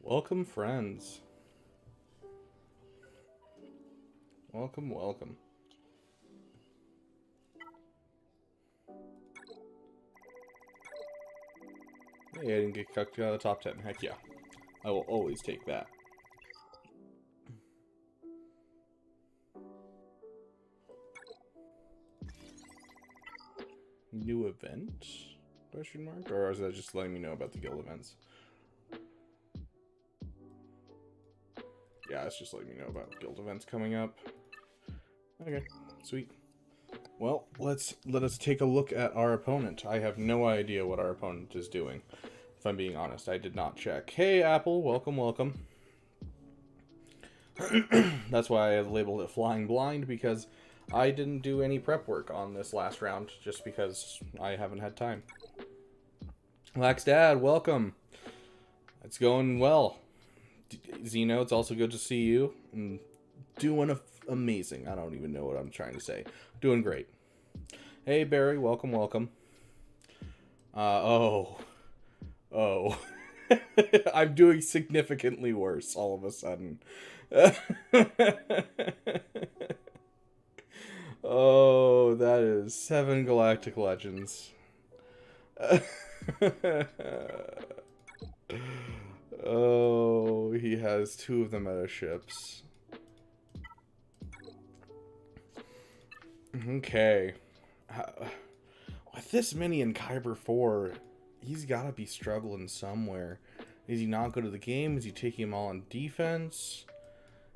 Welcome, friends. Welcome, welcome. Hey, I didn't get kicked out of the top 10. Heck yeah. I will always take that. New event? Question mark? Or is that just letting me know about the guild events? Yeah, it's just letting me know about guild events coming up. Okay, sweet. Well, let us take a look at our opponent. I have no idea what our opponent is doing. If I'm being honest, I did not check. Hey, Apple, welcome, welcome. That's why I labeled it Flying Blind, because I didn't do any prep work on this last round, just because I haven't had time. Lax Dad, welcome. It's going well. Zeno, it's also good to see you. And doing amazing. I don't even know what I'm trying to say. Doing great. Hey, Barry, welcome, welcome. Oh. I'm doing significantly worse all of a sudden. Oh, that is 7 Galactic Legends. Oh, he has 2 of the meta ships. Okay. With this many in Kyber 4, he's got to be struggling somewhere. Is he not good at the game? Is he taking them all on defense?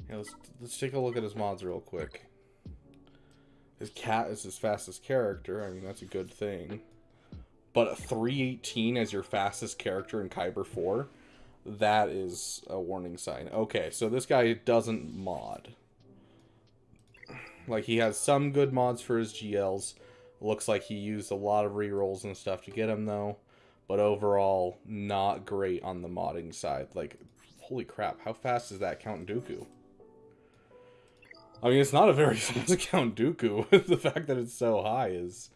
Yeah, let's take a look at his mods real quick. His cat is his fastest character. I mean, that's a good thing. But a 318 as your fastest character in Kyber 4? That is a warning sign. Okay, so this guy doesn't mod. Like, he has some good mods for his GLs. Looks like he used a lot of rerolls and stuff to get him, though. But overall, not great on the modding side. Like, holy crap, how fast is that Count Dooku? I mean, it's not a very fast Count Dooku. The fact that it's so high is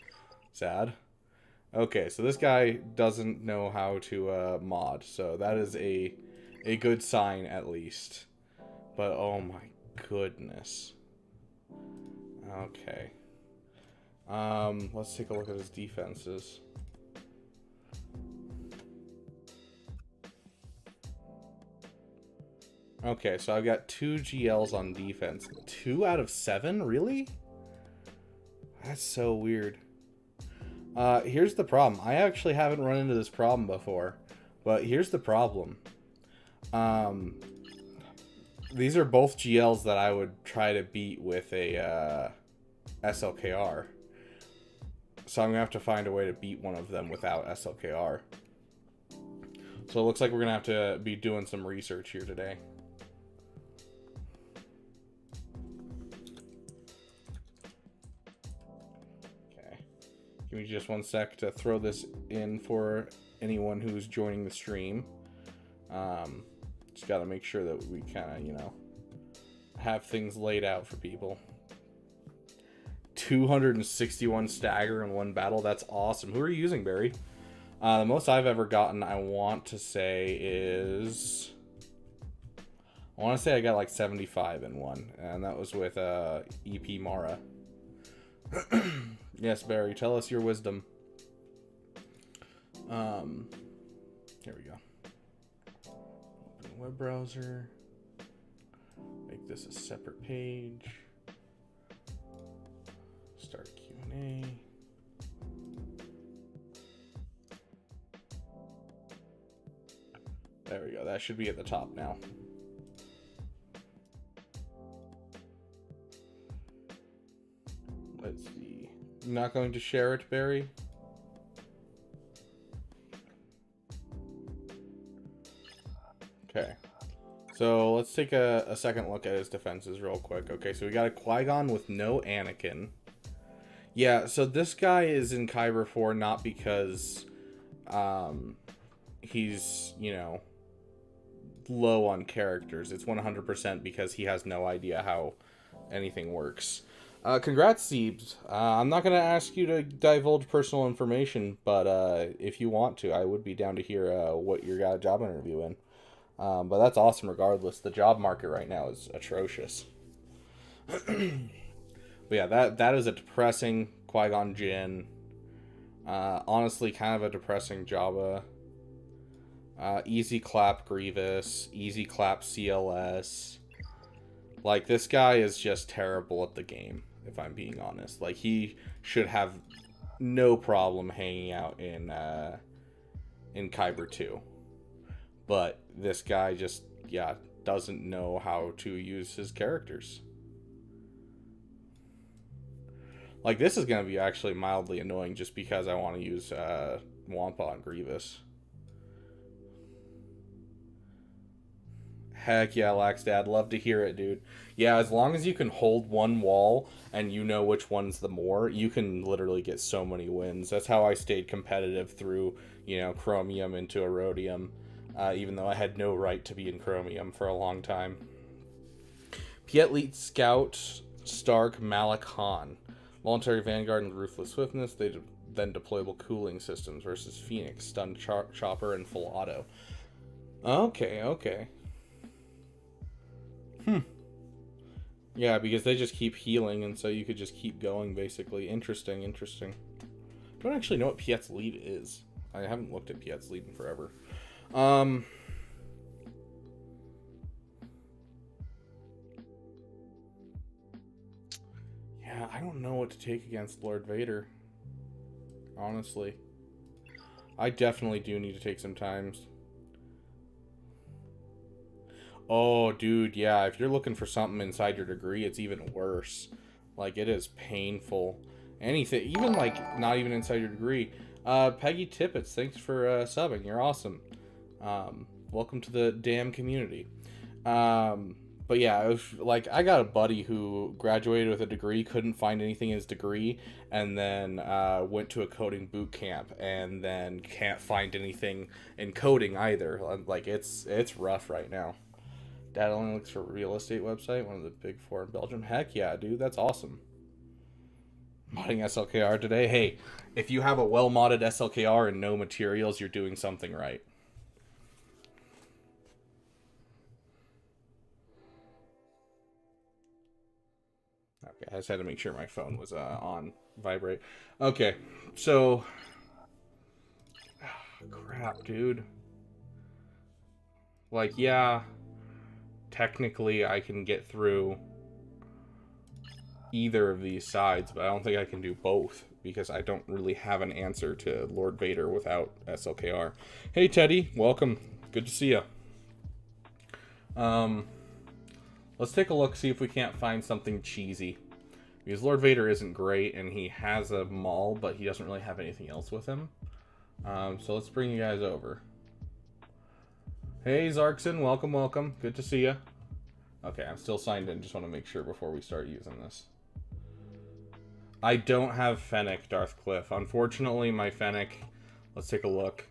sad. Okay, so this guy doesn't know how to mod, so that is a good sign at least. But oh my goodness. Okay. Let's take a look at his defenses. Okay, so I've got 2 GLs on defense. 2 out of 7? Really? That's so weird. Here's the problem. I actually haven't run into this problem before, but here's the problem. These are both GLs that I would try to beat with a SLKR. So I'm going to have to find a way to beat one of them without SLKR. So it looks like we're going to have to be doing some research here today. Give me just 1 sec to throw this in for anyone who's joining the stream. Just got to make sure that we kind of, you know, have things laid out for people. 261 stagger in 1 battle. That's awesome. Who are you using, Barry? The most I've ever gotten, I want to say, is... I want to say I got like 75 in 1. And that was with EP Mara. Yes, Barry, tell us your wisdom. Here we go. Open the web browser. Make this a separate page. Start Q&A. There we go. That should be at the top now. Let's see. I'm not going to share it, Barry. Okay. So let's take a second look at his defenses real quick. Okay, so we got a Qui-Gon with no Anakin. Yeah, so this guy is in Kyber 4 not because he's, you know, low on characters. It's 100% because he has no idea how anything works. Congrats, Siebes. I'm not going to ask you to divulge personal information, but if you want to, I would be down to hear what you got a job interview in. But that's awesome regardless. The job market right now is atrocious. But yeah, that is a depressing Qui-Gon Jinn. Honestly, kind of a depressing Jabba. Easy clap Grievous. Easy clap CLS. Like, this guy is just terrible at the game, if I'm being honest. Like, he should have no problem hanging out in Kyber 2. But this guy just, yeah, doesn't know how to use his characters. Like, this is going to be actually mildly annoying just because I want to use Wampa on Grievous. Heck yeah, Laxdad. Love to hear it, dude. Yeah, as long as you can hold one wall and you know which one's the more, you can literally get so many wins. That's how I stayed competitive through, you know, Chromium into Erodium, even though I had no right to be in Chromium for a long time. Pietleet Scout Stark Malak Han. Voluntary Vanguard and Ruthless Swiftness. They then deployable cooling systems versus Phoenix, Stun Chopper, and Full Auto. Okay. Yeah, because they just keep healing, and so you could just keep going, basically. Interesting. I don't actually know what Piet's lead is. I haven't looked at Piet's lead in forever. Yeah, I don't know what to take against Lord Vader. Honestly. I definitely do need to take some time. Oh, dude, yeah, if you're looking for something inside your degree, it's even worse. Like, it is painful. Anything, even, like, not even inside your degree. Peggy Tippets, thanks for subbing. You're awesome. Welcome to the damn community. But yeah, like, I got a buddy who graduated with a degree, couldn't find anything in his degree, and then went to a coding boot camp, and then can't find anything in coding either. Like, it's rough right now. Dad only looks for a real estate website, one of the big four in Belgium. Heck yeah, dude, that's awesome. Modding SLKR today. Hey, if you have a well-modded SLKR and no materials, you're doing something right. Okay, I just had to make sure my phone was on vibrate. Okay, so... crap, dude. Like, yeah... technically I can get through either of these sides, but I don't think I can do both because I don't really have an answer to Lord Vader without SLKR. Hey Teddy, welcome. Good to see you. Let's take a look, see if we can't find something cheesy. Because Lord Vader isn't great, and he has a maul, but he doesn't really have anything else with him. So let's bring you guys over. Hey, Zarkson, welcome. Good to see you. Okay, I'm still signed in. Just want to make sure before we start using this. I don't have Fennec, Darthcliff. Unfortunately, my Fennec... Let's take a look.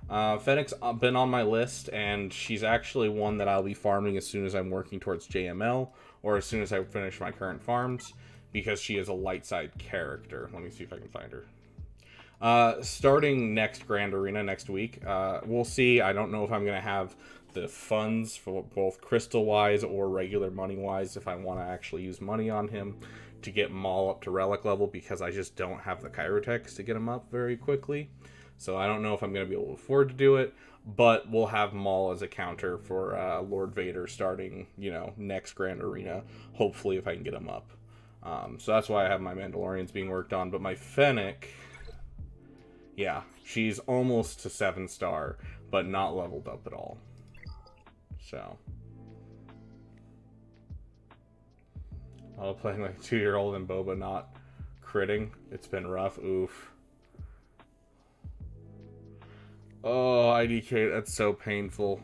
Fennec's been on my list, and she's actually one that I'll be farming as soon as I'm working towards JML, or as soon as I finish my current farms, because she is a light side character. Let me see if I can find her. Starting next Grand Arena next week, we'll see. I don't know if I'm going to have the funds for both crystal-wise or regular money-wise if I want to actually use money on him to get Maul up to relic level, because I just don't have the Chirotex to get him up very quickly. So I don't know if I'm going to be able to afford to do it, but we'll have Maul as a counter for Lord Vader starting, you know, next Grand Arena, hopefully, if I can get him up. So that's why I have my Mandalorians being worked on, but my Fennec... yeah, she's almost to 7-star, but not leveled up at all. So. Oh, playing like a 2-year-old and Boba not critting. It's been rough. Oof. Oh, IDK, that's so painful.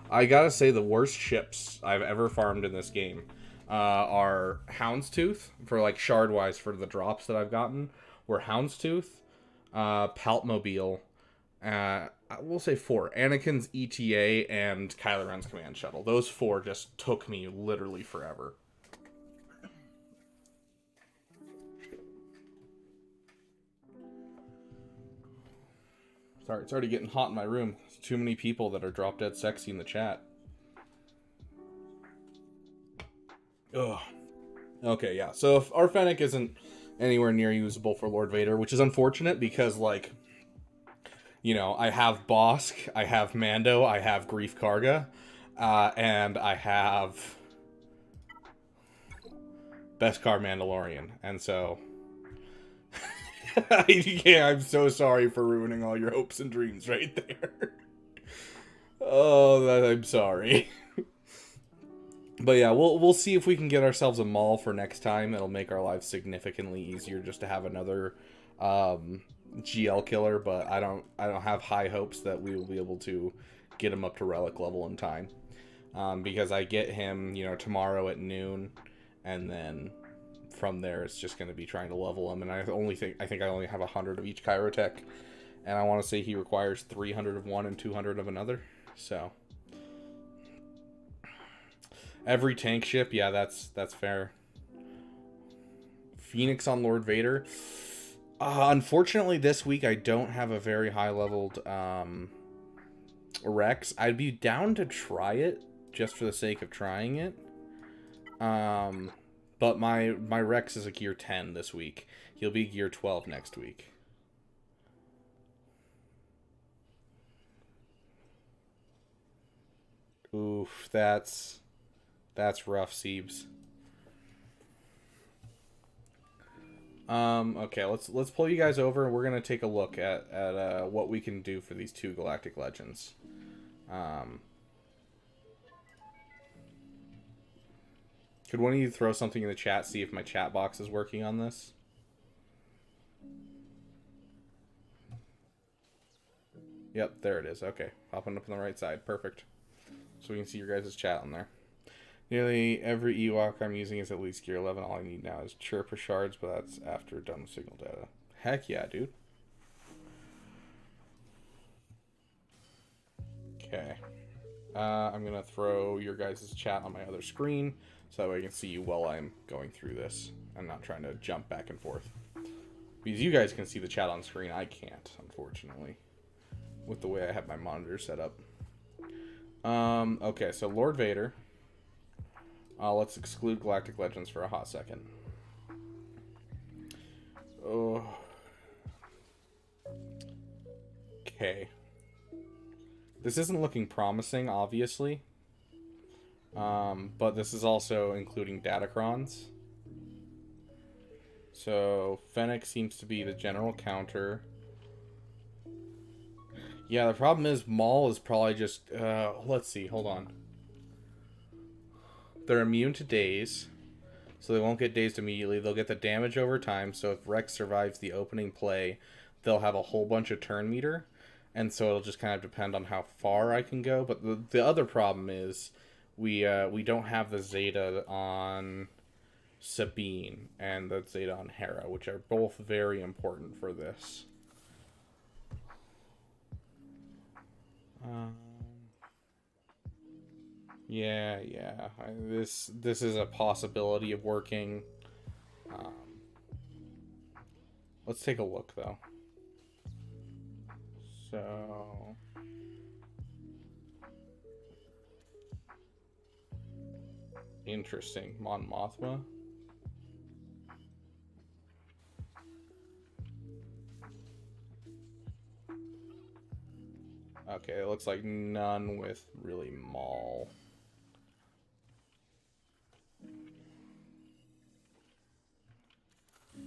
I gotta say, the worst ships I've ever farmed in this game are Houndstooth, for like shard-wise for the drops that I've gotten, were Houndstooth, Paltmobile, we'll say 4. Anakin's ETA and Kylo Ren's command shuttle. Those 4 just took me literally forever. Sorry, it's already getting hot in my room. There's too many people that are drop dead sexy in the chat. Ugh. Okay, yeah. So if our Fennec isn't anywhere near usable for Lord Vader, which is unfortunate because, like, you know, I have Bosk, I have Mando, I have Grief Karga, and I have Beskar Mandalorian. And so, yeah, I'm so sorry for ruining all your hopes and dreams right there. Oh, I'm sorry. But yeah, we'll see if we can get ourselves a Maul for next time. It'll make our lives significantly easier just to have another GL killer. But I don't have high hopes that we will be able to get him up to relic level in time, because I get him, you know, tomorrow at noon, and then from there it's just going to be trying to level him. And I think I only have 100 of each Chirotech, and I want to say he requires 300 of one and 200 of another. So. Every tank ship, yeah, that's fair. Phoenix on Lord Vader. Unfortunately, this week I don't have a very high-leveled Rex. I'd be down to try it, just for the sake of trying it. But my Rex is a gear 10 this week. He'll be gear 12 next week. Oof, that's rough, Siebes. Okay, let's pull you guys over, and we're gonna take a look at what we can do for these 2 Galactic Legends. Could one of you throw something in the chat, see if my chat box is working on this? Yep, there it is. Okay, popping up on the right side. Perfect. So we can see your guys' chat on there. Nearly every Ewok I'm using is at least gear 11. All I need now is Chirpa shards, but that's after done with signal data. Heck yeah, dude. Okay. I'm going to throw your guys' chat on my other screen so that way I can see you while I'm going through this. I'm not trying to jump back and forth. Because you guys can see the chat on screen. I can't, unfortunately, with the way I have my monitor set up. Okay, so Lord Vader. Let's exclude Galactic Legends for a hot second. Oh. Okay. This isn't looking promising, obviously. But this is also including Datacrons. So, Fennec seems to be the general counter. Yeah, the problem is Maul is probably just... let's see, hold on. They're immune to daze, so they won't get dazed immediately. They'll get the damage over time, so if Rex survives the opening play, they'll have a whole bunch of turn meter, and so it'll just kind of depend on how far I can go. But the other problem is we don't have the Zeta on Sabine and the Zeta on Hera, which are both very important for this. Yeah. This is a possibility of working. Let's take a look, though. So... Interesting. Mon Mothma. Okay, it looks like none with really Maul.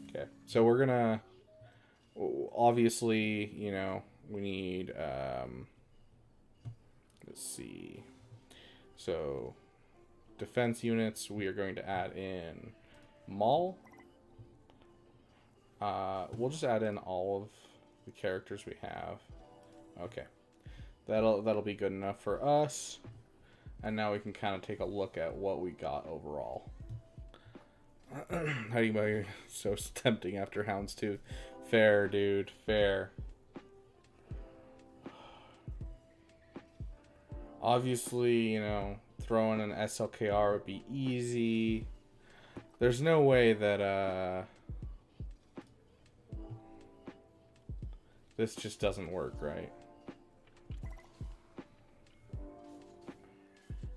Okay, so we're gonna... Obviously, you know, we need... let's see. So, defense units, we are going to add in Maul. We'll just add in all of the characters we have. Okay. That'll be good enough for us. And now we can kind of take a look at what we got overall. How do you buy so tempting after Houndstooth? Fair, dude. Fair. Obviously, you know, throwing an SLKR would be easy. There's no way that, this just doesn't work, right?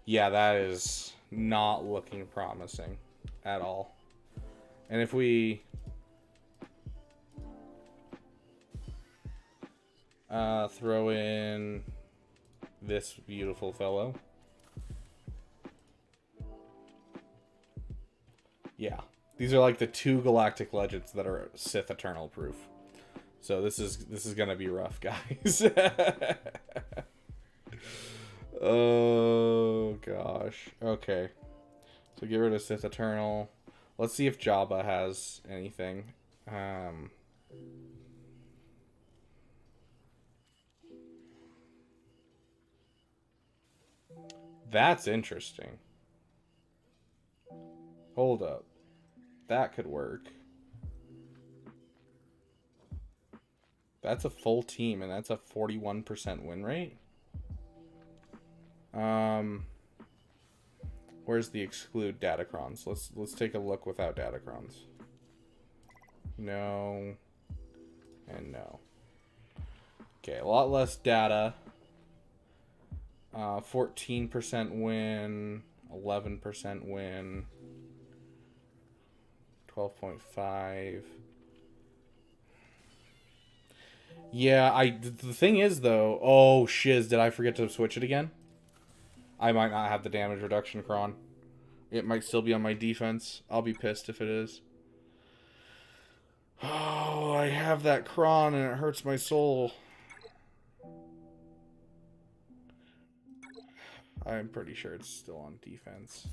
Yeah, that is not looking promising at all. And if we throw in this beautiful fellow. Yeah. These are like the 2 Galactic Legends that are Sith Eternal proof. So this is gonna be rough, guys. Oh gosh. Okay. So get rid of Sith Eternal. Let's see if Jabba has anything. That's interesting. Hold up. That could work. That's a full team, and that's a 41% win rate. Where's the exclude datacrons? Let's take a look without datacrons. No. And no. Okay, a lot less data. 14% win, 11% win, 12.5. Yeah, the thing is though, oh shiz, did I forget to switch it again? I might not have the damage reduction cron. It might still be on my defense. I'll be pissed if it is. Oh, I have that cron and it hurts my soul. I'm pretty sure it's still on defense.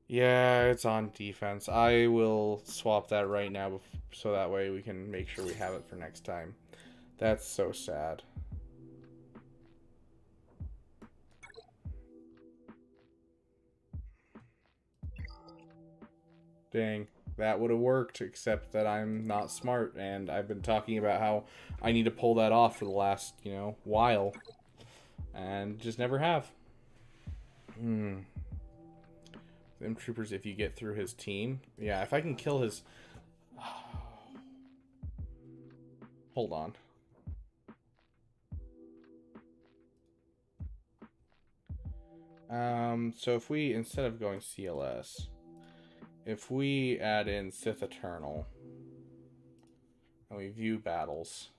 Yeah, it's on defense. I will swap that right now so that way we can make sure we have it for next time. That's so sad. Dang, that would have worked, except that I'm not smart, and I've been talking about how I need to pull that off for the last, while. And just never have. Imp Troopers, if you get through his team. Yeah, if I can kill his... Hold on. So if we, instead of going CLS, if we add in Sith Eternal, and we view battles,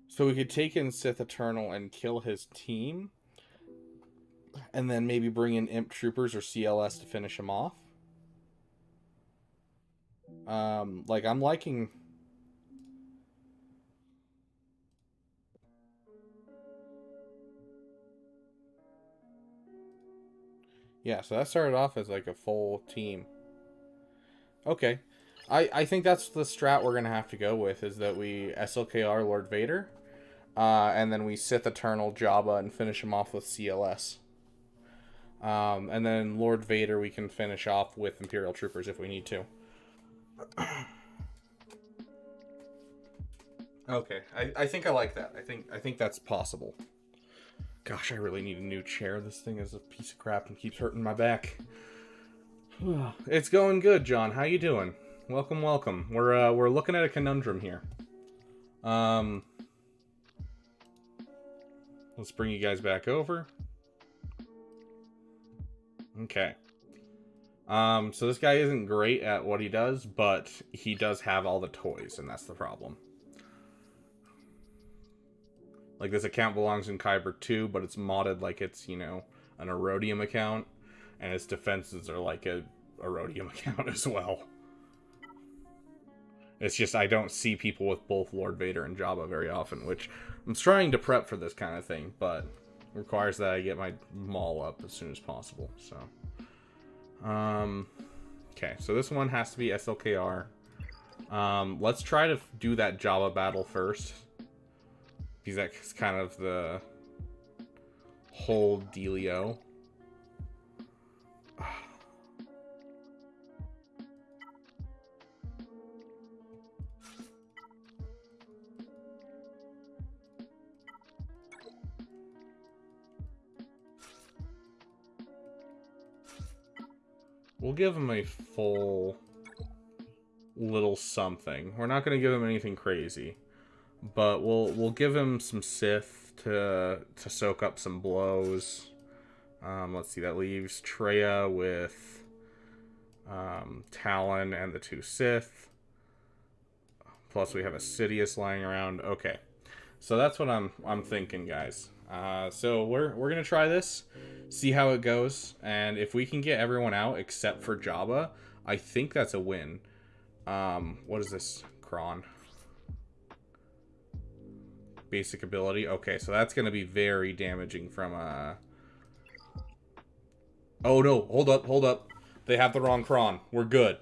so we could take in Sith Eternal and kill his team, and then maybe bring in Imp Troopers or CLS to finish him off. Like, I'm liking... Yeah, so that started off as like a full team. Okay. I think that's the strat we're going to have to go with, is that we SLKR Lord Vader, and then we Sith Eternal Jabba and finish him off with CLS. And then Lord Vader we can finish off with Imperial Troopers if we need to. Okay, I think I like that. I think that's possible. Gosh, I really need a new chair. This thing is a piece of crap and keeps hurting my back. It's going good, John. How you doing? Welcome, welcome. We're looking at a conundrum here. Let's bring you guys back over. Okay. So this guy isn't great at what he does, but he does have all the toys, and that's the problem. Like, this account belongs in Kyber 2, but it's modded like it's, an Erodium account, and its defenses are like a Erodium account as well. It's just I don't see people with both Lord Vader and Jabba very often, which I'm trying to prep for this kind of thing, but requires that I get my Maul up as soon as possible, so... Okay, so this one has to be SLKR. Let's try to do that Jabba battle first, because that's kind of the whole dealio. We'll give him a full little something. We're not going to give him anything crazy, but we'll give him some Scythe to soak up some blows. Let's see, that leaves Treya with Talon and the 2 Scythe. Plus we have a Sidious lying around. Okay, so that's what I'm thinking, guys. So we're gonna try this, see how it goes, and if we can get everyone out except for Jabba, I think that's a win. What is this? Kron. Basic ability. Okay, so that's gonna be very damaging from Oh no, hold up. They have the wrong Kron. We're good.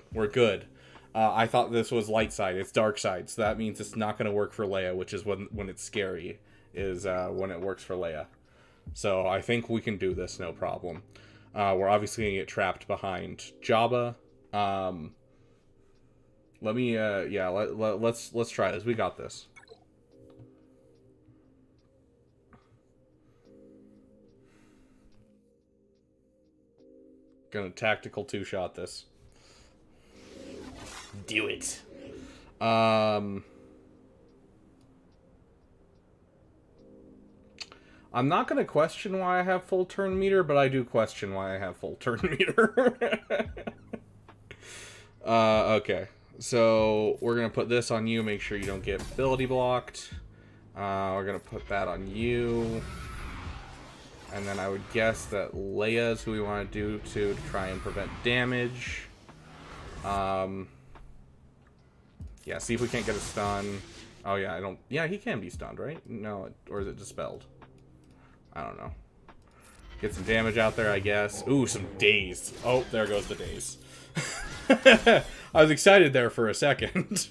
I thought this was light side. It's dark side, so that means it's not going to work for Leia, which is when it's scary, is when it works for Leia. So I think we can do this, no problem. We're obviously going to get trapped behind Jabba. Let's try this. We got this. Gonna tactical 2-shot this. Do it. I'm not gonna question why I have full turn meter, but I do question why I have full turn meter. Okay. So we're gonna put this on you, make sure you don't get ability blocked. We're gonna put that on you. And then I would guess that Leia is who we want to do to try and prevent damage. Yeah, see if we can't get a stun. Oh yeah, I don't... Yeah, he can be stunned, right? No, or is it dispelled? I don't know. Get some damage out there, I guess. Ooh, some daze. Oh, there goes the daze. I was excited there for a second.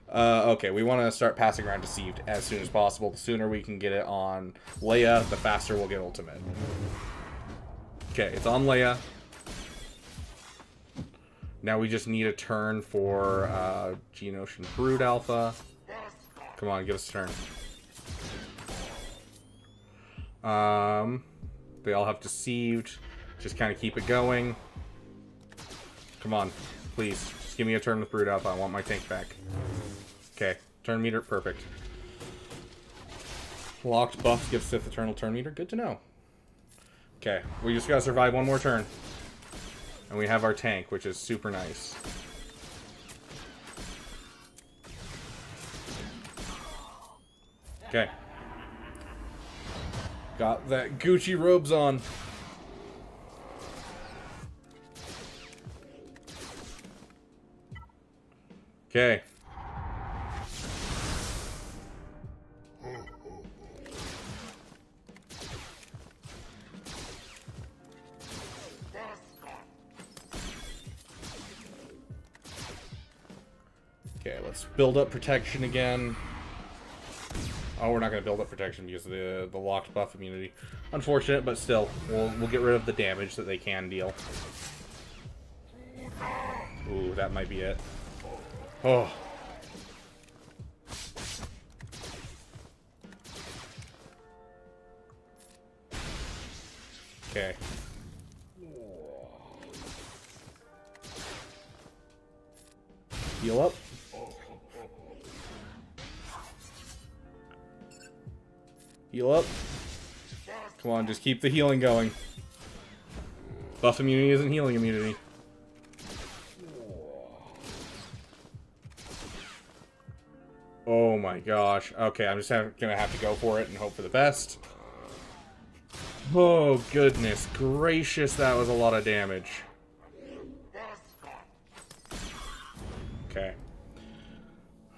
Okay, we want to start passing around Deceived as soon as possible. The sooner we can get it on Leia, the faster we'll get ultimate. Okay, it's on Leia. Now we just need a turn for Geonosian Brood Alpha. Come on, get us a turn. They all have Deceived. Just kind of keep it going. Come on, please. Just give me a turn with Brood Alpha. I want my tank back. Okay, turn meter, perfect. Locked buff gives Sith Eternal turn meter. Good to know. Okay, we just gotta survive one more turn. And we have our tank, which is super nice. Okay. Got that Gucci robes on. Okay. Okay, let's build up protection again. Oh, we're not going to build up protection because of the locked buff immunity. Unfortunate, but still, we'll get rid of the damage that they can deal. Ooh, that might be it. Oh. Okay. Heal up. Heal up. Come on, just keep the healing going. Buff immunity isn't healing immunity. Oh my gosh. Okay, I'm just gonna have to go for it and hope for the best. Oh, goodness gracious, that was a lot of damage. Okay.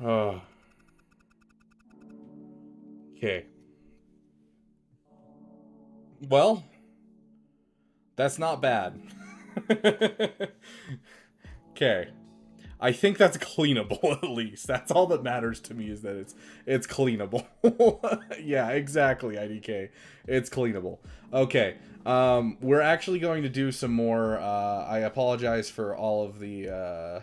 Oh. Okay. Well, that's not bad. Okay. I think that's cleanable, at least. That's all that matters to me, is that it's cleanable. Yeah, exactly, IDK. It's cleanable. Okay. We're actually going to do some more. I apologize for all of the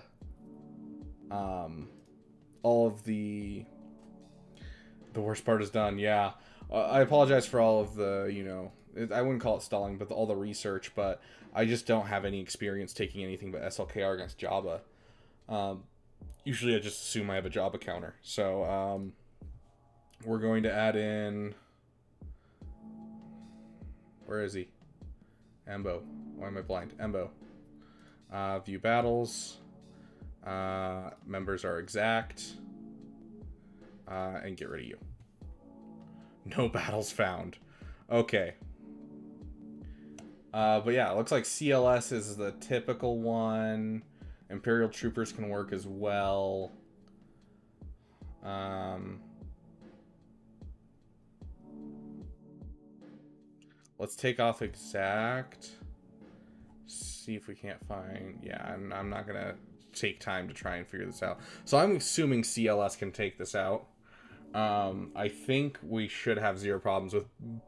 the worst part is done. Yeah. I apologize for all of the, you know, I wouldn't call it stalling, but all the research, but I just don't have any experience taking anything but SLKR against Jabba. Usually I just assume I have a Jabba counter. So we're going to add in... Where is he? Embo. Why am I blind? Embo. View battles. Members are exact. And get rid of you. No battles found. Okay. But yeah, it looks like CLS is the typical one. Imperial Troopers can work as well. Let's take off exact. See if we can't find... Yeah, I'm not going to take time to try and figure this out. So I'm assuming CLS can take this out. I think we should have zero problems. With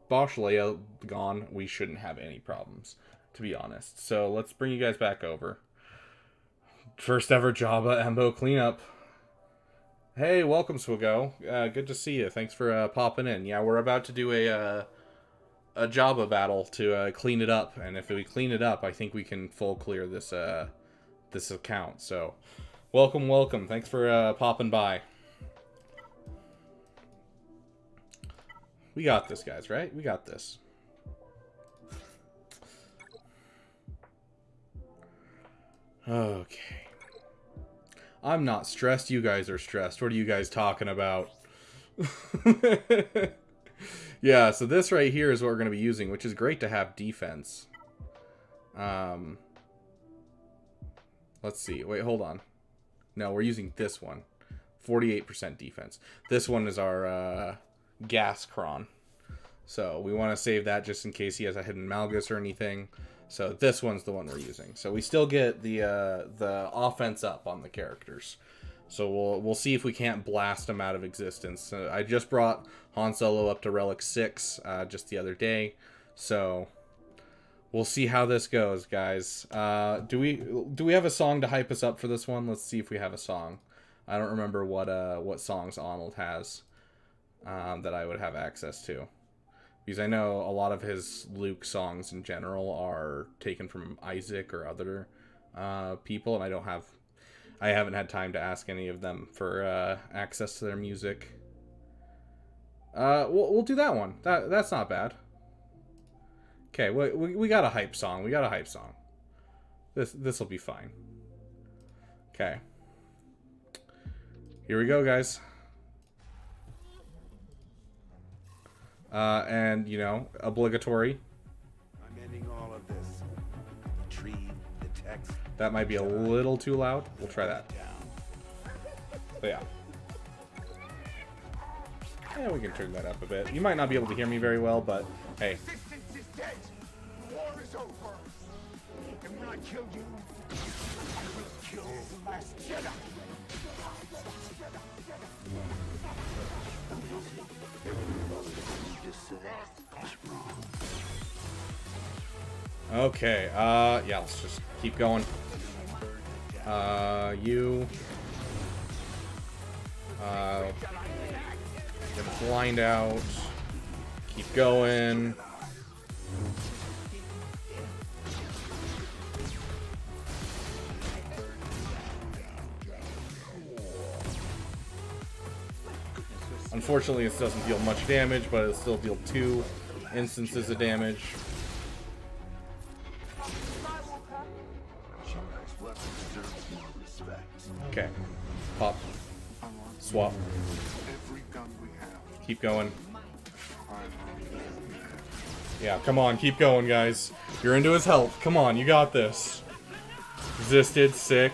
Bosch Leia gone, we shouldn't have any problems, to be honest. So let's bring you guys back over. First ever Jabba Embo cleanup. Hey, welcome, Swigo. Good to see you. Thanks for popping in. Yeah, we're about to do a Jabba battle to clean it up, and if we clean it up, I think we can full clear this this account. So, welcome. Thanks for popping by. We got this, guys, right? We got this. Okay. I'm not stressed. You guys are stressed. What are you guys talking about? Yeah, so this right here is what we're going to be using, which is great to have defense. Let's see. Wait, hold on. No, we're using this one. 48% defense. This one is our gas cron. So we want to save that just in case he has a hidden Malgus or anything. So this one's the one we're using. So we still get the offense up on the characters. So we'll see if we can't blast them out of existence. I just brought Han Solo up to Relic 6 just the other day. So we'll see how this goes, guys. Do we have a song to hype us up for this one? Let's see if we have a song. I don't remember what songs Arnold has that I would have access to. Because I know a lot of his Luke songs in general are taken from Isaac or other people, and I haven't had time to ask any of them for access to their music. We'll do that one. That's not bad. Okay, we got a hype song. This will be fine. Okay. Here we go, guys. And, you know, obligatory. I'm ending all of this. The tree, the text. That might be a little too loud. We'll try that. But yeah. Yeah, we can turn that up a bit. You might not be able to hear me very well, but hey. Resistance is dead. War is over. And when I kill you, I will kill the last Jedi. Okay, yeah, let's just keep going. You. Get a blind out. Keep going. Unfortunately, this doesn't deal much damage, but it'll still deal 2 instances of damage. Okay. Pop. Swap. Keep going. Yeah, come on, keep going, guys. You're into his health. Come on, you got this. Resisted. Sick.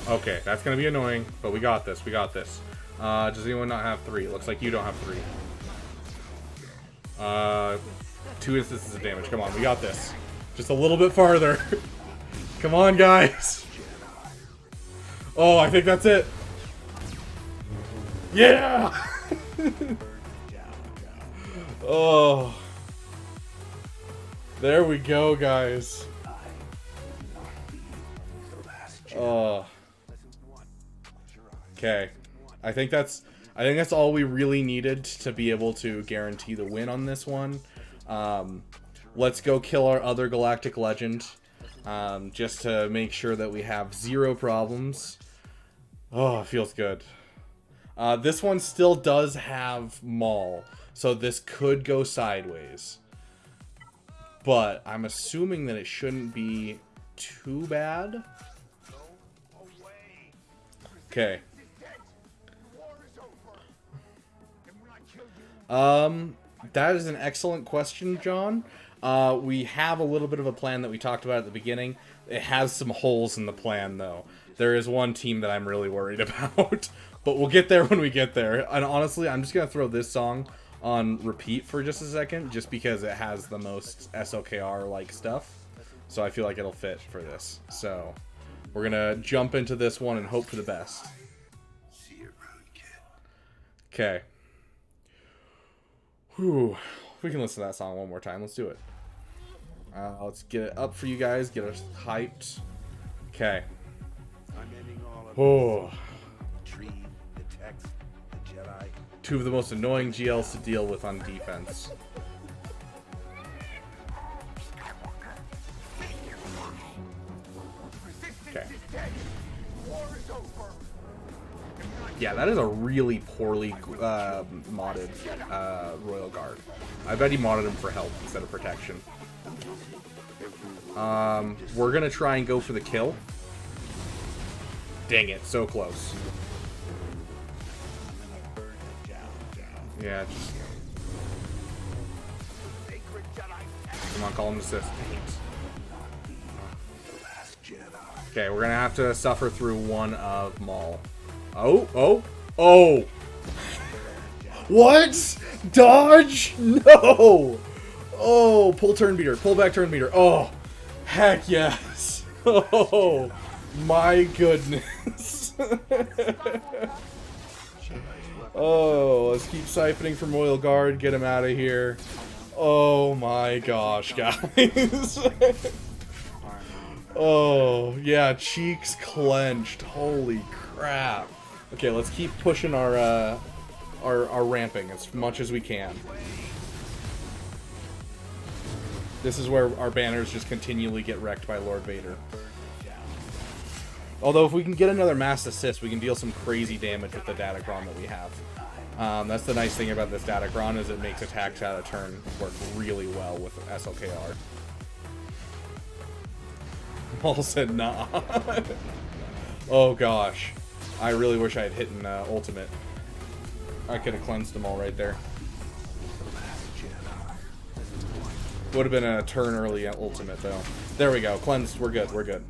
Okay, that's gonna be annoying, but we got this. Does anyone not have 3? Looks like you don't have 3. 2 instances of damage. Come on, we got this. Just a little bit farther. Come on, guys. Oh, I think that's it. Yeah! Oh. There we go, guys. Oh. Okay. I think that's all we really needed to be able to guarantee the win on this one. Let's go kill our other galactic legend. just to make sure that we have 0 problems. Oh, it feels good. This one still does have Maul, so this could go sideways. But I'm assuming that it shouldn't be too bad. Okay. That is an excellent question, John. We have a little bit of a plan that we talked about at the beginning. It has some holes in the plan, though. There is one team that I'm really worried about, but we'll get there when we get there. And honestly, I'm just going to throw this song on repeat for just a second, just because it has the most SLKR-like stuff. So I feel like it'll fit for this. So we're going to jump into this one and hope for the best. Okay. Whew. We can listen to that song one more time. Let's do it. Let's get it up for you guys. Get us hyped. Okay. Oh. 2 of the most annoying GLs to deal with on defense. Okay. Yeah, that is a really poorly modded Royal Guard. I bet he modded him for health instead of protection. We're gonna try and go for the kill. Dang it, so close. Yeah, just... Come on, call him assist. Okay, we're gonna have to suffer through one of Maul. Oh! What? Dodge? No! Oh, pull turn beater. Pull back turn beater. Oh, heck yes. Oh, my goodness. Oh, let's keep siphoning from Royal Guard. Get him out of here. Oh my gosh, guys. Oh, yeah, cheeks clenched. Holy crap. Okay, let's keep pushing our ramping as much as we can. This is where our banners just continually get wrecked by Lord Vader. Although if we can get another mass assist, we can deal some crazy damage with the Datacron that we have. That's the nice thing about this Datacron, is it makes attacks out of turn work really well with SLKR. Paul said nah. Oh gosh. I really wish I had hit an ultimate. I could have cleansed them all right there. Would have been a turn early ultimate though. There we go. Cleansed. We're good. We're good.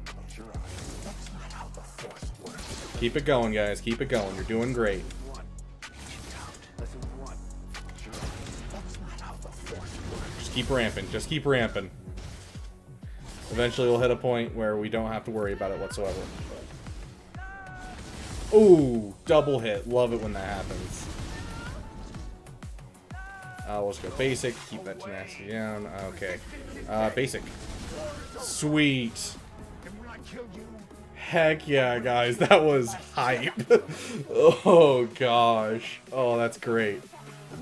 Keep it going, guys. Keep it going. You're doing great. Just keep ramping. Just keep ramping. Eventually we'll hit a point where we don't have to worry about it whatsoever. Ooh, double hit. Love it when that happens. Let's go basic. Keep that tenacity down. Okay. Basic. Sweet. Heck yeah, guys. That was hype. Oh, gosh. Oh, that's great.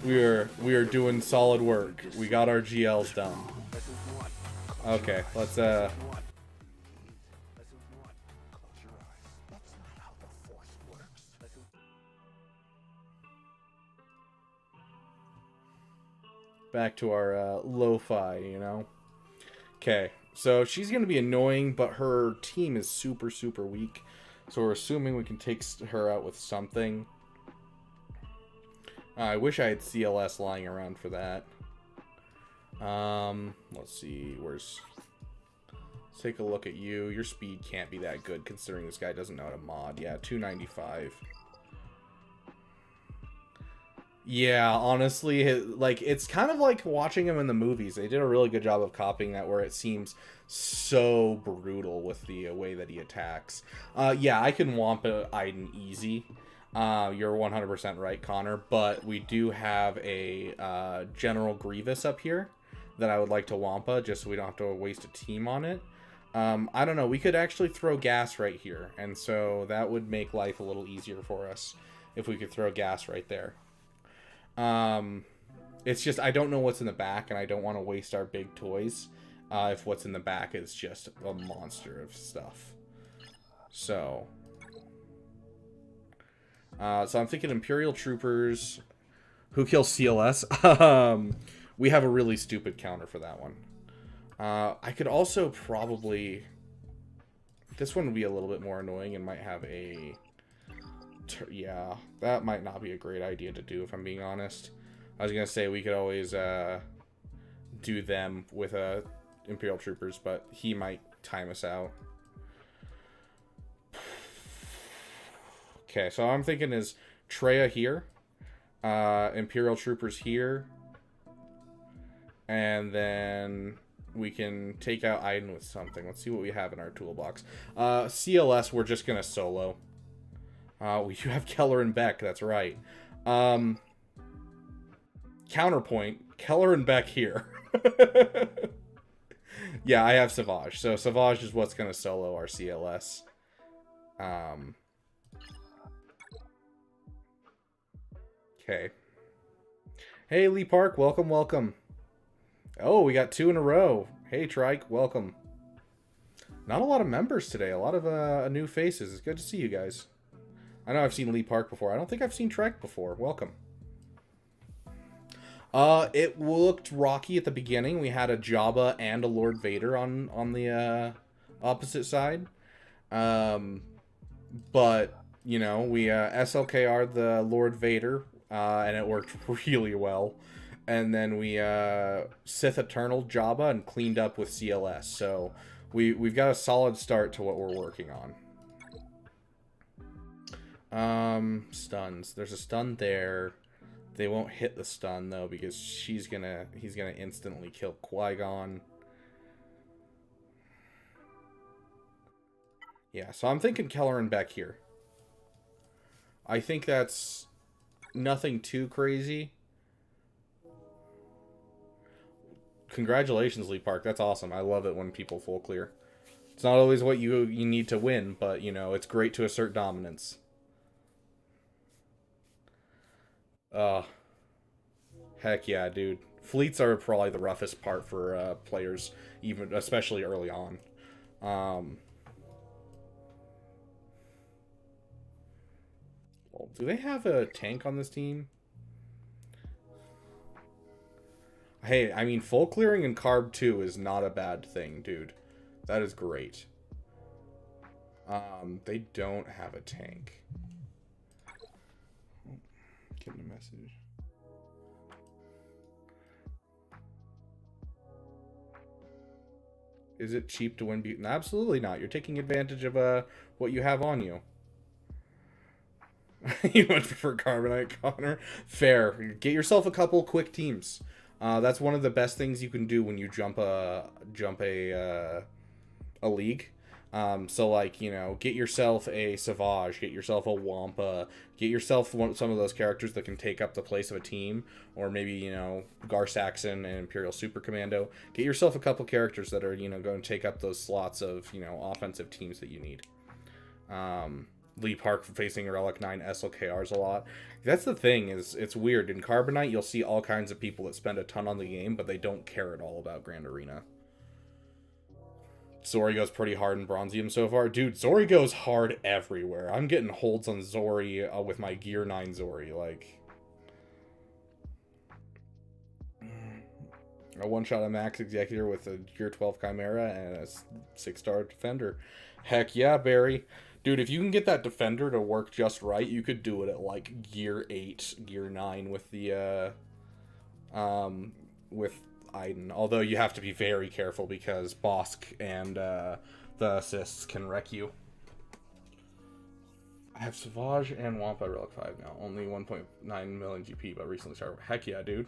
We are doing solid work. We got our GLs done. Okay, let's back to our lo-fi, you know. Okay, so she's gonna be annoying, but her team is super weak, so we're assuming we can take her out with something. I wish I had CLS lying around for that. Let's see, let's take a look at you. Your speed can't be that good considering this guy doesn't know how to mod. Yeah, 295. Yeah, honestly, it's kind of like watching him in the movies. They did a really good job of copying that, where it seems so brutal with the way that he attacks. Yeah, I can Wampa Iden easy. You're 100% right, Connor, but we do have a General Grievous up here that I would like to Wampa, just so we don't have to waste a team on it. I don't know, we could actually throw gas right here, and so that would make life a little easier for us if we could throw gas right there. It's just I don't know what's in the back, and I don't want to waste our big toys if what's in the back is just a monster of stuff. So I'm thinking Imperial Troopers who kill CLS. We have a really stupid counter for that one. I could also probably... This one would be a little bit more annoying and might have a... Yeah, that might not be a great idea to do, if I'm being honest. I was going to say we could always do them with Imperial Troopers, but he might time us out. Okay, so I'm thinking is Treya here, Imperial Troopers here, and then we can take out Iden with something. Let's see what we have in our toolbox. CLS, we're just going to solo. We do have Keller and Beck, that's right. Counterpoint, Keller and Beck here. Yeah, I have Savage. So Savage is what's going to solo our CLS. Okay. Hey, Lee Park, welcome, welcome. Oh, we got 2 in a row. Hey, Trike, welcome. Not a lot of members today. A lot of new faces. It's good to see you guys. I know I've seen Lee Park before. I don't think I've seen Trike before. Welcome. It looked rocky at the beginning. We had a Jabba and a Lord Vader on the opposite side. But, you know, we SLKR'd the Lord Vader, and it worked really well. And then we Sith Eternal Jabba and cleaned up with CLS. So we've got a solid start to what we're working on. Stuns. There's a stun there. They won't hit the stun though because he's gonna instantly kill Qui-Gon. Yeah, so I'm thinking Keller and Beck here. I think that's nothing too crazy. Congratulations, Lee Park. That's awesome. I love it when people full clear. It's not always what you need to win, but, you know, it's great to assert dominance. Heck yeah, dude. Fleets are probably the roughest part for players, even especially early on. Well, do they have a tank on this team? Hey, I mean, full clearing in Carb 2 is not a bad thing, dude. That is great. They don't have a tank. Oh, getting a message. Is it cheap to win Butin? Absolutely not. You're taking advantage of what you have on you. You much prefer Carbonite, Connor? Fair. Get yourself a couple quick teams. That's one of the best things you can do when you jump a league. So like, you know, get yourself a Savage, get yourself a Wampa, get yourself some of those characters that can take up the place of a team, or maybe, you know, Gar Saxon and Imperial Super Commando. Get yourself a couple characters that are, you know, going to take up those slots of, you know, offensive teams that you need. Lee Park facing Relic 9 SLKRs a lot. That's the thing, is it's weird. In Carbonite, you'll see all kinds of people that spend a ton on the game, but they don't care at all about Grand Arena. Zori goes pretty hard in Bronzium so far. Dude, Zori goes hard everywhere. I'm getting holds on Zori with my Gear 9 Zori. Like, a one-shot a Max Executor with a Gear 12 Chimaera and a 6-star Defender. Heck yeah, Barry. Dude, if you can get that Defender to work just right, you could do it at, like, Gear 8, Gear 9 with the, with Iden. Although you have to be very careful because Bosk and, the assists can wreck you. I have Savage and Wampa Relic 5 now. Only 1.9 million GP, but recently started. Heck yeah, dude.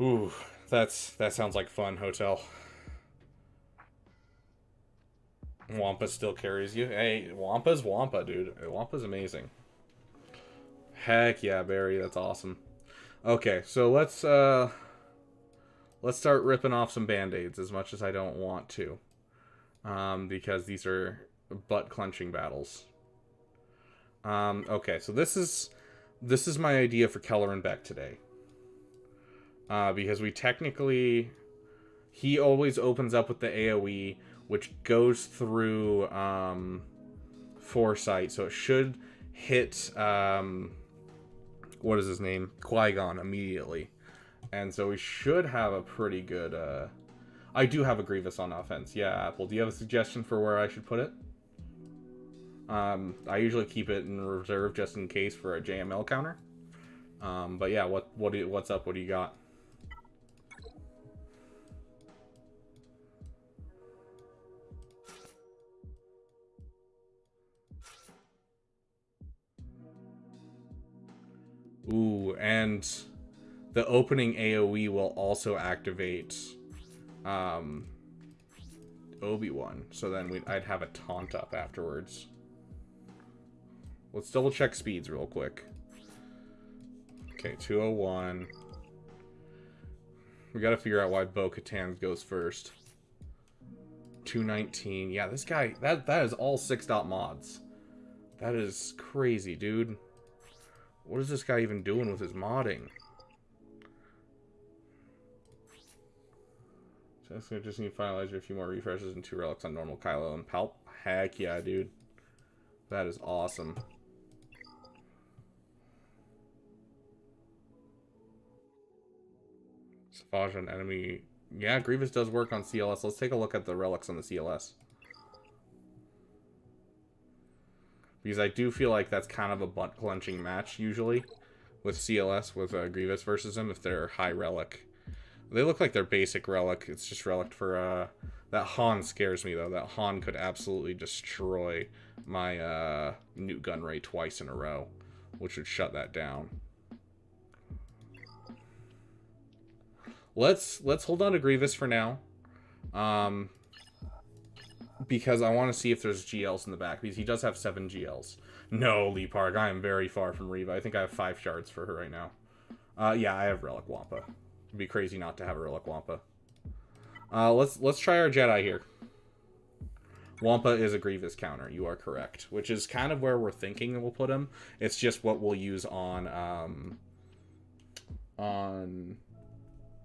Ooh, that sounds like fun, Hotel. Wampa still carries you. Hey, Wampa's Wampa, dude. Wampa's amazing. Heck yeah, Barry. That's awesome. Okay, so let's start ripping off some band-aids, as much as I don't want to. Because these are butt-clenching battles. Okay, so this is my idea for Keller and Beck today. Because we technically... He always opens up with the AoE, which goes through Foresight, so it should hit... what is his name? Qui-Gon immediately. And so we should have a pretty good... I do have a Grievous on offense. Yeah, Apple. Do you have a suggestion for where I should put it? I usually keep it in reserve just in case for a JML counter. But yeah, what's up? What do you got? Ooh, and the opening AoE will also activate Obi-Wan. So then I'd have a taunt up afterwards. Let's double check speeds real quick. Okay, 201. We gotta figure out why Bo-Katan goes first. 219. Yeah, this guy, that is all 6-dot mods. That is crazy, dude. What is this guy even doing with his modding? So just need to finalize a few more refreshes and 2 relics on normal Kylo and Palp. Heck yeah, dude. That is awesome. Savage on enemy. Yeah, Grievous does work on CLS. Let's take a look at the relics on the CLS. Because I do feel like that's kind of a butt-clenching match, usually, with CLS, with Grievous versus him, if they're high relic. They look like they're basic relic. It's just relic for, that Han scares me, though. That Han could absolutely destroy my, Newt Gunray twice in a row, which would shut that down. Let's hold on to Grievous for now. Because I want to see if there's GLs in the back, because he does have 7 GLs. No, Lee Park, I am very far from Reva. I think I have 5 shards for her right now. Yeah, I have Relic Wampa. It'd be crazy not to have a Relic Wampa. Let's try our Jedi here. Wampa is a Grievous counter, you are correct. Which is kind of where we're thinking we'll put him. It's just what we'll use on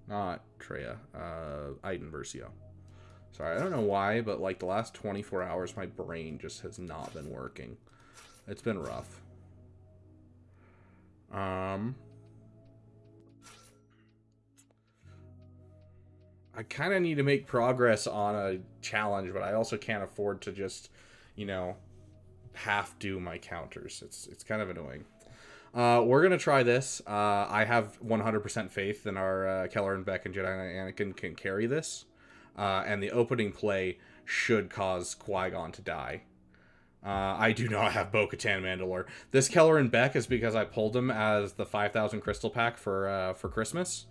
not Treya, Iden Versio. Sorry, I don't know why, but like the last 24 hours, my brain just has not been working. It's been rough. I kind of need to make progress on a challenge, but I also can't afford to just, you know, half do my counters. It's kind of annoying. We're gonna try this. I have 100% faith in our Keller and Beck and Jedi Knight Anakin can carry this. And the opening play should cause Qui-Gon to die. I do not have Bo-Katan Mandalore. This Keller and Beck is because I pulled him as the 5,000 crystal pack for Christmas.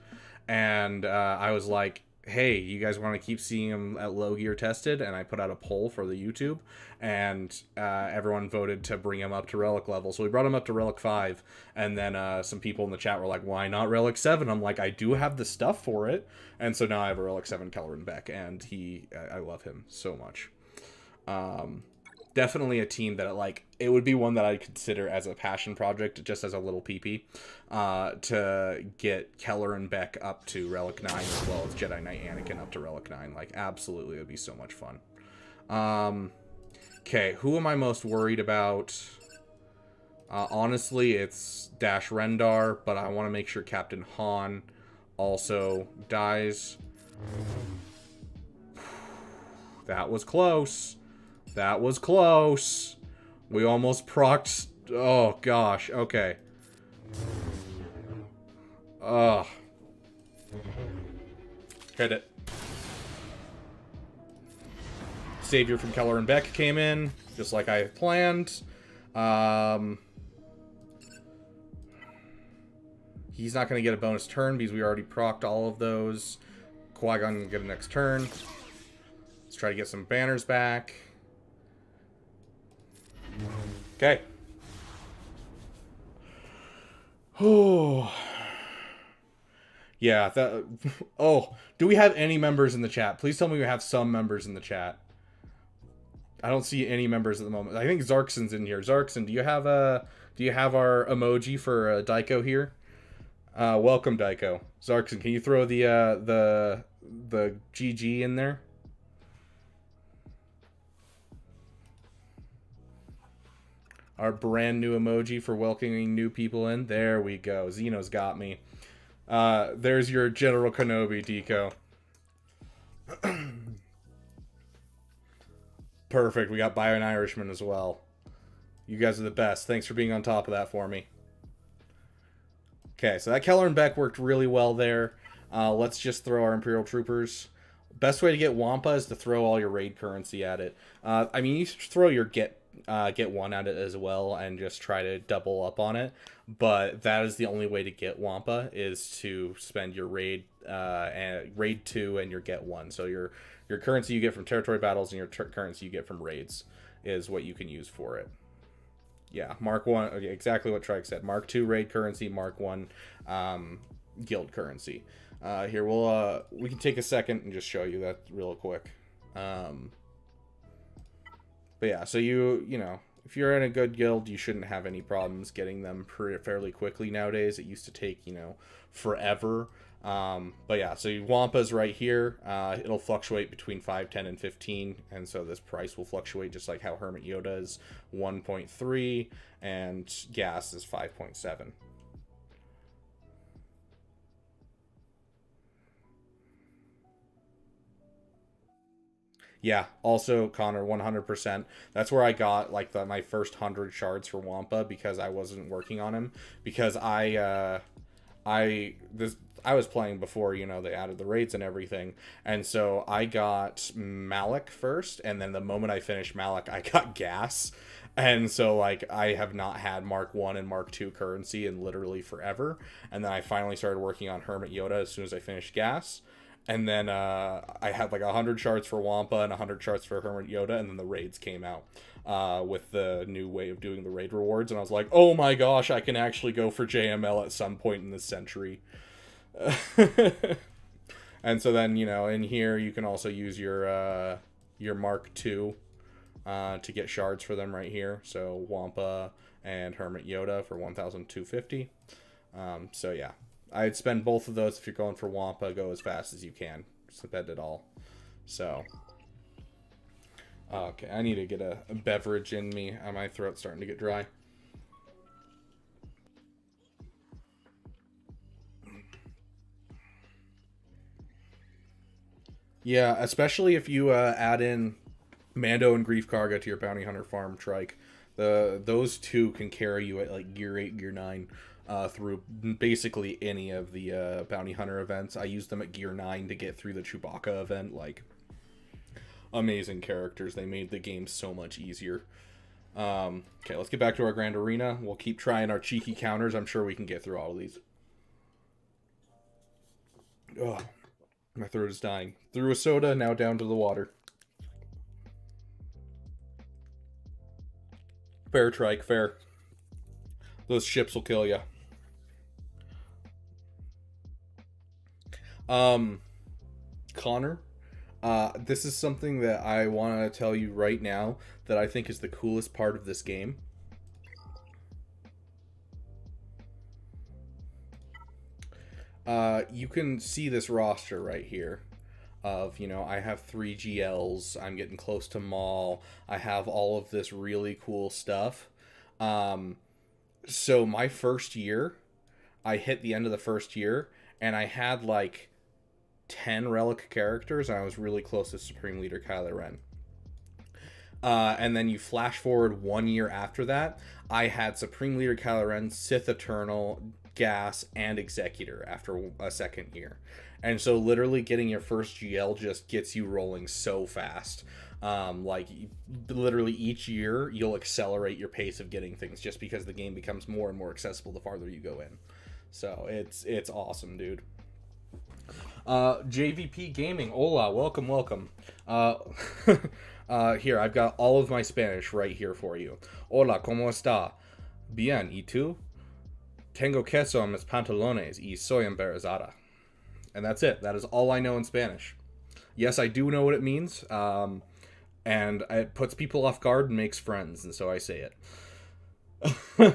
And I was like, hey, you guys want to keep seeing him at low gear tested? And I put out a poll for the YouTube. And everyone voted to bring him up to Relic level. So we brought him up to Relic 5. And then some people in the chat were like, why not Relic 7? I'm like, I do have the stuff for it. And so now I have a Relic 7 Keller and Beck. And I love him so much. Definitely a team that, like, it would be one that I'd consider as a passion project, just as a little PP, to get Keller and Beck up to Relic 9, as well as Jedi Knight Anakin up to Relic 9. Like, absolutely, it would be so much fun. Okay, who am I most worried about? Honestly, it's Dash Rendar, but I want to make sure Captain Han also dies. That was close. That was close. We almost procced. Oh, gosh. Okay. Ugh. Hit it. Savior from Keller and Beck came in, just like I had planned. He's not going to get a bonus turn because we already procced all of those. Qui-Gon can get a next turn. Let's try to get some banners back. Okay. Oh. Yeah, that... Oh, do we have any members in the chat? Please tell me we have some members in the chat. I don't see any members at the moment. I think Zarkson's in here. Zarkson, do you have our emoji for Daiko here? Welcome, Daiko. Zarkson, can you throw the GG in there? Our brand new emoji for welcoming new people in. There we go. Xeno's got me. There's your General Kenobi, Deco. Perfect. We got Bio and Irishman as well. You guys are the best. Thanks for being on top of that for me. Okay, so that Keller and Beck worked really well there. Let's just throw our Imperial Troopers. Best way to get Wampa is to throw all your raid currency at it. I mean, you throw your get one at it as well and just try to double up on it. But that is the only way to get Wampa, is to spend your raid and raid 2 and your get 1. So your currency you get from territory battles and your currency you get from raids is what you can use for it. Yeah, Mark 1, okay, exactly what Trike said. Mark 2 raid currency, Mark 1 guild currency. Here, we can take a second and just show you that real quick. But yeah, so you know, if you're in a good guild, you shouldn't have any problems getting them fairly quickly nowadays. It used to take, you know, forever. But yeah, so Wampa's right here. It'll fluctuate between 5, 10, and 15, and so this price will fluctuate just like how Hermit Yoda is 1.3 and gas is 5.7. Yeah, also Connor, 100%. That's where I got like my first 100 shards for Wampa, because I wasn't working on him, because I was playing before, you know, they added the raids and everything, and so I got Malik first, and then the moment I finished Malik, I got gas, and so like I have not had Mark 1 and Mark 2 currency in literally forever, and then I finally started working on Hermit Yoda as soon as I finished gas. And then I had like 100 shards for Wampa and 100 shards for Hermit Yoda, and then the raids came out with the new way of doing the raid rewards, and I was like, oh my gosh, I can actually go for JML at some point in this century. And so then, you know, in here you can also use your Mark II to get shards for them right here. So Wampa and Hermit Yoda for 1,250. So yeah. I'd spend both of those. If you're going for Wampa, go as fast as you can. Spend it all. So. Okay, I need to get a beverage in me. My throat's starting to get dry. Yeah, especially if you add in Mando and Grief Karga to your Bounty Hunter farm trike. Those two can carry you at like gear 8, gear 9. Through basically any of the Bounty Hunter events. I used them at Gear 9 to get through the Chewbacca event. Like, amazing characters. They made the game so much easier. Okay, let's get back to our Grand Arena. We'll keep trying our cheeky counters. I'm sure we can get through all of these. Ugh, my throat is dying. Through a soda, now down to the water. Fair, Trike, fair. Those ships will kill you. Connor, this is something that I want to tell you right now that I think is the coolest part of this game. You can see this roster right here of, you know, I have 3 GLs, I'm getting close to Maul, I have all of this really cool stuff. So my first year, I hit the end of the first year, and I had like 10 relic characters, and I was really close to Supreme Leader Kylo Ren. And then you flash forward 1 year after that, I had Supreme Leader Kylo Ren, Sith Eternal, Gas, and Executor after a second year. And so literally getting your first GL just gets you rolling so fast. Like literally each year you'll accelerate your pace of getting things, just because the game becomes more and more accessible the farther you go in. So it's awesome, dude. JVP Gaming, hola, welcome. Here, I've got all of my Spanish right here for you. Hola, ¿cómo está? Bien, ¿y tú? Tengo queso en mis pantalones y soy embarazada. And that's it. That is all I know in Spanish. Yes, I do know what it means. And it puts people off guard and makes friends, and so I say it.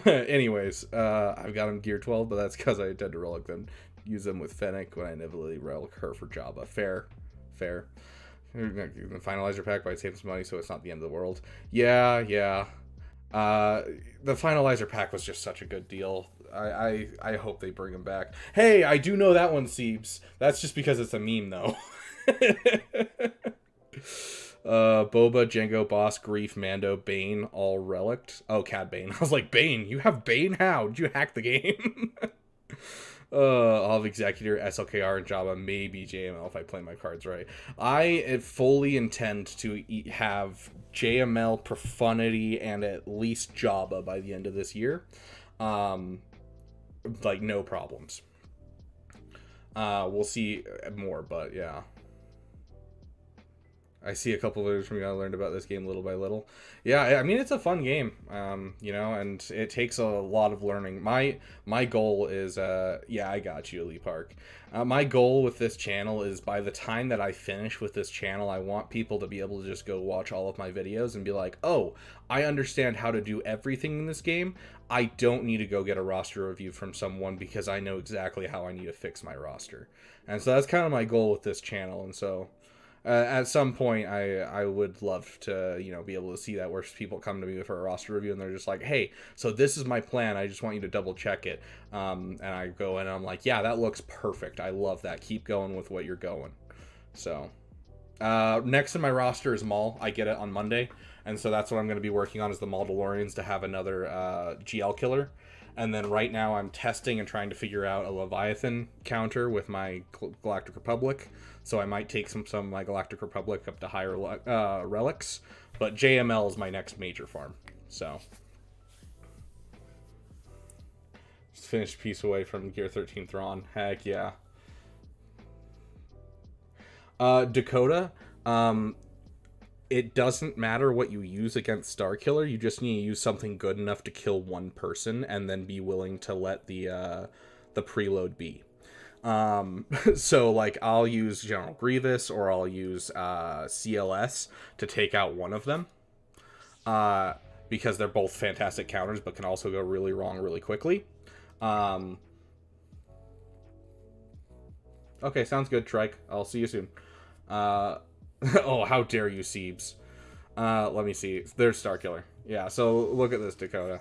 Anyways, I've got him gear 12, but that's because I tend to relic them, use them with Fennec when I inevitably relic her for Jabba. Fair. The finalizer pack by saving some money, so it's not the end of the world. Yeah. The finalizer pack was just such a good deal. I hope they bring him back. Hey, I do know that one, Siebes. That's just because it's a meme, though. Boba, Jango, Boss, Grief, Mando, Bane, all relicked. Oh, Cad Bane. I was like, Bane? You have Bane? How? Did you hack the game? I'll have Executor, SLKR, and Jabba, maybe JML if I play my cards right. I fully intend to have JML, Profundity, and at least Jabba by the end of this year. Like, no problems. We'll see more, but yeah. I see a couple of videos from you. I learned about this game little by little. Yeah, I mean, it's a fun game, you know, and it takes a lot of learning. My goal is, yeah, I got you, Lee Park. My goal with this channel is by the time that I finish with this channel, I want people to be able to just go watch all of my videos and be like, oh, I understand how to do everything in this game. I don't need to go get a roster review from someone because I know exactly how I need to fix my roster. And so that's kind of my goal with this channel, and so... at some point, I would love to, you know, be able to see that where people come to me for a roster review and they're just like, hey, so this is my plan. I just want you to double check it. And I go in and I'm like, yeah, that looks perfect. I love that. Keep going with what you're going. So next in my roster is Maul. I get it on Monday. And so that's what I'm going to be working on is the Mauldalorians to have another GL killer. And then right now I'm testing and trying to figure out a Leviathan counter with my Galactic Republic. So I might take some of my Galactic Republic up to higher relics. But JML is my next major farm. So. Just finished a piece away from Gear 13 Thrawn. Heck yeah. Dakota. It doesn't matter what you use against Starkiller. You just need to use something good enough to kill one person and then be willing to let the preload be. So, like, I'll use General Grievous or I'll use CLS to take out one of them. Because they're both fantastic counters but can also go really wrong really quickly. Okay, sounds good, Trike. I'll see you soon. Oh, how dare you, Siebes. Let me see. There's Starkiller. Yeah, so look at this, Dakota.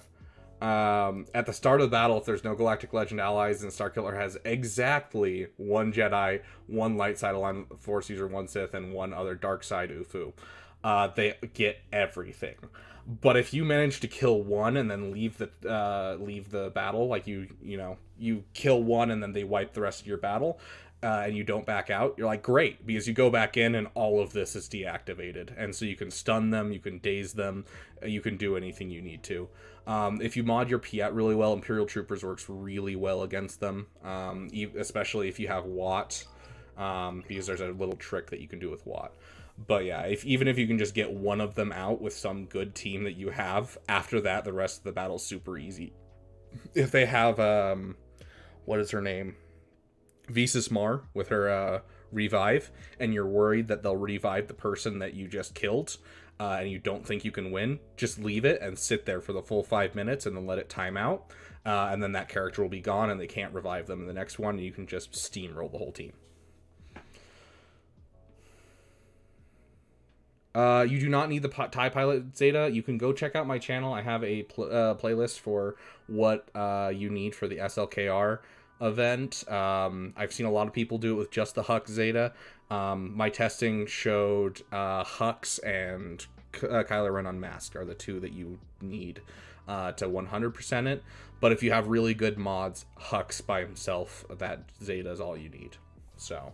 At the start of the battle, if there's no Galactic Legend allies, then Starkiller has exactly one Jedi, one light side aligned Force user, one Sith, and one other dark side Ufu. They get everything. But if you manage to kill one and then leave the battle, like you kill one and then they wipe the rest of your battle, and you don't back out, you're like, great, because you go back in and all of this is deactivated. And so you can stun them, you can daze them, you can do anything you need to. If you mod your Piat really well, Imperial Troopers works really well against them, especially if you have Watt, because there's a little trick that you can do with Watt. But yeah, even if you can just get one of them out with some good team that you have, after that, the rest of the battle's super easy. If they have, what is her name? Visas Mar with her revive, and you're worried that they'll revive the person that you just killed, and you don't think you can win, just leave it and sit there for the full 5 minutes and then let it time out, and then that character will be gone and they can't revive them in the next one, and you can just steamroll the whole team. You do not need the TIE Pilot Zeta. You can go check out my channel. I have a playlist for what you need for the SLKR event. I've seen a lot of people do it with just the Hux Zeta. My testing showed Hux and Kylo Ren Unmasked are the two that you need to 100% it. But if you have really good mods, Hux by himself, that Zeta is all you need. So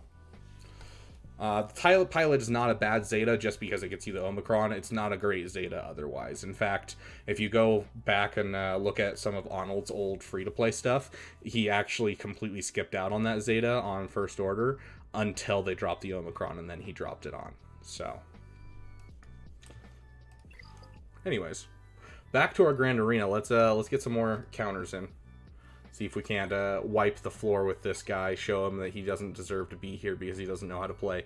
the Pilot is not a bad Zeta just because it gets you the Omicron. It's not a great Zeta otherwise. In fact, if you go back and look at some of Arnold's old free-to-play stuff, he actually completely skipped out on that Zeta on First Order until they dropped the Omicron, and then he dropped it on. So, anyways, back to our Grand Arena. Let's get some more counters in. See if we can't wipe the floor with this guy, show him that he doesn't deserve to be here because he doesn't know how to play.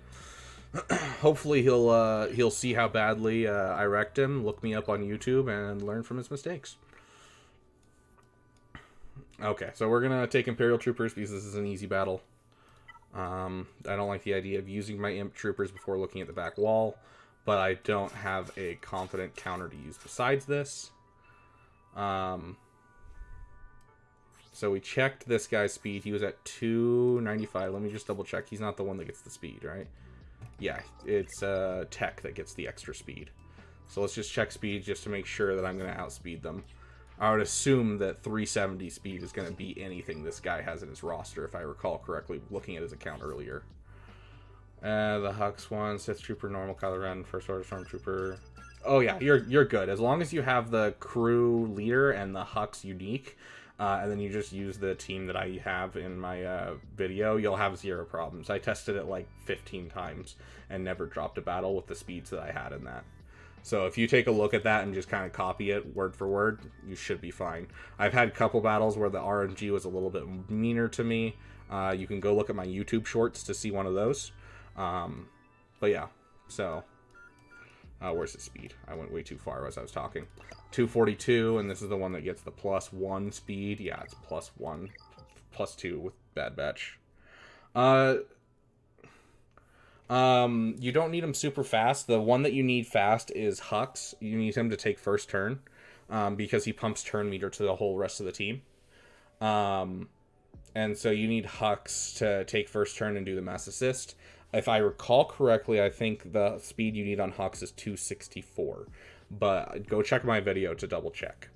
Hopefully he'll see how badly I wrecked him, look me up on YouTube, and learn from his mistakes. Okay, so we're gonna take Imperial Troopers because this is an easy battle. I don't like the idea of using my Imp Troopers before looking at the back wall, but I don't have a confident counter to use besides this. So we checked this guy's speed. He was at 295. Let me just double check. He's not the one that gets the speed, right? Yeah, it's Tech that gets the extra speed. So let's just check speed just to make sure that I'm going to outspeed them. I would assume that 370 speed is going to be anything this guy has in his roster, if I recall correctly, looking at his account earlier. The Hux one, Sith Trooper, normal Kylo Ren, First Order Stormtrooper. Oh yeah, you're good. As long as you have the crew leader and the Hux unique, and then you just use the team that I have in my video, you'll have zero problems. I tested it like 15 times and never dropped a battle with the speeds that I had in that. So if you take a look at that and just kind of copy it word for word, you should be fine. I've had a couple battles where the RNG was a little bit meaner to me. You can go look at my YouTube shorts to see one of those. But yeah, so... where's the speed? I went way too far as I was talking. 242, and this is the one that gets the +1 speed. Yeah, it's +1, +2 with Bad Batch. You don't need him super fast. The one that you need fast is Hux. You need him to take first turn, because he pumps turn meter to the whole rest of the team. And so you need Hux to take first turn and do the mass assist. If I recall correctly, I think the speed you need on Hux is 264. But go check my video to double check.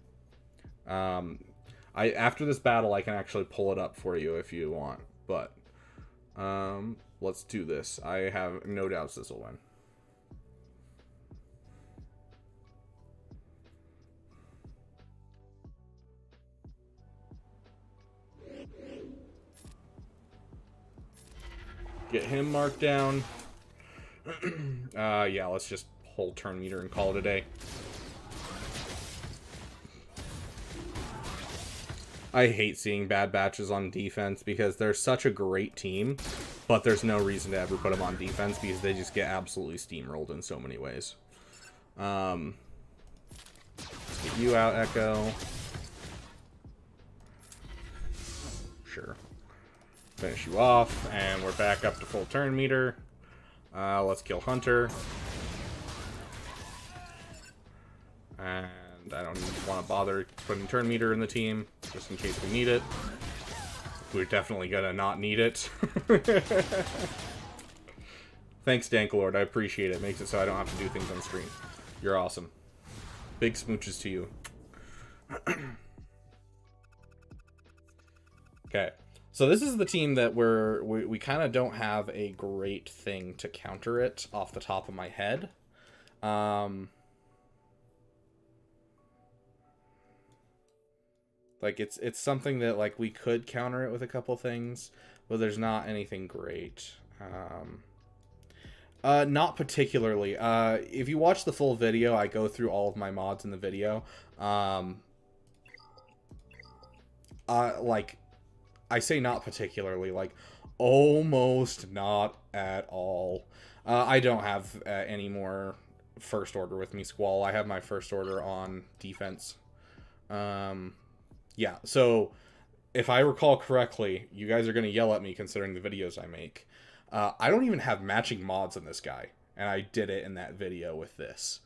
After this battle, I can actually pull it up for you if you want. But let's do this. I have no doubts this will win. Get him marked down. Yeah, let's just hold turn meter and call it a day. I hate seeing Bad Batches on defense because they're such a great team, but there's no reason to ever put them on defense because they just get absolutely steamrolled in so many ways. Let's get you out, Echo. Sure. Finish you off, and we're back up to full turn meter. Let's kill Hunter. And I don't want to bother putting turn meter in the team, just in case we need it. We're definitely gonna not need it. Thanks, Dankalord. I appreciate it. Makes it so I don't have to do things on screen. You're awesome. Big smooches to you. Okay. So this is the team that we kind of don't have a great thing to counter it off the top of my head. Like it's something that like we could counter it with a couple things, but there's not anything great. Not particularly. If you watch the full video, I go through all of my mods in the video. Like I say not particularly, like almost not at all. I don't have any more first order with me, Squall. I have my first order on defense. Yeah, so if I recall correctly, you guys are going to yell at me considering the videos I make. I don't even have matching mods on this guy, and I did it in that video with this.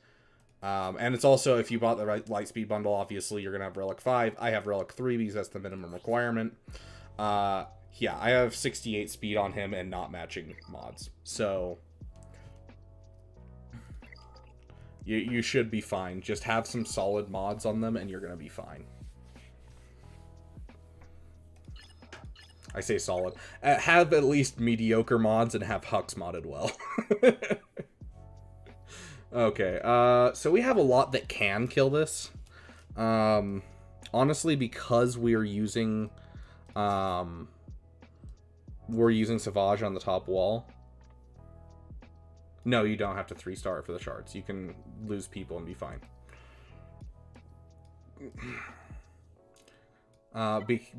And it's also, if you bought the right Lightspeed bundle, obviously you're going to have Relic 5. I have Relic 3 because that's the minimum requirement. Yeah, I have 68 speed on him and not matching mods. So you should be fine. Just have some solid mods on them and you're going to be fine. I say solid. Have at least mediocre mods and have Hux modded well. Okay, so we have a lot that can kill this. Honestly, because we're using Savage on the top wall. No, you don't have to 3-star it for the shards. You can lose people and be fine.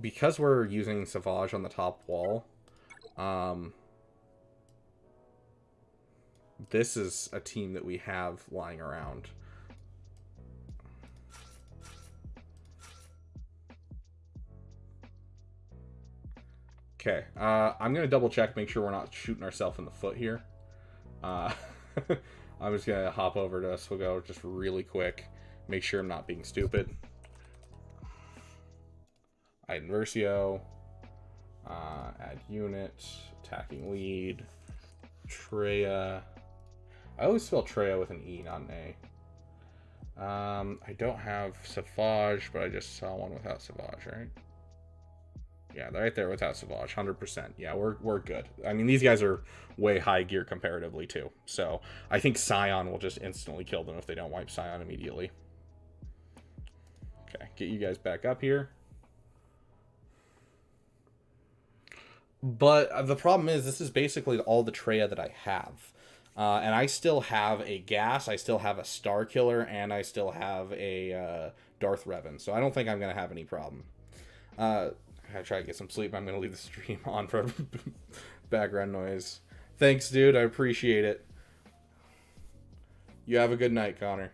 Because we're using Savage on the top wall, this is a team that we have lying around. Okay, I'm gonna double check, make sure we're not shooting ourselves in the foot here. I'm just gonna hop over to Swigo just really quick, make sure I'm not being stupid. Iden Versio, add unit, attacking lead, Treya. I always spell Treya with an E, not an A. I don't have Savage, but I just saw one without Savage, right? Yeah, right there without Savage, 100%. Yeah, we're good. I mean, these guys are way high gear comparatively, too. So, I think Scion will just instantly kill them if they don't wipe Scion immediately. Okay, get you guys back up here. But the problem is, this is basically all the Treya that I have. And I still have a Gas, I still have a Star Killer, and I still have a Darth Revan. So I don't think I'm going to have any problem. I try to get some sleep. I'm going to leave the stream on for background noise. Thanks, dude. I appreciate it. You have a good night, Connor.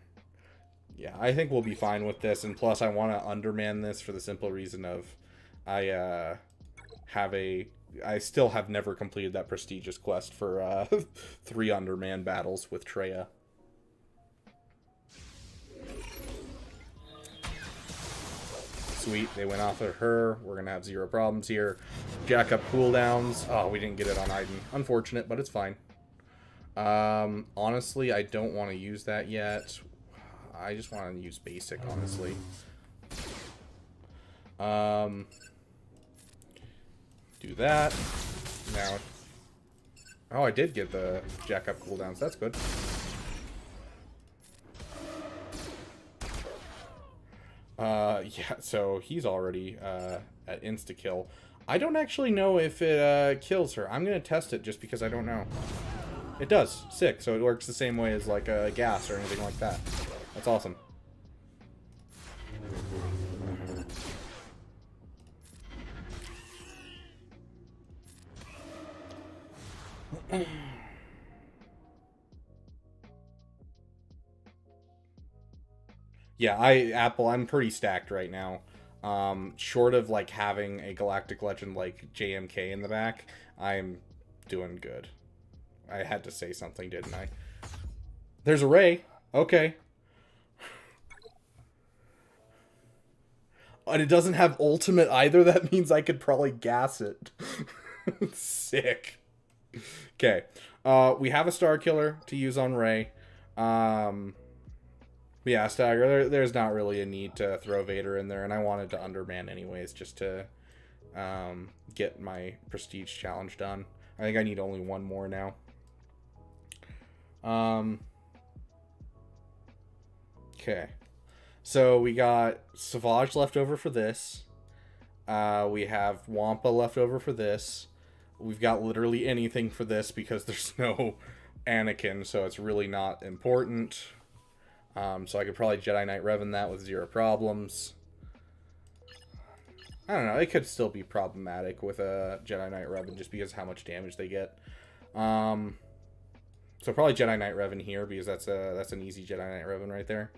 Yeah, I think we'll be fine with this. And plus, I want to underman this for the simple reason of I still have never completed that prestigious quest for 3 underman battles with Treya. Sweet, they went off of her. We're gonna have 0 problems here. Jack up cooldowns. Oh, we didn't get it on Iden. Unfortunate, but it's fine. Honestly, I don't want to use that yet. I just want to use basic, honestly. Do that. Now. Oh, I did get the jack up cooldowns. That's good. Yeah, so he's already at insta-kill. I don't actually know if it kills her. I'm going to test it just because I don't know. It does. Sick. So it works the same way as like a gas or anything like that. That's awesome. Yeah, I'm pretty stacked right now. Short of like having a galactic legend like JMK in the back, I'm doing good. I had to say something, didn't I? There's a Ray. Okay. And it doesn't have ultimate either. That means I could probably gas it. Sick. Okay. We have a Star Killer to use on Ray. Yeah, Stagger, there's not really a need to throw Vader in there, and I wanted to underman anyways, just to get my Prestige challenge done. I think I need only 1 more now. Okay. So we got Savage left over for this. We have Wampa left over for this. We've got literally anything for this because there's no Anakin, so it's really not important. So I could probably Jedi Knight Revan that with 0 problems. I don't know. It could still be problematic with a Jedi Knight Revan just because of how much damage they get. So probably Jedi Knight Revan here because that's an easy Jedi Knight Revan right there.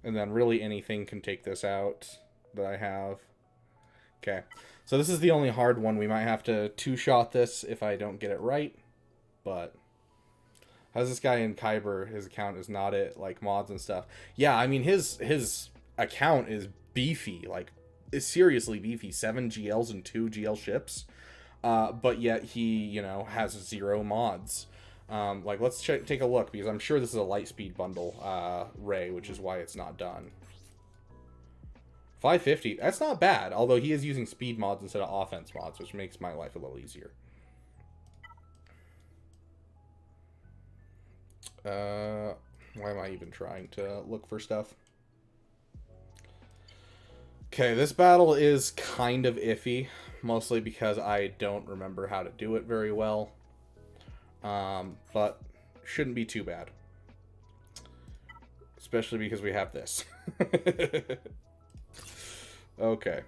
And then really anything can take this out that I have. Okay. So this is the only hard one. We might have to 2-shot this if I don't get it right. But how's this guy in Kyber? His account is not it, like mods and stuff. Yeah, I mean his account is beefy, like is seriously beefy. 7 GLs and 2 GL ships. But yet he, you know, has 0 mods. Like, let's take a look, because I'm sure this is a Lightspeed bundle, Ray, which is why it's not done. 550, that's not bad, although he is using speed mods instead of offense mods, which makes my life a little easier. Why am I even trying to look for stuff? Okay, this battle is kind of iffy, mostly because I don't remember how to do it very well. But shouldn't be too bad. Especially because we have this. Okay.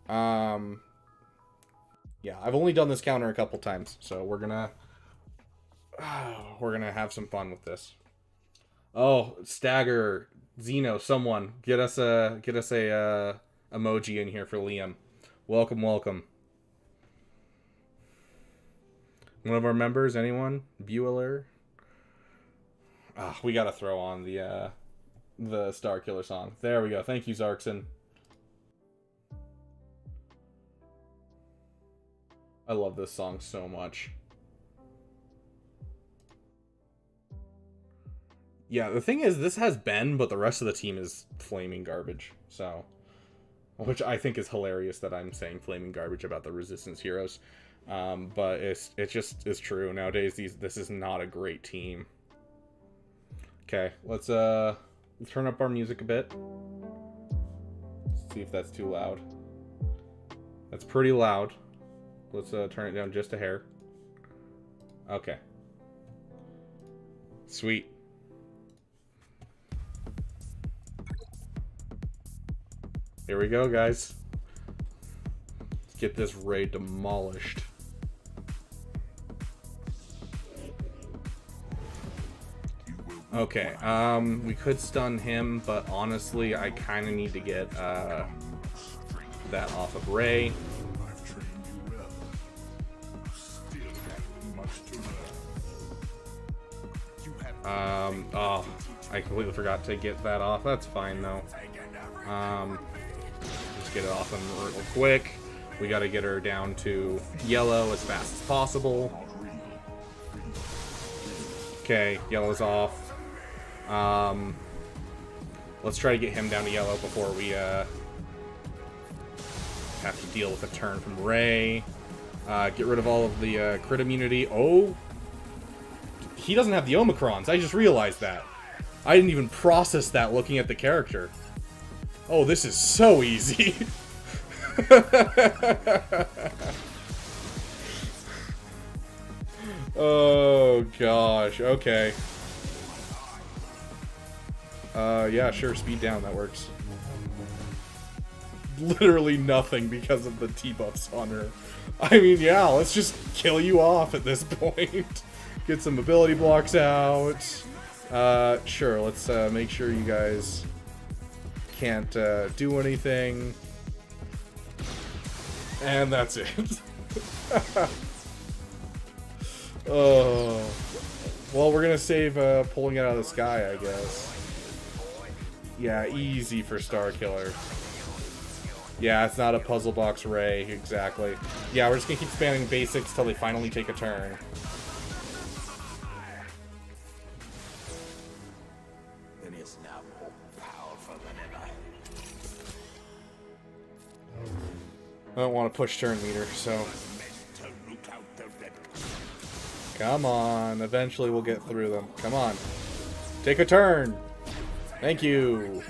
Yeah, I've only done this counter a couple times, so we're gonna have some fun with this. Oh, Stagger, Xeno, someone get us a emoji in here for Liam. Welcome, welcome. One of our members, anyone? Bueller? We gotta throw on the Star Killer song. There we go. Thank you, Zarkson. I love this song so much. Yeah, the thing is, this has Ben, but the rest of the team is flaming garbage. So, which I think is hilarious that I'm saying flaming garbage about the Resistance heroes. But it just is true. Nowadays, this is not a great team. Okay, let's turn up our music a bit. Let's see if that's too loud. That's pretty loud. Let's turn it down just a hair. Okay. Sweet. Here we go, guys. Let's get this raid demolished. Okay, we could stun him, but honestly, I kind of need to get that off of Ray. Oh, I completely forgot to get that off. That's fine, though. Just get it off him real quick. We got to get her down to yellow as fast as possible. Okay, yellow's off. Let's try to get him down to yellow before we have to deal with a turn from Ray. Get rid of all of the crit immunity. Oh, he doesn't have the Omicrons. I just realized that. I didn't even process that looking at the character. Oh, this is so easy. Oh, gosh. Okay. Yeah, sure. Speed down. That works. Literally nothing because of the T-buffs on her. I mean, yeah, let's just kill you off at this point. Get some ability blocks out. Sure, let's make sure you guys can't do anything. And that's it. Oh. Well, we're gonna save pulling it out of the sky, I guess. Yeah, easy for Star Killer. Yeah, it's not a puzzle box Ray, exactly. Yeah, we're just gonna keep spamming basics till they finally take a turn. I don't want to push turn meter, so... Come on, eventually we'll get through them. Come on. Take a turn! Thank you!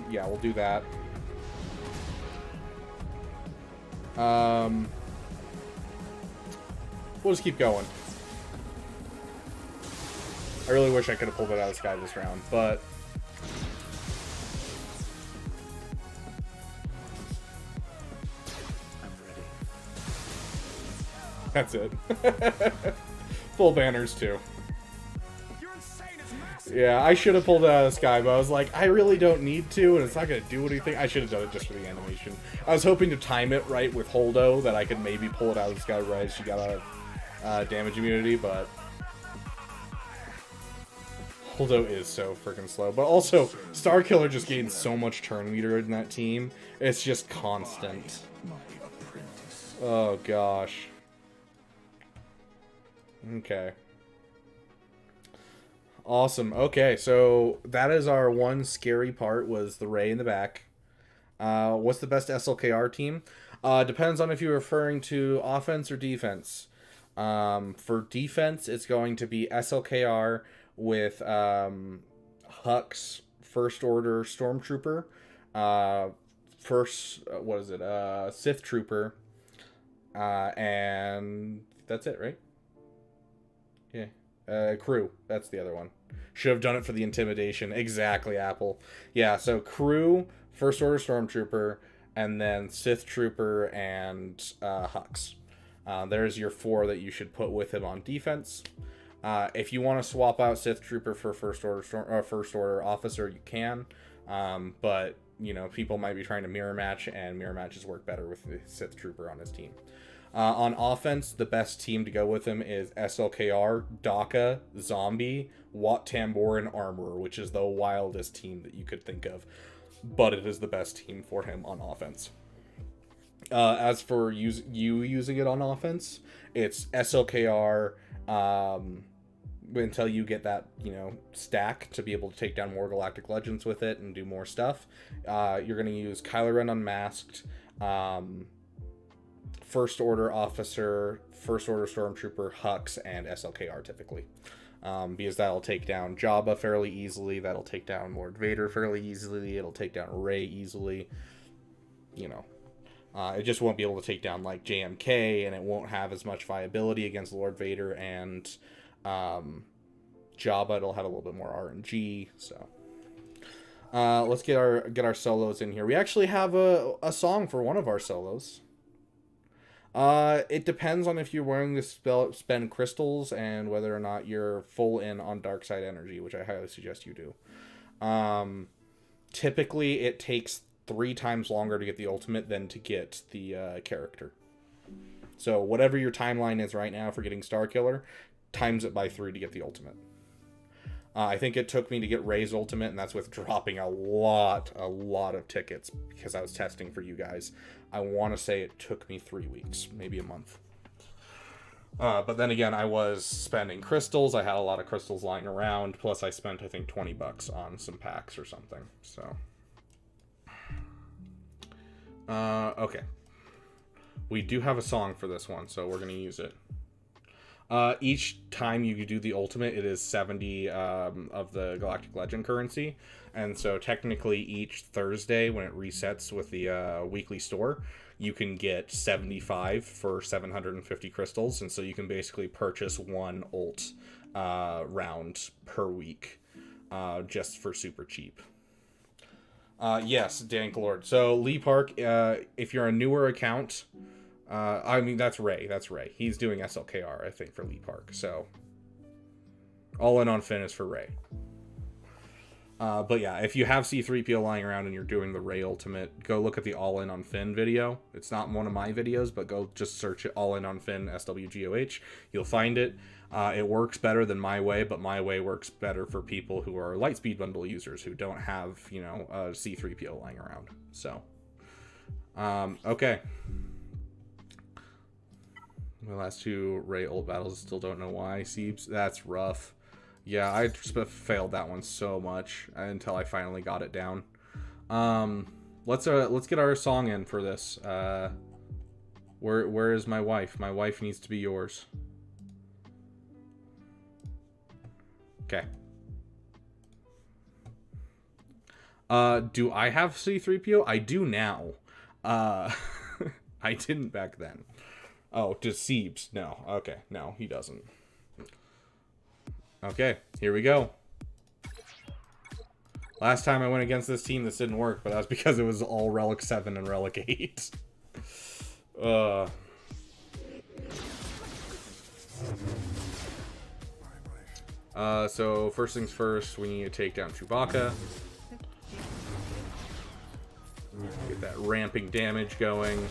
Yeah, we'll do that. We'll just keep going. I really wish I could have pulled it out of the sky this round, but... I'm ready. That's it. Full banners, too. Yeah, I should have pulled it out of the sky, but I was like, I really don't need to, and it's not going to do anything. I should have done it just for the animation. I was hoping to time it right with Holdo, that I could maybe pull it out of the sky right as she got out of damage immunity, but... Holdo is so freaking slow. But also, Star Killer just gains so much turn meter in that team. It's just constant. Oh, gosh. Okay. Awesome. Okay, so that is our one scary part, was the Ray in the back. What's the best SLKR team? Depends on if you're referring to offense or defense. For defense, it's going to be SLKR with Huck's First Order Stormtrooper. Sith Trooper. And that's it, right? Yeah. Crew. That's the other one. Should have done it for the intimidation. Exactly, Apple. Yeah, so Crew, First Order Stormtrooper, and then Sith Trooper and Hux. There's your 4 that you should put with him on defense. If you want to swap out Sith Trooper for First Order Officer, you can. But, you know, people might be trying to mirror match, and mirror matches work better with the Sith Trooper on his team. On offense, the best team to go with him is SLKR, Daka, Zombie, Wat Tambor, and Armorer, which is the wildest team that you could think of. But it is the best team for him on offense. As for using it on offense, it's SLKR until you get that, you know, stack to be able to take down more Galactic Legends with it and do more stuff. You're going to use Kylo Ren Unmasked, First Order Officer, First Order Stormtrooper, Hux, and SLKR typically. Because that'll take down Jabba fairly easily, that'll take down Lord Vader fairly easily, it'll take down Rey easily, you know. It just won't be able to take down, like, JMK, and it won't have as much viability against Lord Vader and Jabba. It'll have a little bit more RNG, so... let's get our solos in here. We actually have a song for one of our solos. It depends on if you're willing to spend crystals and whether or not you're full in on dark side energy, which I highly suggest you do. Typically, it takes 3 times longer to get the ultimate than to get the character. So whatever your timeline is right now for getting Starkiller, times it by 3 to get the ultimate. I think it took me to get Rey's ultimate, and that's with dropping a lot of tickets because I was testing for you guys. I want to say it took me 3 weeks, maybe a month. But then again, I was spending crystals. I had a lot of crystals lying around. Plus, I spent, I think, $20 on some packs or something. So, okay. We do have a song for this one, so we're going to use it. Each time you do the ultimate, it is 70 of the Galactic Legend currency. And so technically each Thursday when it resets with the weekly store, you can get 75 for 750 crystals. And so you can basically purchase one ult round per week just for super cheap. Yes, Dank Lord. So Lee Park, if you're a newer account... I mean, that's Ray. He's doing SLKR, I think, for Lee Park. So, all in on Finn is for Ray. But yeah, if you have C-3PO lying around and you're doing the Ray Ultimate, go look at the All In on Finn video. It's not one of my videos, but go just search it, All In on Finn, SWGOH. You'll find it. It works better than My Way, but My Way works better for people who are Lightspeed Bundle users who don't have, you know, a C-3PO lying around. So, okay. My last 2 Ray ult battles, still don't know why. Seebs, that's rough. Yeah, I just failed that one so much until I finally got it down. Let's get our song in for this. Where is my wife? My wife needs to be yours. Okay. Do I have C-3PO? I do now. I didn't back then. Oh, does Seebs? No. Okay. No, he doesn't. Okay, here we go. Last time I went against this team, this didn't work, but that was because it was all Relic 7 and Relic 8. So first things first, we need to take down Chewbacca. Get that ramping damage going.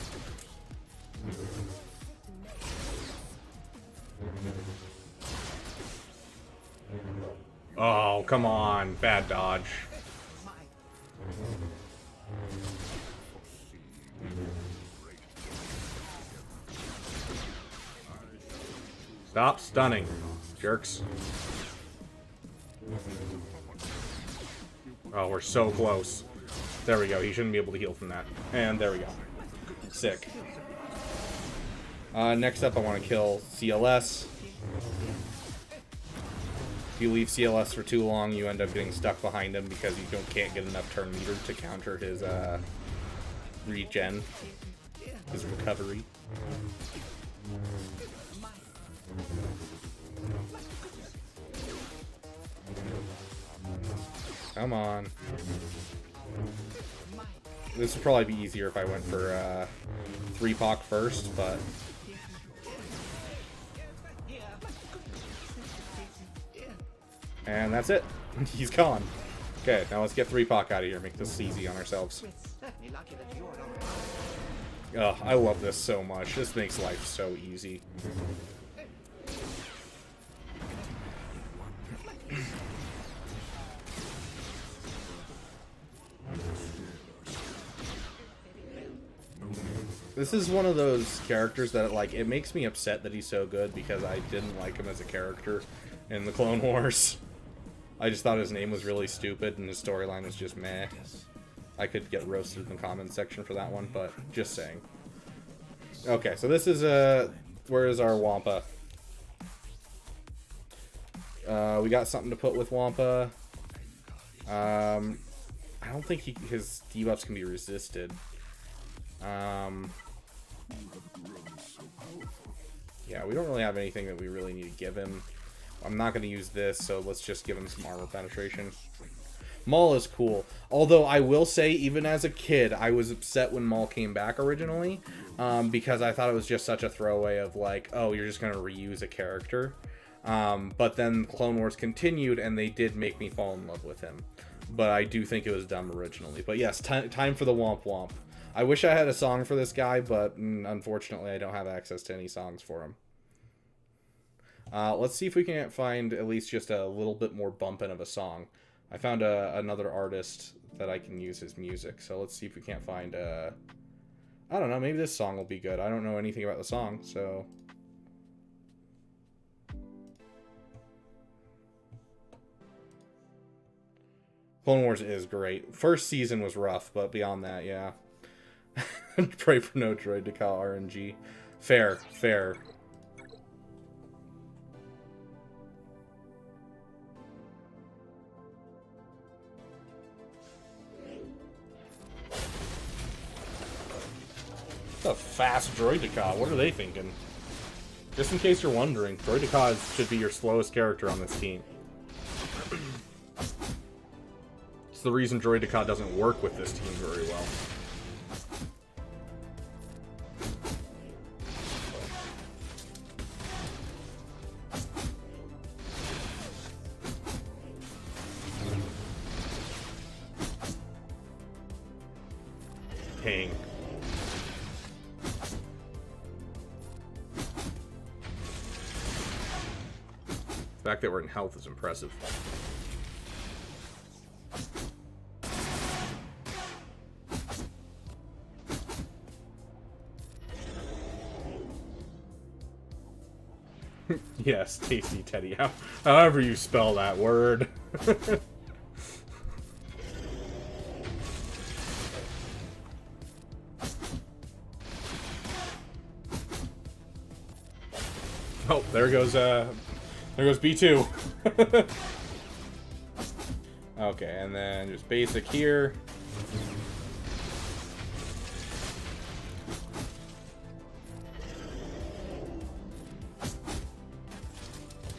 Oh, come on. Bad dodge. Stop stunning, jerks. Oh, we're so close. There we go. He shouldn't be able to heal from that. And there we go. Sick. Next up, I want to kill CLS. If you leave CLS for too long, you end up getting stuck behind him because you can't get enough turn meter to counter his regen, his recovery. Come on. This would probably be easier if I went for 3-Poc first, but... And that's it. He's gone. Okay, now let's get 3-Poc out of here. Make this easy on ourselves. Oh, I love this so much. This makes life so easy. This is one of those characters that, like, it makes me upset that he's so good because I didn't like him as a character in the Clone Wars. I just thought his name was really stupid and his storyline was just meh. I could get roasted in the comments section for that one, but just saying. Okay, so this is, where is our Wampa? We got something to put with Wampa. I don't think his debuffs can be resisted. Yeah, we don't really have anything that we really need to give him. I'm not going to use this, so let's just give him some armor penetration. Maul is cool. Although I will say, even as a kid, I was upset when Maul came back originally, because I thought it was just such a throwaway of like, oh, you're just going to reuse a character. But then Clone Wars continued, and they did make me fall in love with him. But I do think it was dumb originally. But yes, time for the Womp Womp. I wish I had a song for this guy, but unfortunately I don't have access to any songs for him. Let's see if we can find at least just a little bit more bumping of a song. I found another artist that I can use his music, so let's see if we can't find I don't know, maybe this song will be good. I don't know anything about the song, so... Clone Wars is great. First season was rough, but beyond that, yeah. Pray for no droid to call RNG. Fair, fair. It's a fast Droideka. What are they thinking? Just in case you're wondering, Droideka should be your slowest character on this team. It's the reason Droideka doesn't work with this team very well. Ping. The fact that we're in health is impressive. Yes, tasty Teddy. However you spell that word. Oh, there goes B2. Okay, and then just basic here.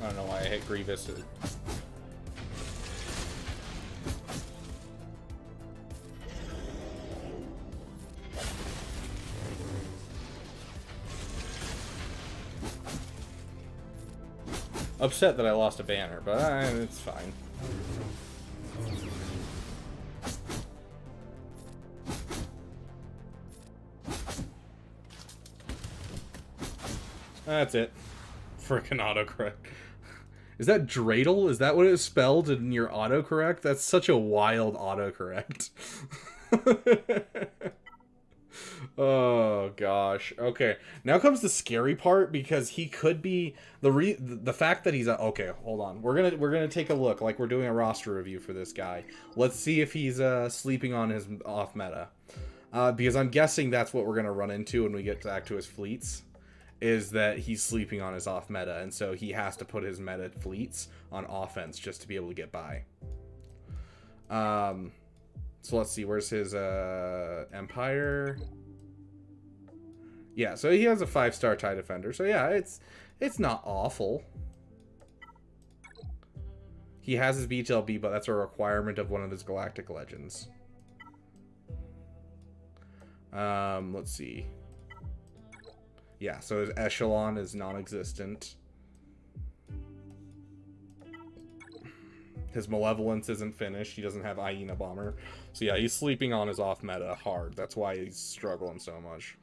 I don't know why I hit Grievous. Upset that I lost a banner, but it's fine. That's it. Frickin' autocorrect. Is that dreidel? Is that what it's spelled in your autocorrect? That's such a wild autocorrect. Oh gosh. Okay, now comes the scary part, because he could be the fact that he's okay. Hold on, we're gonna take a look, like we're doing a roster review for this guy. Let's see if he's sleeping on his off meta, because I'm guessing that's what we're gonna run into when we get back to his fleets, is that he's sleeping on his off meta, and so he has to put his meta fleets on offense just to be able to get by. So let's see, where's his Empire? Yeah, so he has a 5-star TIE Defender. So yeah, it's not awful. He has his BTLB, but that's a requirement of one of his Galactic Legends. Let's see. Yeah, so his echelon is non-existent. His malevolence isn't finished. He doesn't have Hyena Bomber. So yeah, he's sleeping on his off-meta hard. That's why he's struggling so much.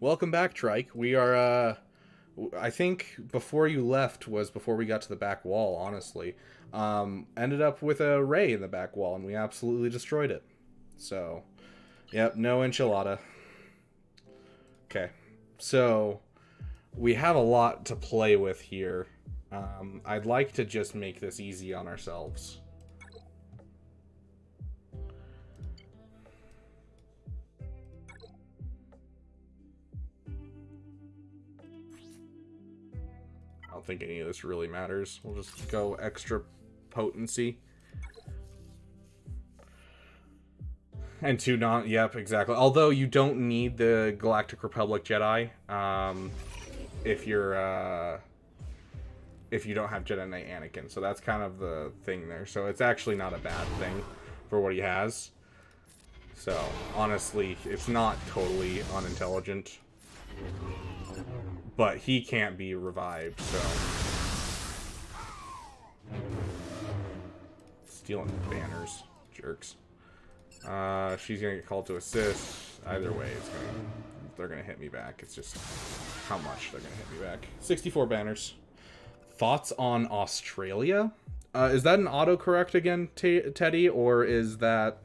Welcome back, Trike. We are, I think before you left was before we got to the back wall, honestly. Ended up with a ray in the back wall, and we absolutely destroyed it. So, yep, no enchilada. Okay, so we have a lot to play with here. I'd like to just make this easy on ourselves. I don't think any of this really matters. We'll just go extra potency. And two non... Yep, exactly. Although you don't need the Galactic Republic Jedi if you're... if you don't have Jedi Knight Anakin. So that's kind of the thing there. So it's actually not a bad thing for what he has. So, honestly, it's not totally unintelligent. But he can't be revived, so... Stealing banners. Jerks. She's gonna get called to assist. Either way, they're gonna hit me back. It's just how much they're gonna hit me back. 64 banners. Thoughts on Australia? Is that an autocorrect again, Teddy, or is that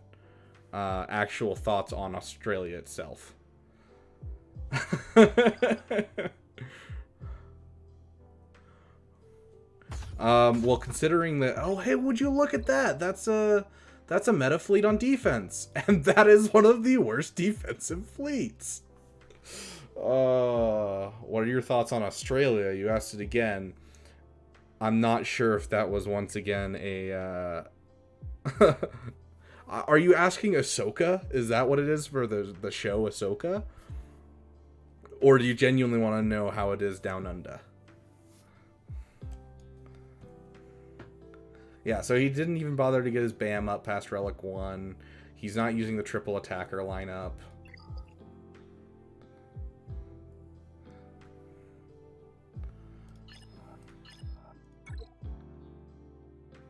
actual thoughts on Australia itself? Well, considering that, oh hey, would you look at that? That's a meta fleet on defense, and that is one of the worst defensive fleets. What are your thoughts on Australia? You asked it again. I'm not sure if that was once again a... Are you asking Ahsoka? Is that what it is for the show Ahsoka? Or do you genuinely want to know how it is down under? Yeah, so he didn't even bother to get his BAM up past Relic 1. He's not using the triple attacker lineup.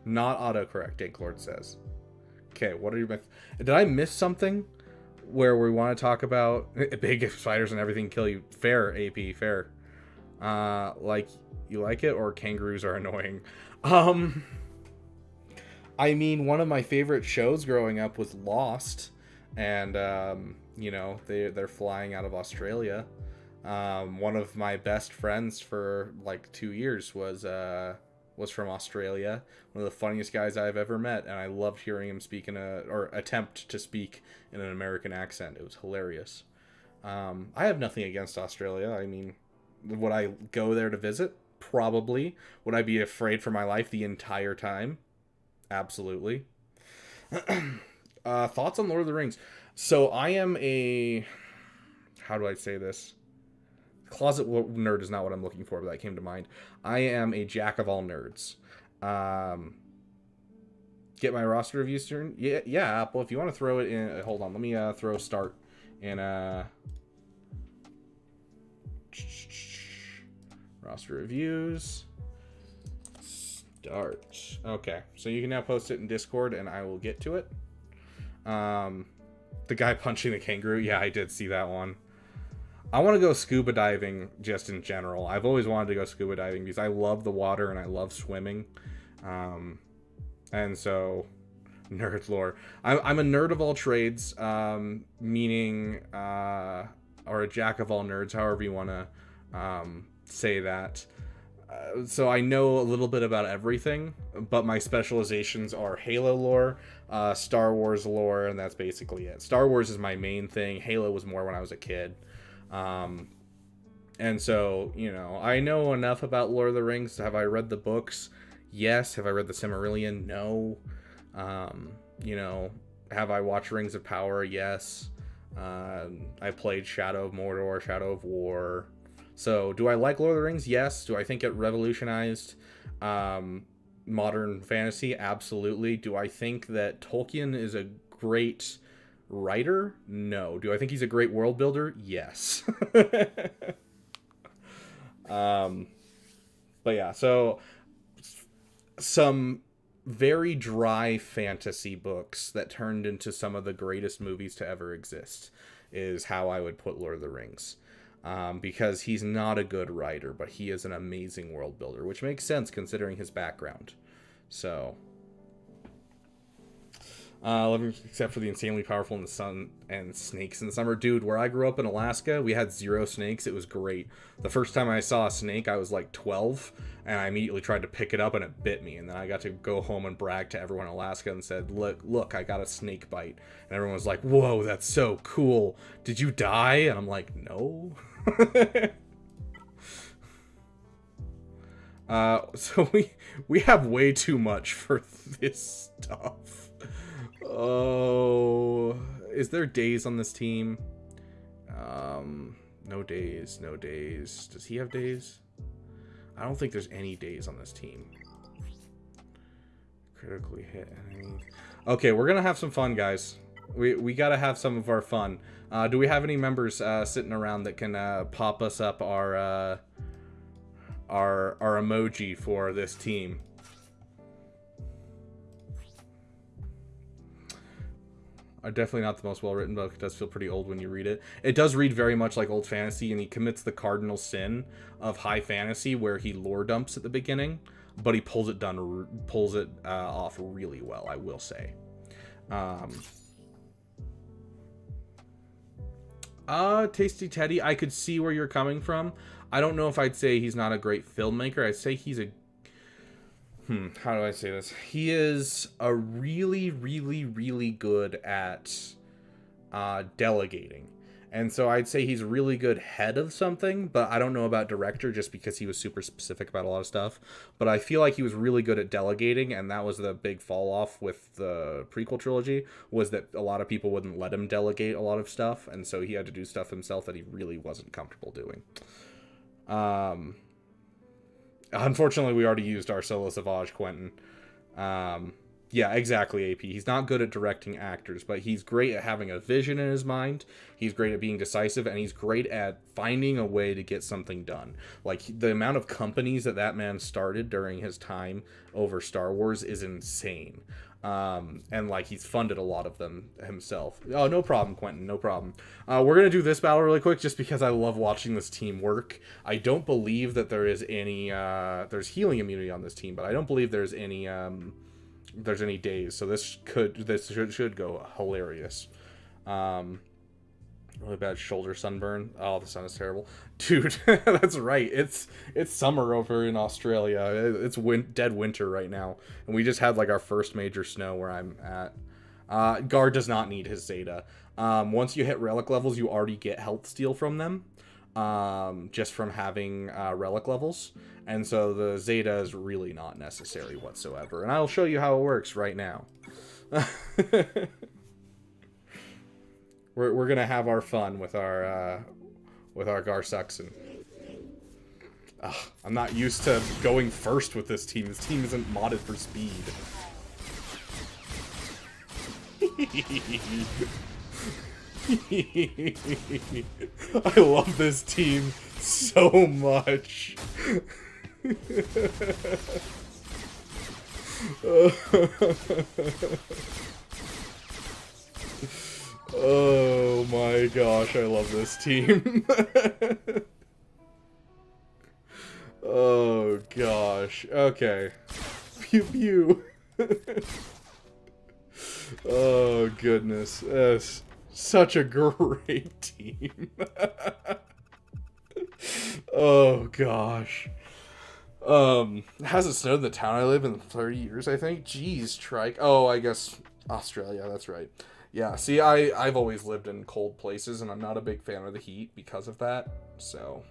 Not autocorrect, Dinklord says. Okay, what are your... Did I miss something where we want to talk about big spiders and everything kill you? Fair, AP, fair. Like, you like it, or kangaroos are annoying? I mean, one of my favorite shows growing up was Lost, and, you know, they're flying out of Australia. One of my best friends for, like, 2 years was from Australia. One of the funniest guys I've ever met, and I loved hearing him speak or attempt to speak in an American accent. It was hilarious. I have nothing against Australia. I mean, would I go there to visit? Probably. Would I be afraid for my life the entire time? Absolutely. Thoughts on Lord of the Rings? So I am a... How do I say this? Closet nerd is not what I'm looking for, but that came to mind. I am a jack of all nerds. Get my roster reviews soon? Yeah, Apple, if you want to throw it in... Hold on, let me throw start in... roster reviews. Start. Okay, so you can now post it in Discord, and I will get to it. The guy punching the kangaroo. Yeah, I did see that one. I want to go scuba diving just in general. I've always wanted to go scuba diving because I love the water and I love swimming. And so, nerd lore. I'm a nerd of all trades, meaning, or a jack of all nerds, however you want to say that. So I know a little bit about everything, but my specializations are Halo lore, Star Wars lore, and that's basically it. Star Wars is my main thing. Halo was more when I was a kid. And so, you know, I know enough about Lord of the Rings. Have I read the books? Yes. Have I read the Silmarillion? No. You know, have I watched Rings of Power? Yes. I played Shadow of Mordor, Shadow of War. So, do I like Lord of the Rings? Yes. Do I think it revolutionized modern fantasy? Absolutely. Do I think that Tolkien is a great writer? No. Do I think he's a great world builder? Yes. But yeah, so some very dry fantasy books that turned into some of the greatest movies to ever exist is how I would put Lord of the Rings. Because he's not a good writer, but he is an amazing world builder, which makes sense considering his background. So, except for the insanely powerful in the sun and snakes in the summer. Dude, where I grew up in Alaska, we had 0 snakes. It was great. The first time I saw a snake, I was like 12, and I immediately tried to pick it up, and it bit me. And then I got to go home and brag to everyone in Alaska and said, look, I got a snake bite. And everyone was like, whoa, that's so cool. Did you die? And I'm like, no. So we have way too much for this stuff. Oh, is there days on this team? No days. Does he have days? I don't think there's any days on this team. Critically hit enemy. Okay, we're gonna have some fun, guys. We gotta have some of our fun. Do we have any members sitting around that can pop us up our emoji for this team? Definitely not the most well-written book. It does feel pretty old when you read it. It does read very much like old fantasy, and he commits the cardinal sin of high fantasy where he lore dumps at the beginning, but he pulls it off really well, I will say. Tasty Teddy, I could see where you're coming from. I don't know if I'd say he's not a great filmmaker. I'd say he's a... how do I say this? He is a really, really, really good at delegating. And so I'd say he's really good head of something, but I don't know about director just because he was super specific about a lot of stuff. But I feel like he was really good at delegating, and that was the big fall off with the prequel trilogy, was that a lot of people wouldn't let him delegate a lot of stuff, and so he had to do stuff himself that he really wasn't comfortable doing. Unfortunately, we already used our Solo Savage Quentin. Yeah, exactly, AP. He's not good at directing actors, but he's great at having a vision in his mind. He's great at being decisive, and he's great at finding a way to get something done. Like, the amount of companies that man started during his time over Star Wars is insane. And, like, he's funded a lot of them himself. Oh, no problem, Quentin, no problem. We're going to do this battle really quick just because I love watching this team work. I don't believe that there is any, there's healing immunity on this team, but I don't believe there's any days, so this should go hilarious. Really bad shoulder sunburn. Oh, the sun is terrible, dude. That's right. It's summer over in Australia. It's dead winter right now, and we just had like our first major snow where I'm at. Guard does not need his Zeta. Once you hit relic levels, you already get health steal from them, just from having relic levels. And so the Zeta is really not necessary whatsoever. And I'll show you how it works right now. We're gonna have our fun with our Garsuxan. I'm not used to going first with this team. This team isn't modded for speed. I love this team so much. Oh my gosh, I love this team. Oh gosh. Okay. Pew Pew. Oh goodness. Such a great team. Oh gosh. It hasn't snowed in the town I live in 30 years, I think. Jeez, trike. Oh, I guess Australia, that's right. Yeah, see, I've always lived in cold places, and I'm not a big fan of the heat because of that, so...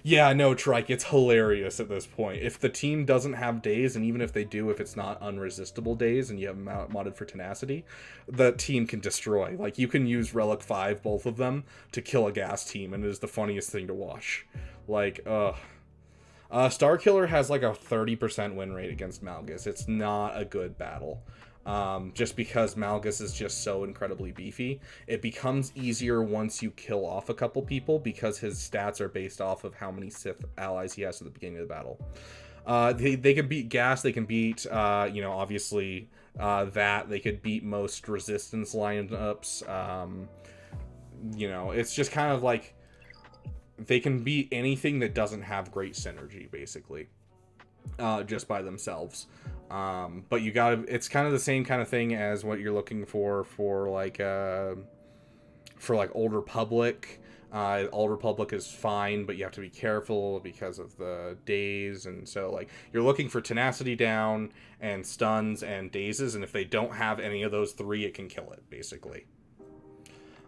Yeah, no, trike, it's hilarious at this point. If the team doesn't have days, and even if they do, if it's not unresistible days, and you have modded for tenacity, the team can destroy. Like, you can use Relic 5, both of them, to kill a gas team, and it is the funniest thing to watch. Like, Starkiller has like a 30% win rate against Malgus. It's not a good battle. just because Malgus is just so incredibly beefy. It becomes easier once you kill off a couple people because his stats are based off of how many Sith allies he has at the beginning of the battle. They can beat gas, they can beat, obviously, that. They could beat most resistance lineups. It's just kind of like they can beat anything that doesn't have great synergy, basically, just by themselves. But it's kind of the same kind of thing as what you're looking for like Old Republic. Old Republic is fine, but you have to be careful because of the days, and so like you're looking for tenacity down and stuns and dazes, and if they don't have any of those three, it can kill it, basically.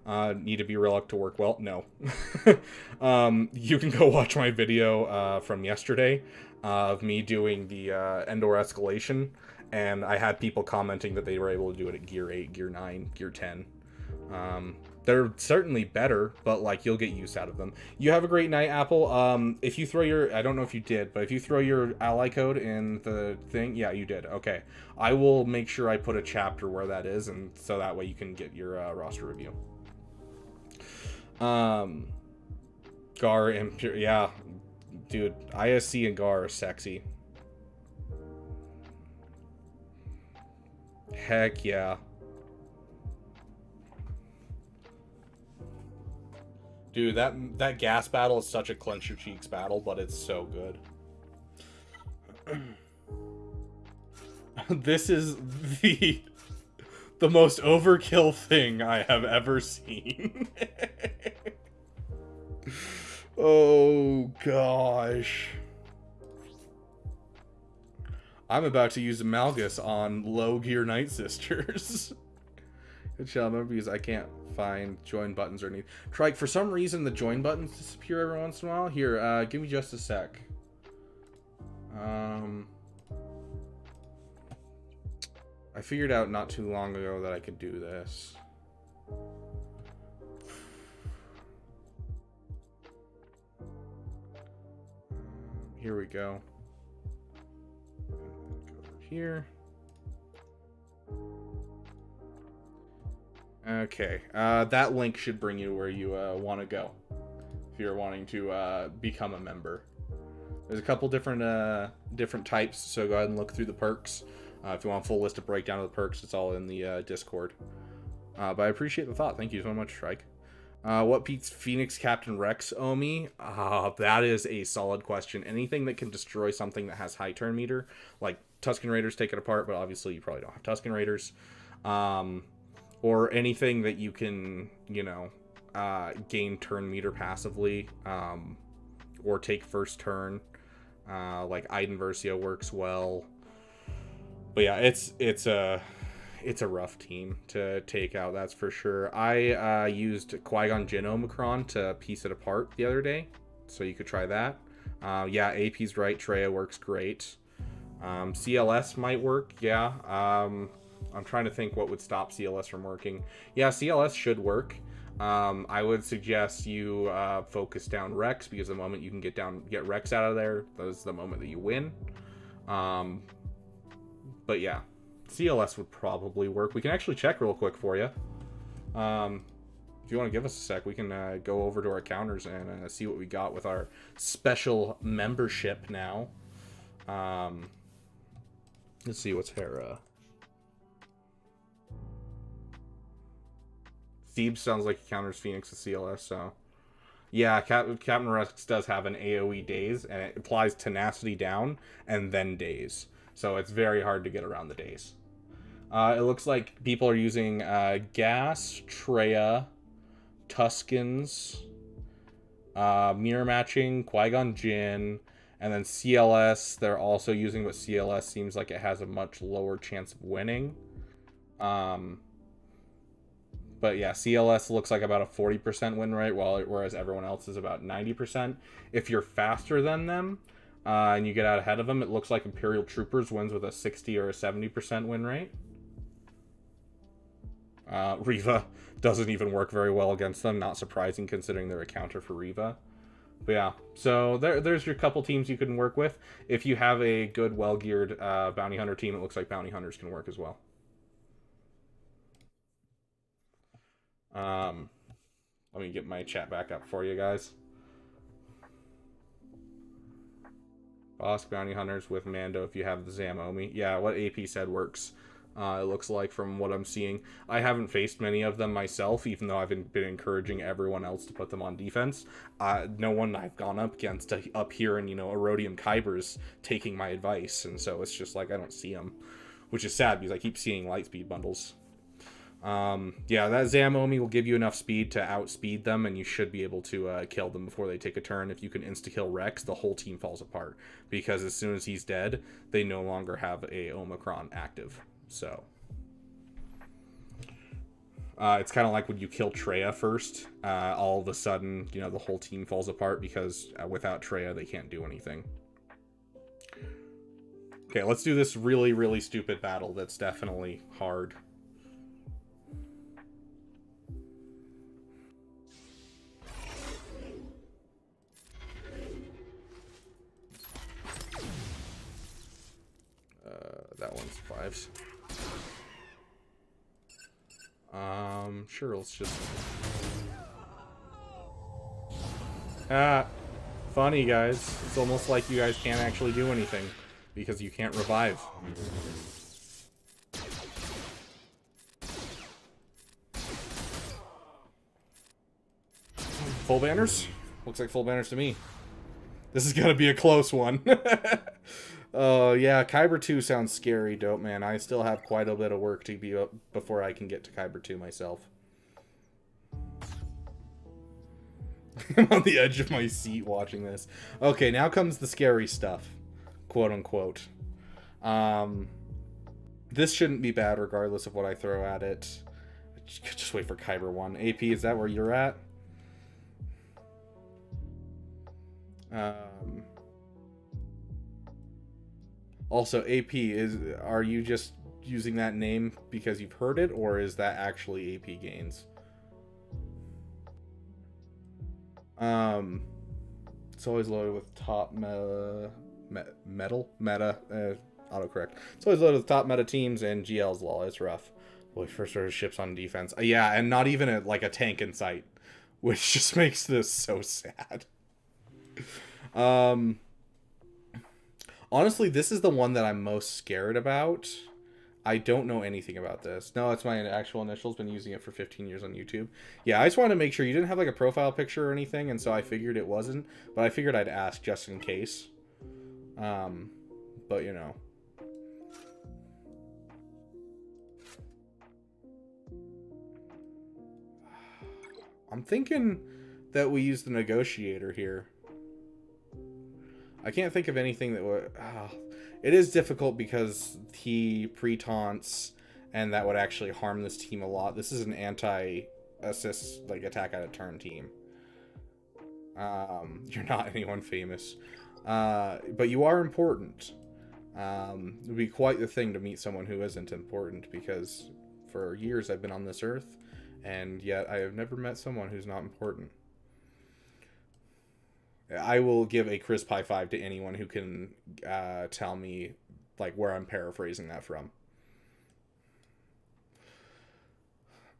Need to be relic to work well? No. You can go watch my video from yesterday of me doing the Endor escalation, and I had people commenting that they were able to do it at gear 8, gear 9, gear 10. They're certainly better, but like you'll get use out of them. You have a great night, Apple. If you throw I don't know if you did, but if you throw your ally code in the thing, yeah, you did. Okay, I will make sure I put a chapter where that is, and so that way you can get your roster review. Gar, yeah, dude, ISC and Gar are sexy. Heck yeah. Dude, that gas battle is such a clench your cheeks battle, but it's so good. This is the most overkill thing I have ever seen. Oh gosh. I'm about to use Malgus on low gear Night Sisters. Good job, because I can't find join buttons or anything. Trike, for some reason the join buttons disappear every once in a while. Here, give me just a sec. I figured out not too long ago that I could do this. Here we go. Go over here. Okay, that link should bring you where you want to go if you're wanting to become a member. There's a couple different types, so go ahead and look through the perks. If you want a full list of breakdown of the perks, it's all in the Discord. But I appreciate the thought. Thank you so much, Shrike. What beats Phoenix Captain Rex, Omi? That is a solid question. Anything that can destroy something that has high turn meter, like Tusken Raiders take it apart, but obviously you probably don't have Tusken Raiders. Or anything that you can, gain turn meter passively, or take first turn, like Iden Versio works well. But yeah, it's a rough team to take out, that's for sure. I used Qui-Gon Jinn Omicron to piece it apart the other day, so you could try that. Yeah, AP's right, Treya works great. CLS might work, yeah. I'm trying to think what would stop CLS from working. Yeah, CLS should work. I would suggest you focus down Rex, because the moment you can get Rex out of there, that's the moment that you win. But yeah, CLS would probably work. We can actually check real quick for you. If you want to give us a sec, we can go over to our counters and see what we got with our special membership now. Let's see what's here. Thebes sounds like he counters Phoenix with CLS, so... Yeah, Captain Rex does have an AoE daze, and it applies tenacity down, and then daze. So it's very hard to get around the daze. It looks like people are using Gas, Treya, Tuskens, Mirror Matching, Qui-Gon Jinn, and then CLS they're also using, but CLS seems like it has a much lower chance of winning. But yeah, CLS looks like about a 40% win rate, whereas everyone else is about 90%. If you're faster than them, and you get out ahead of them, it looks like Imperial Troopers wins with a 60 or a 70% win rate. Reva doesn't even work very well against them. Not surprising considering they're a counter for Reva. But yeah, so there's your couple teams you can work with. If you have a good, well-geared bounty hunter team, it looks like bounty hunters can work as well. Let me get my chat back up for you guys. Boss bounty hunters with Mando if you have the Zam-Omi. Yeah, what AP said works. It looks like from what I'm seeing. I haven't faced many of them myself, even though I've been encouraging everyone else to put them on defense. No one I've gone up against up here in, Erodium Kyber's taking my advice, and so it's just like I don't see them, which is sad because I keep seeing Lightspeed bundles. Yeah, that Zam-Omi will give you enough speed to outspeed them, and you should be able to kill them before they take a turn. If you can insta-kill Rex, the whole team falls apart, because as soon as he's dead, they no longer have a Omicron active. So it's kind of like when you kill Treya first, all of a sudden, the whole team falls apart, because without Treya, they can't do anything. Okay, let's do this really, really stupid battle that's definitely hard. That one's 5s. Sure, let's just... Funny, guys. It's almost like you guys can't actually do anything, because you can't revive. Full banners? Looks like full banners to me. This is gonna be a close one. Yeah, Kyber 2 sounds scary, dope man. I still have quite a bit of work to be up before I can get to Kyber 2 myself. I'm on the edge of my seat watching this. Okay, now comes the scary stuff, quote unquote. This shouldn't be bad regardless of what I throw at it. Just wait for Kyber 1. AP, is that where you're at? Also, AP, are you just using that name because you've heard it, or is that actually AP Gains? It's always loaded with top meta, autocorrect. It's always loaded with top meta teams, and GL's law. It's rough. Boy, first order ships on defense. Yeah, and not even a tank in sight, which just makes this so sad. Honestly, this is the one that I'm most scared about. I don't know anything about this. No, it's my actual initials. Been using it for 15 years on YouTube. Yeah, I just wanted to make sure you didn't have like a profile picture or anything, and so I figured it wasn't. But I figured I'd ask just in case. But I'm thinking that we use the negotiator here. I can't think of anything that would... it is difficult because he pre-taunts, and that would actually harm this team a lot. This is an anti-assist, attack out of turn team. You're not anyone famous. But you are important. It would be quite the thing to meet someone who isn't important, because for years I've been on this earth, and yet I have never met someone who's not important. I will give a crisp high five to anyone who can tell me where I'm paraphrasing that from.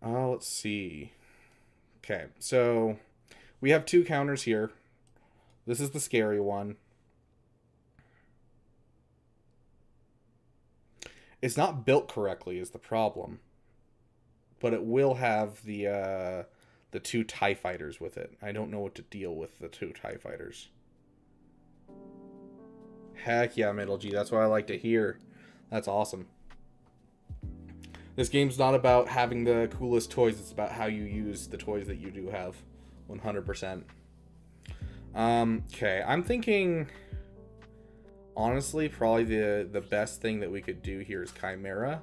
Let's see. Okay, so we have 2 counters here. This is the scary one. It's not built correctly is the problem, but it will have the 2 TIE fighters with it. I don't know what to deal with the 2 TIE fighters. Heck yeah, Middle G. That's what I like to hear. That's awesome. This game's not about having the coolest toys. It's about how you use the toys that you do have. 100%. Okay, I'm thinking... Honestly, probably the best thing that we could do here is Chimaera.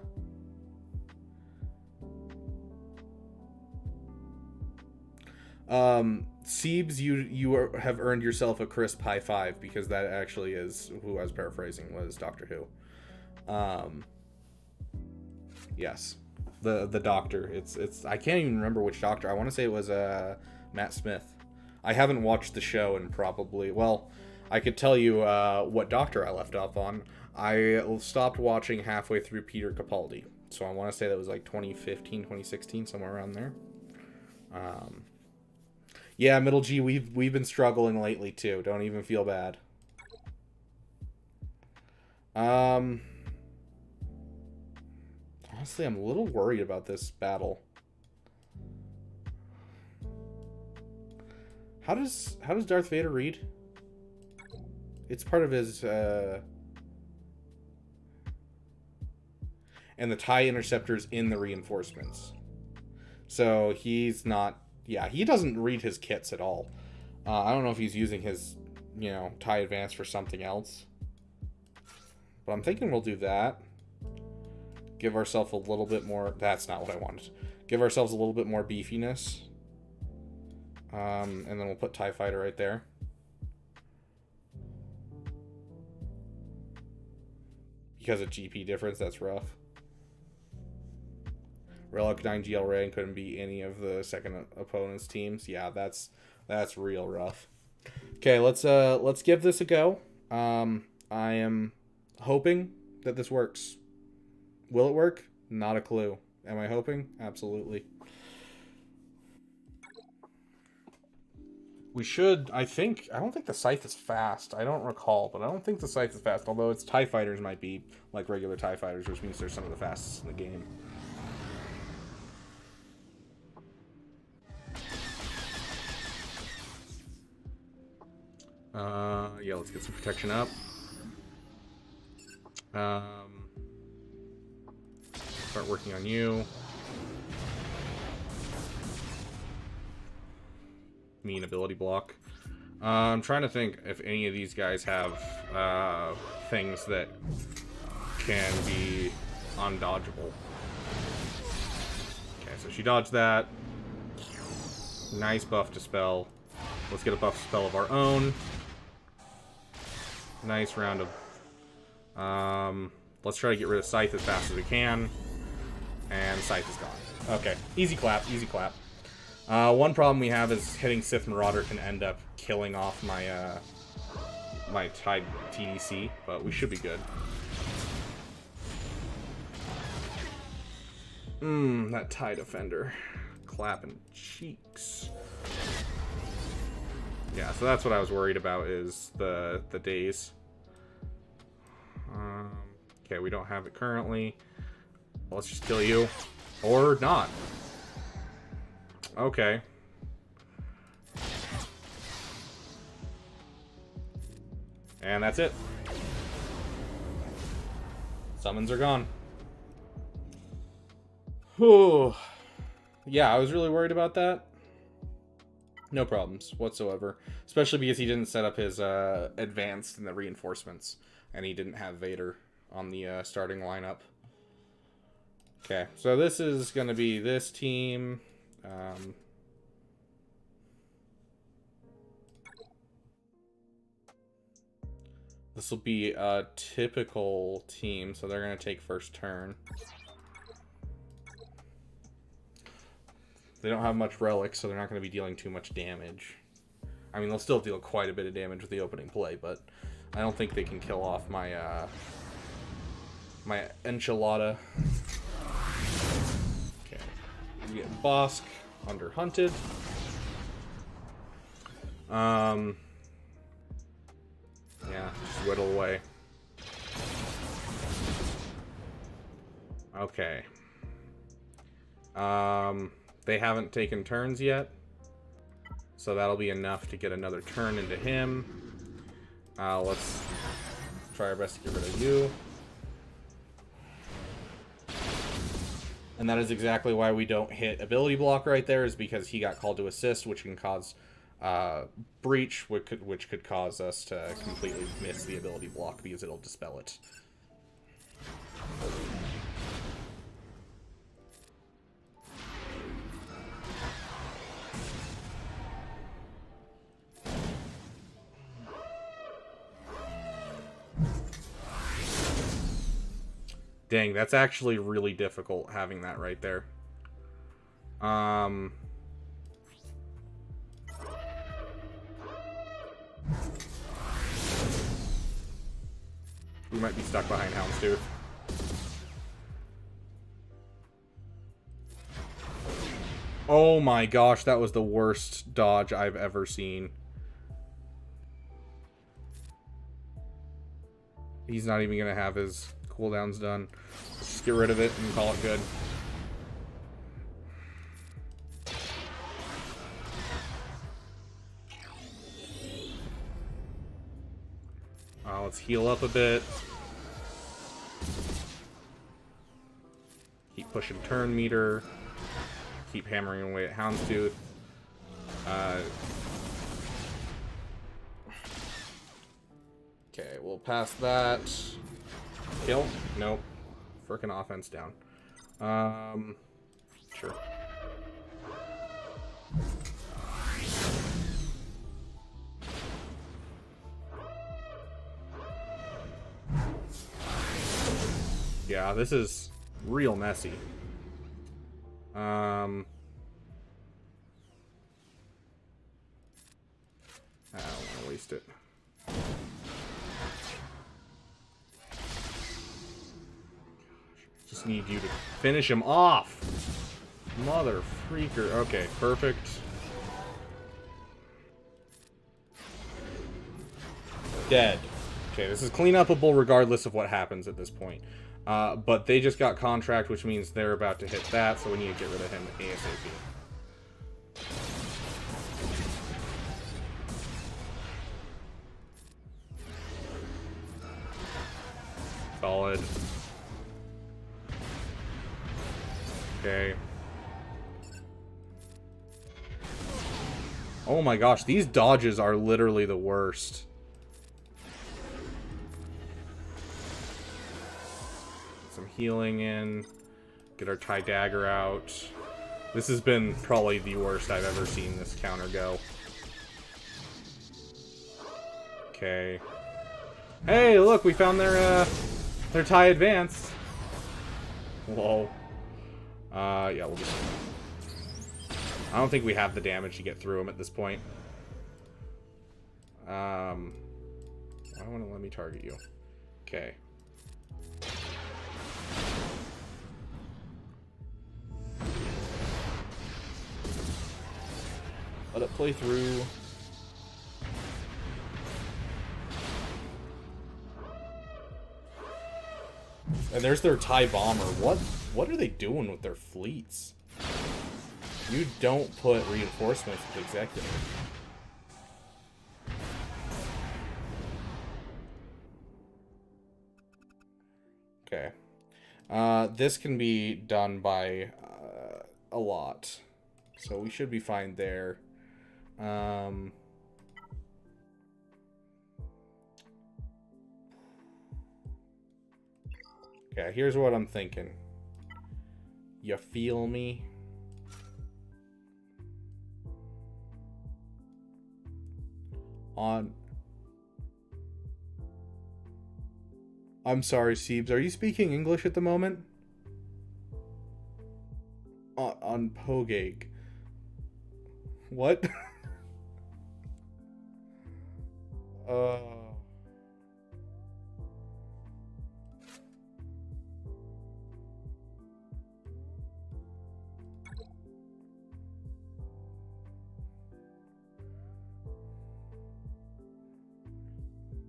Siebes, you have earned yourself a crisp high five, because that actually is who I was paraphrasing, was Doctor Who. Yes, the doctor. It's I can't even remember which doctor. I want to say it was Matt Smith. I haven't watched the show, and probably, well, I could tell you what doctor I left off on. I stopped watching halfway through Peter Capaldi, so I want to say that was 2015, 2016, somewhere around there. Yeah, middle G, we've been struggling lately too. Don't even feel bad. Honestly, I'm a little worried about this battle. How does Darth Vader read? It's part of his and the TIE interceptors in the reinforcements. So he's not. Yeah, he doesn't read his kits at all. I don't know if he's using his, TIE Advance for something else. But I'm thinking we'll do that. Give ourselves a little bit more... That's not what I wanted. Give ourselves a little bit more beefiness. And then we'll put TIE Fighter right there. Because of GP difference, that's rough. Relic 9 GL Ray couldn't beat any of the second opponent's teams. Yeah, that's real rough. Okay, let's give this a go. I am hoping that this works. Will it work? Not a clue. Am I hoping? Absolutely. We should, I don't think the Scythe is fast. I don't recall, but I don't think the Scythe is fast. Although its TIE Fighters might be like regular TIE Fighters, which means they're some of the fastest in the game. Yeah, let's get some protection up. Start working on you. Mean ability block. I'm trying to think if any of these guys have things that can be undodgeable. Okay, so she dodged that. Nice buff to spell. Let's get a buff spell of our own. Nice round of... let's try to get rid of Scythe as fast as we can. And Scythe is gone. Okay, easy clap, easy clap. One problem we have is hitting Sith Marauder can end up killing off my my TIE TDC, but we should be good. That TIE Defender. Clapping cheeks. Yeah, so that's what I was worried about, is the days. Okay, we don't have it currently. Well, let's just kill you. Or not. Okay. And that's it. Summons are gone. Whew. Yeah, I was really worried about that. No problems whatsoever. Especially because he didn't set up his advanced in the reinforcements. And he didn't have Vader on the starting lineup. Okay, so this is going to be this team. This will be a typical team, so they're going to take first turn. They don't have much relics, so they're not going to be dealing too much damage. I mean, they'll still deal quite a bit of damage with the opening play, but I don't think they can kill off my my enchilada. Okay, we get Bosk under hunted. Yeah, just whittle away. Okay. They haven't taken turns yet, so that'll be enough to get another turn into him. Let's try our best to get rid of you. And that is exactly why we don't hit ability block right there, is because he got called to assist, which can cause breach, which could cause us to completely miss the ability block because it'll dispel it. Dang, that's actually really difficult having that right there. We might be stuck behind Houndstooth. Oh my gosh, that was the worst dodge I've ever seen. He's not even going to have his cooldowns done. Just get rid of it and call it good. Let's heal up a bit. Keep pushing turn meter. Keep hammering away at Houndstooth. Okay, we'll pass that. Kill? Nope. Frickin' offense down. Sure. Yeah, this is real messy. I don't want to waste it. Just need you to finish him off. Mother freaker. Okay, perfect. Dead. Okay, this is clean-upable regardless of what happens at this point. But they just got contract, which means they're about to hit that, so we need to get rid of him ASAP. Solid. Okay. Oh my gosh, these dodges are literally the worst. Some healing in. Get our tie dagger out. This has been probably the worst I've ever seen this counter go. Okay. Hey, look, we found their tie advance. Whoa. Yeah, we'll just... I don't think we have the damage to get through them at this point. Why don't it let me target you? Okay. Let it play through. And there's their TIE bomber. What are they doing with their fleets? You don't put reinforcements with Executor. Okay. This can be done by a lot. So we should be fine there. Okay, here's what I'm thinking. You feel me? I'm sorry, Siebes. Are you speaking English at the moment? On Pogeg. What?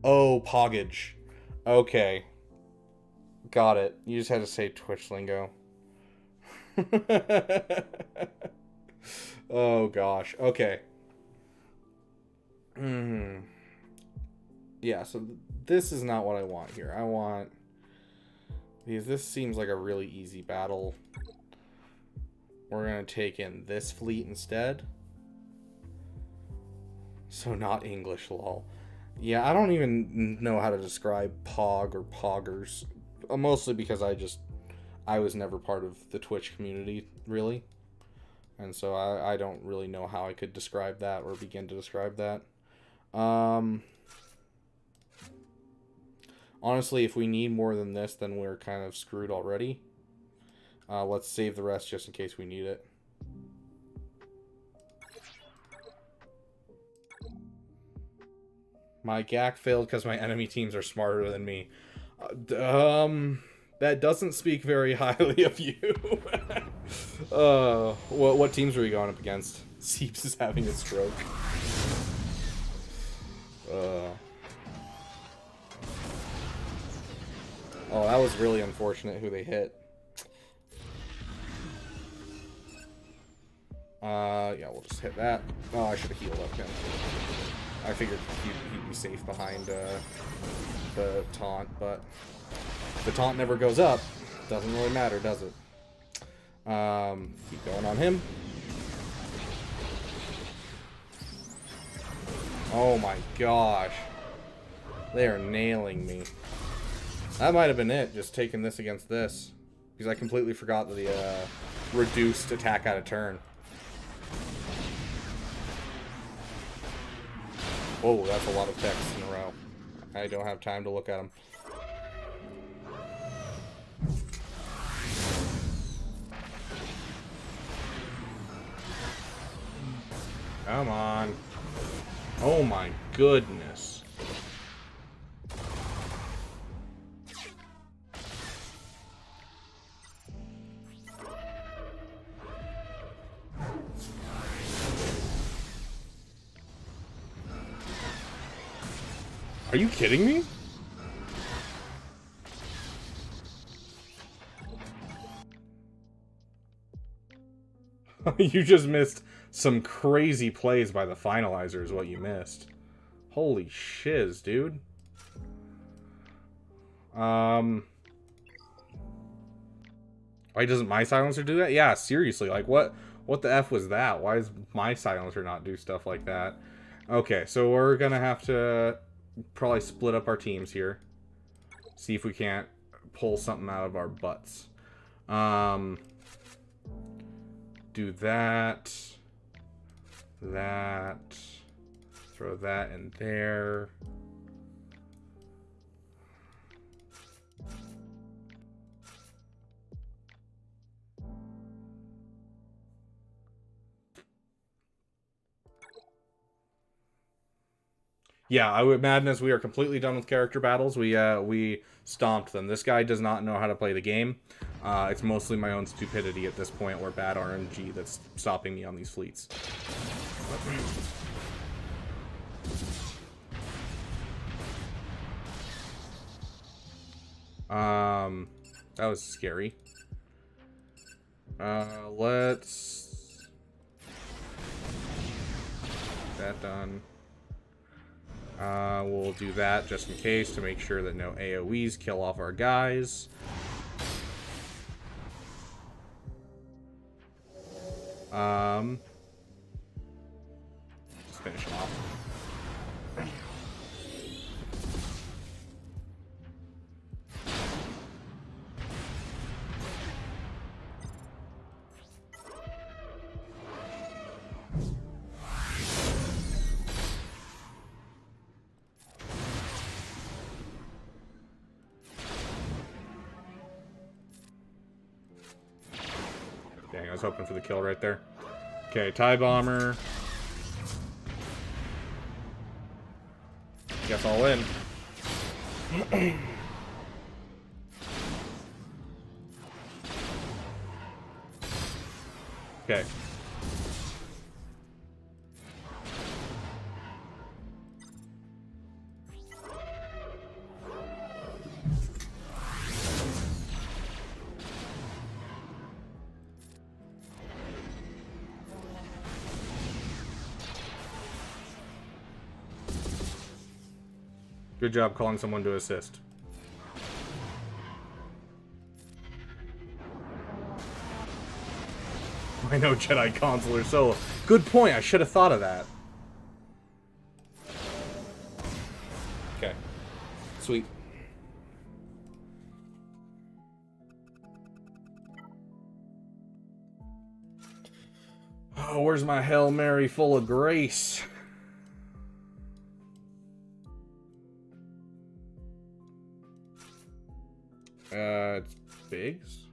Oh, Poggage. Okay. Got it. You just had to say Twitch lingo. Oh, gosh. Okay. Yeah, so this is not what I want here. I want... Because this seems like a really easy battle. We're going to take in this fleet instead. So not English, lol. Yeah, I don't even know how to describe Pog or Poggers. Mostly because I was never part of the Twitch community, really. And so I don't really know how I could describe that or begin to describe that. Honestly, if we need more than this, then we're kind of screwed already. Let's save the rest just in case we need it. My GAC failed because my enemy teams are smarter than me. That doesn't speak very highly of you. What teams are we going up against? Seeps is having a stroke. Oh, that was really unfortunate who they hit. Yeah, we'll just hit that. Oh, I should have healed up him. I figured he'd be safe behind the taunt, but if the taunt never goes up, doesn't really matter, does it? Keep going on him. Oh my gosh. They are nailing me. That might have been it, just taking this against this. Because I completely forgot the reduced attack out of turn. Oh, that's a lot of text in a row. I don't have time to look at them. Come on. Oh my goodness. Are you kidding me? You just missed some crazy plays by the finalizer is what you missed. Holy shiz, dude. Why doesn't my silencer do that? Yeah, seriously, like what the F was that? Why does my silencer not do stuff like that? Okay, so we're gonna have to probably split up our teams here. See if we can't pull something out of our butts. Do that. That. Throw that in there. Yeah, I would Madness. We are completely done with character battles. We stomped them. This guy does not know how to play the game. It's mostly my own stupidity at this point, or bad RNG that's stopping me on these fleets. That was scary. Let's get that done. We'll do that just in case to make sure that no AoEs kill off our guys. Just finish him off. Dang, I was hoping for the kill right there. Okay, TIE Bomber. Guess I'll win. Okay. Good job calling someone to assist. I know Jedi console or solo. Good point. I should have thought of that. Okay. Sweet. Oh, where's my Hail Mary full of grace? It's Biggs.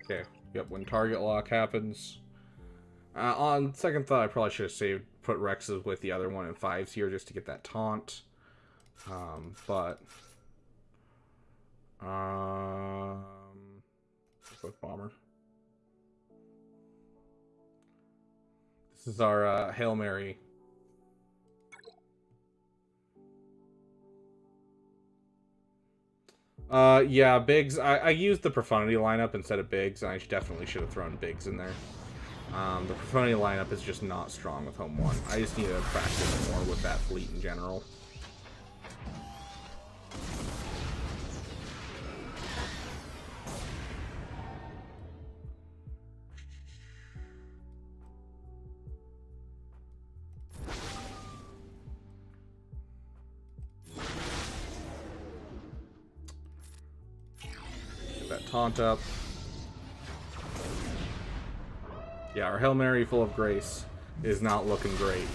Okay, yep, when target lock happens. On second thought, I probably should have put Rexes with the other one in 5s here just to get that taunt. But quick bomber. This is our Hail Mary. Yeah, Biggs. I used the Profundity lineup instead of Biggs, and I definitely should have thrown Biggs in there. The Profundity lineup is just not strong with Home 1. I just need to practice more with that fleet in general. Get that taunt up. Yeah, our Hail Mary full of grace is not looking great.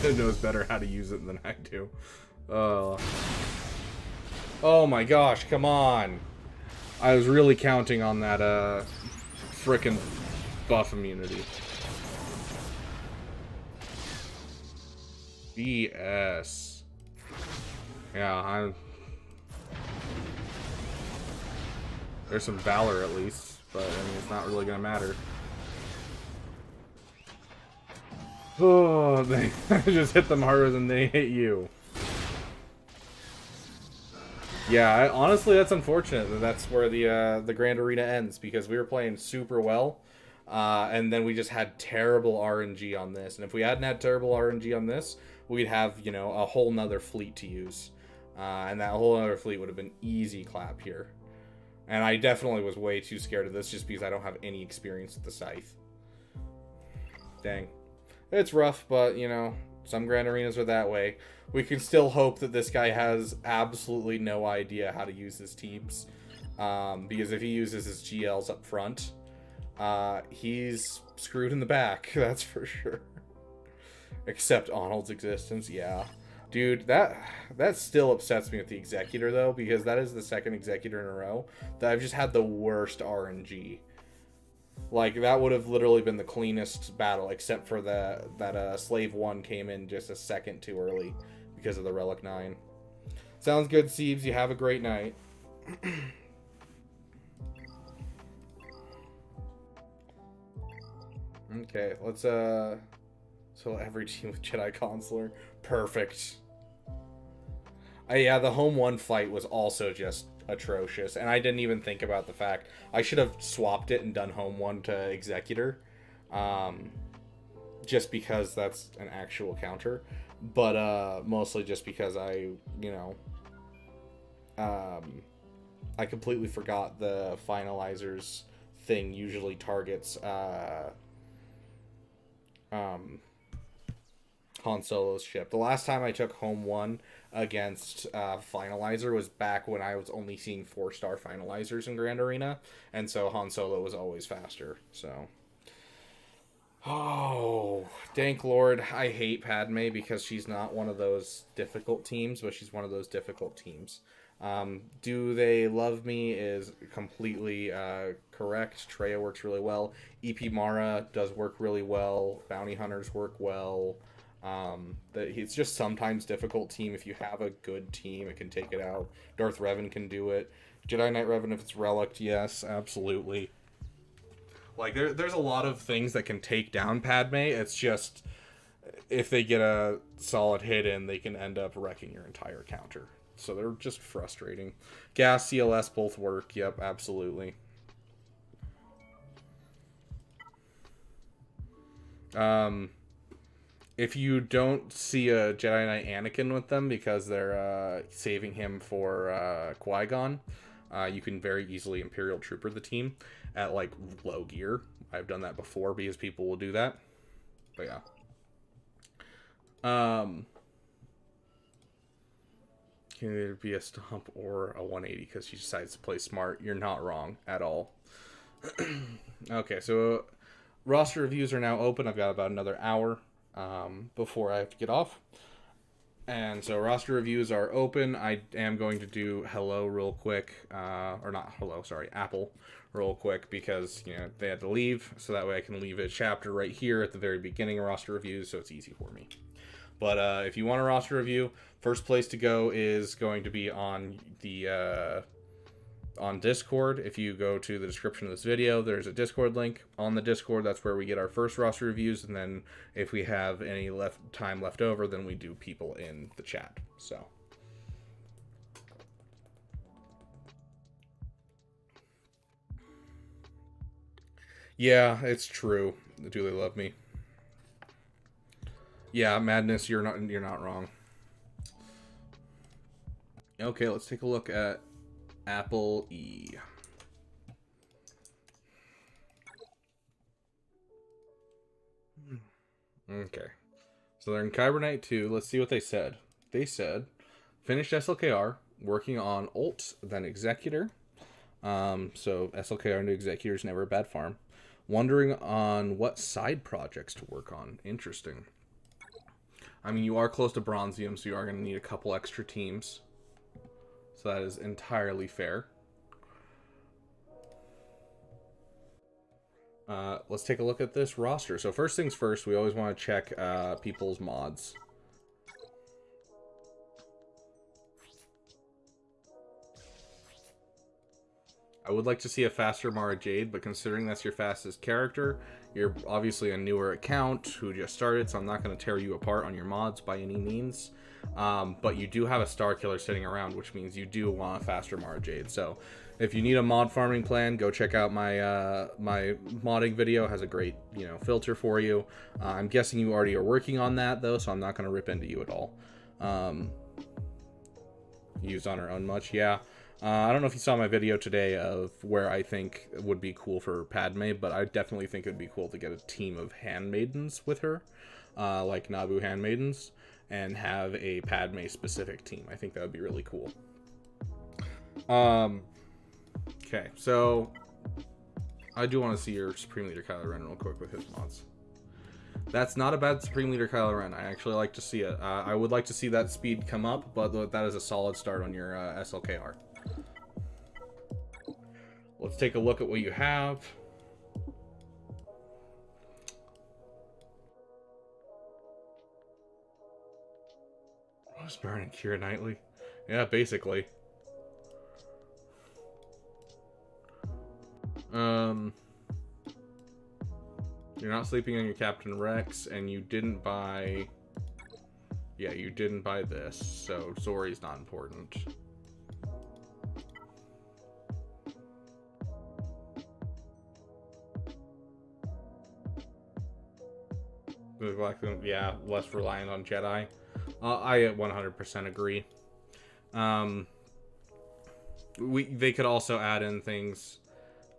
It knows better how to use it than I do. Oh my gosh, come on. I was really counting on that, frickin' buff immunity. BS. Yeah, there's some valor at least, but I mean, it's not really gonna matter. Oh, they just hit them harder than they hit you. Yeah, honestly, that's unfortunate. That's where the Grand Arena ends, because we were playing super well, and then we just had terrible RNG on this. And if we hadn't had terrible RNG on this, we'd have, you know, a whole nother fleet to use, and that whole other fleet would have been easy clap here. And I definitely was way too scared of this just because I don't have any experience with the Scythe. Dang. It's rough, but, you know, some Grand Arenas are that way. We can still hope that this guy has absolutely no idea how to use his teams. Because if he uses his GLs up front, he's screwed in the back, that's for sure. Except Arnold's existence, yeah. Dude, that still upsets me with the Executor, though, because that is the second Executor in a row that I've just had the worst RNG. Like, that would have literally been the cleanest battle, except for that Slave 1 came in just a second too early because of the Relic 9. Sounds good, Siebes. You have a great night. Okay, let's, so every team with Jedi Consular. Perfect. Yeah, the Home 1 fight was also just atrocious, and I didn't even think about the fact I should have swapped it and done Home 1 to Executor, just because that's an actual counter, but mostly just because I completely forgot the finalizers thing usually targets Han Solo's ship. The last time I took Home 1 against Finalizer was back when I was only seeing 4-star Finalizers in Grand Arena, and so Han Solo was always faster, so... Oh, Dank Lord, I hate Padme because she's not one of those difficult teams, but she's one of those difficult teams. Do they love me is completely correct. Treya works really well. EP Mara does work really well. Bounty Hunters work well. It's just sometimes difficult team. If you have a good team, it can take it out. Darth Revan can do it. Jedi Knight Revan, if it's relicked, yes, absolutely. Like, there's a lot of things that can take down Padme. It's just, if they get a solid hit in, they can end up wrecking your entire counter. So they're just frustrating. Gas, CLS both work. Yep, absolutely. If you don't see a Jedi Knight Anakin with them because they're saving him for Qui-Gon, you can very easily Imperial Trooper the team at, like, low gear. I've done that before because people will do that. But yeah. Can either be a stomp or a 180 because she decides to play smart. You're not wrong at all. Okay, so roster reviews are now open. I've got about another hour before I have to get off. And so roster reviews are open. I am going to do hello real quick, or not hello, sorry, Apple real quick, because they had to leave, so that way I can leave a chapter right here at the very beginning of roster reviews, so it's easy for me. But if you want a roster review, first place to go is going to be on the on Discord. If you go to the description of this video, there's a Discord link. On the Discord, that's where we get our first roster reviews, and then if we have any time left over, then we do people in the chat. So yeah, it's true. Do they love me? Yeah, Madness, you're not wrong. Okay, let's take a look at Apple E. Okay. So they're in Cybernite 2. Let's see what they said. They said, finished SLKR, working on Ult, then Executor. So SLKR into Executor is never a bad farm. Wondering on what side projects to work on. Interesting. I mean, you are close to Bronzium, so you are going to need a couple extra teams. So that is entirely fair. Let's take a look at this roster. So first things first, we always want to check people's mods. I would like to see a faster Mara Jade, but considering that's your fastest character, you're obviously a newer account who just started, so I'm not going to tear you apart on your mods by any means. But you do have a Star Killer sitting around, which means you do want a faster Mara Jade. So if you need a mod farming plan, go check out my my modding video. It has a great filter for you. I'm guessing you already are working on that though, so I'm not going to rip into you at all. Used on her own much, yeah. I don't know if you saw my video today of where I think it would be cool for Padme, but I definitely think it would be cool to get a team of handmaidens with her, like Naboo handmaidens, and have a Padme specific team. I think that would be really cool. Okay, so I do want to see your Supreme Leader Kylo Ren real quick with his mods. That's not a bad Supreme Leader Kylo Ren. I actually like to see it. I would like to see that speed come up, but that is a solid start on your SLKR. Let's take a look at what you have. Rose Baron and Kira Knightley. Yeah, basically. You're not sleeping on your Captain Rex, and you didn't buy... Yeah, you didn't buy this, so Zori's not important. Yeah, less reliant on Jedi. I 100% agree. They could also add in things.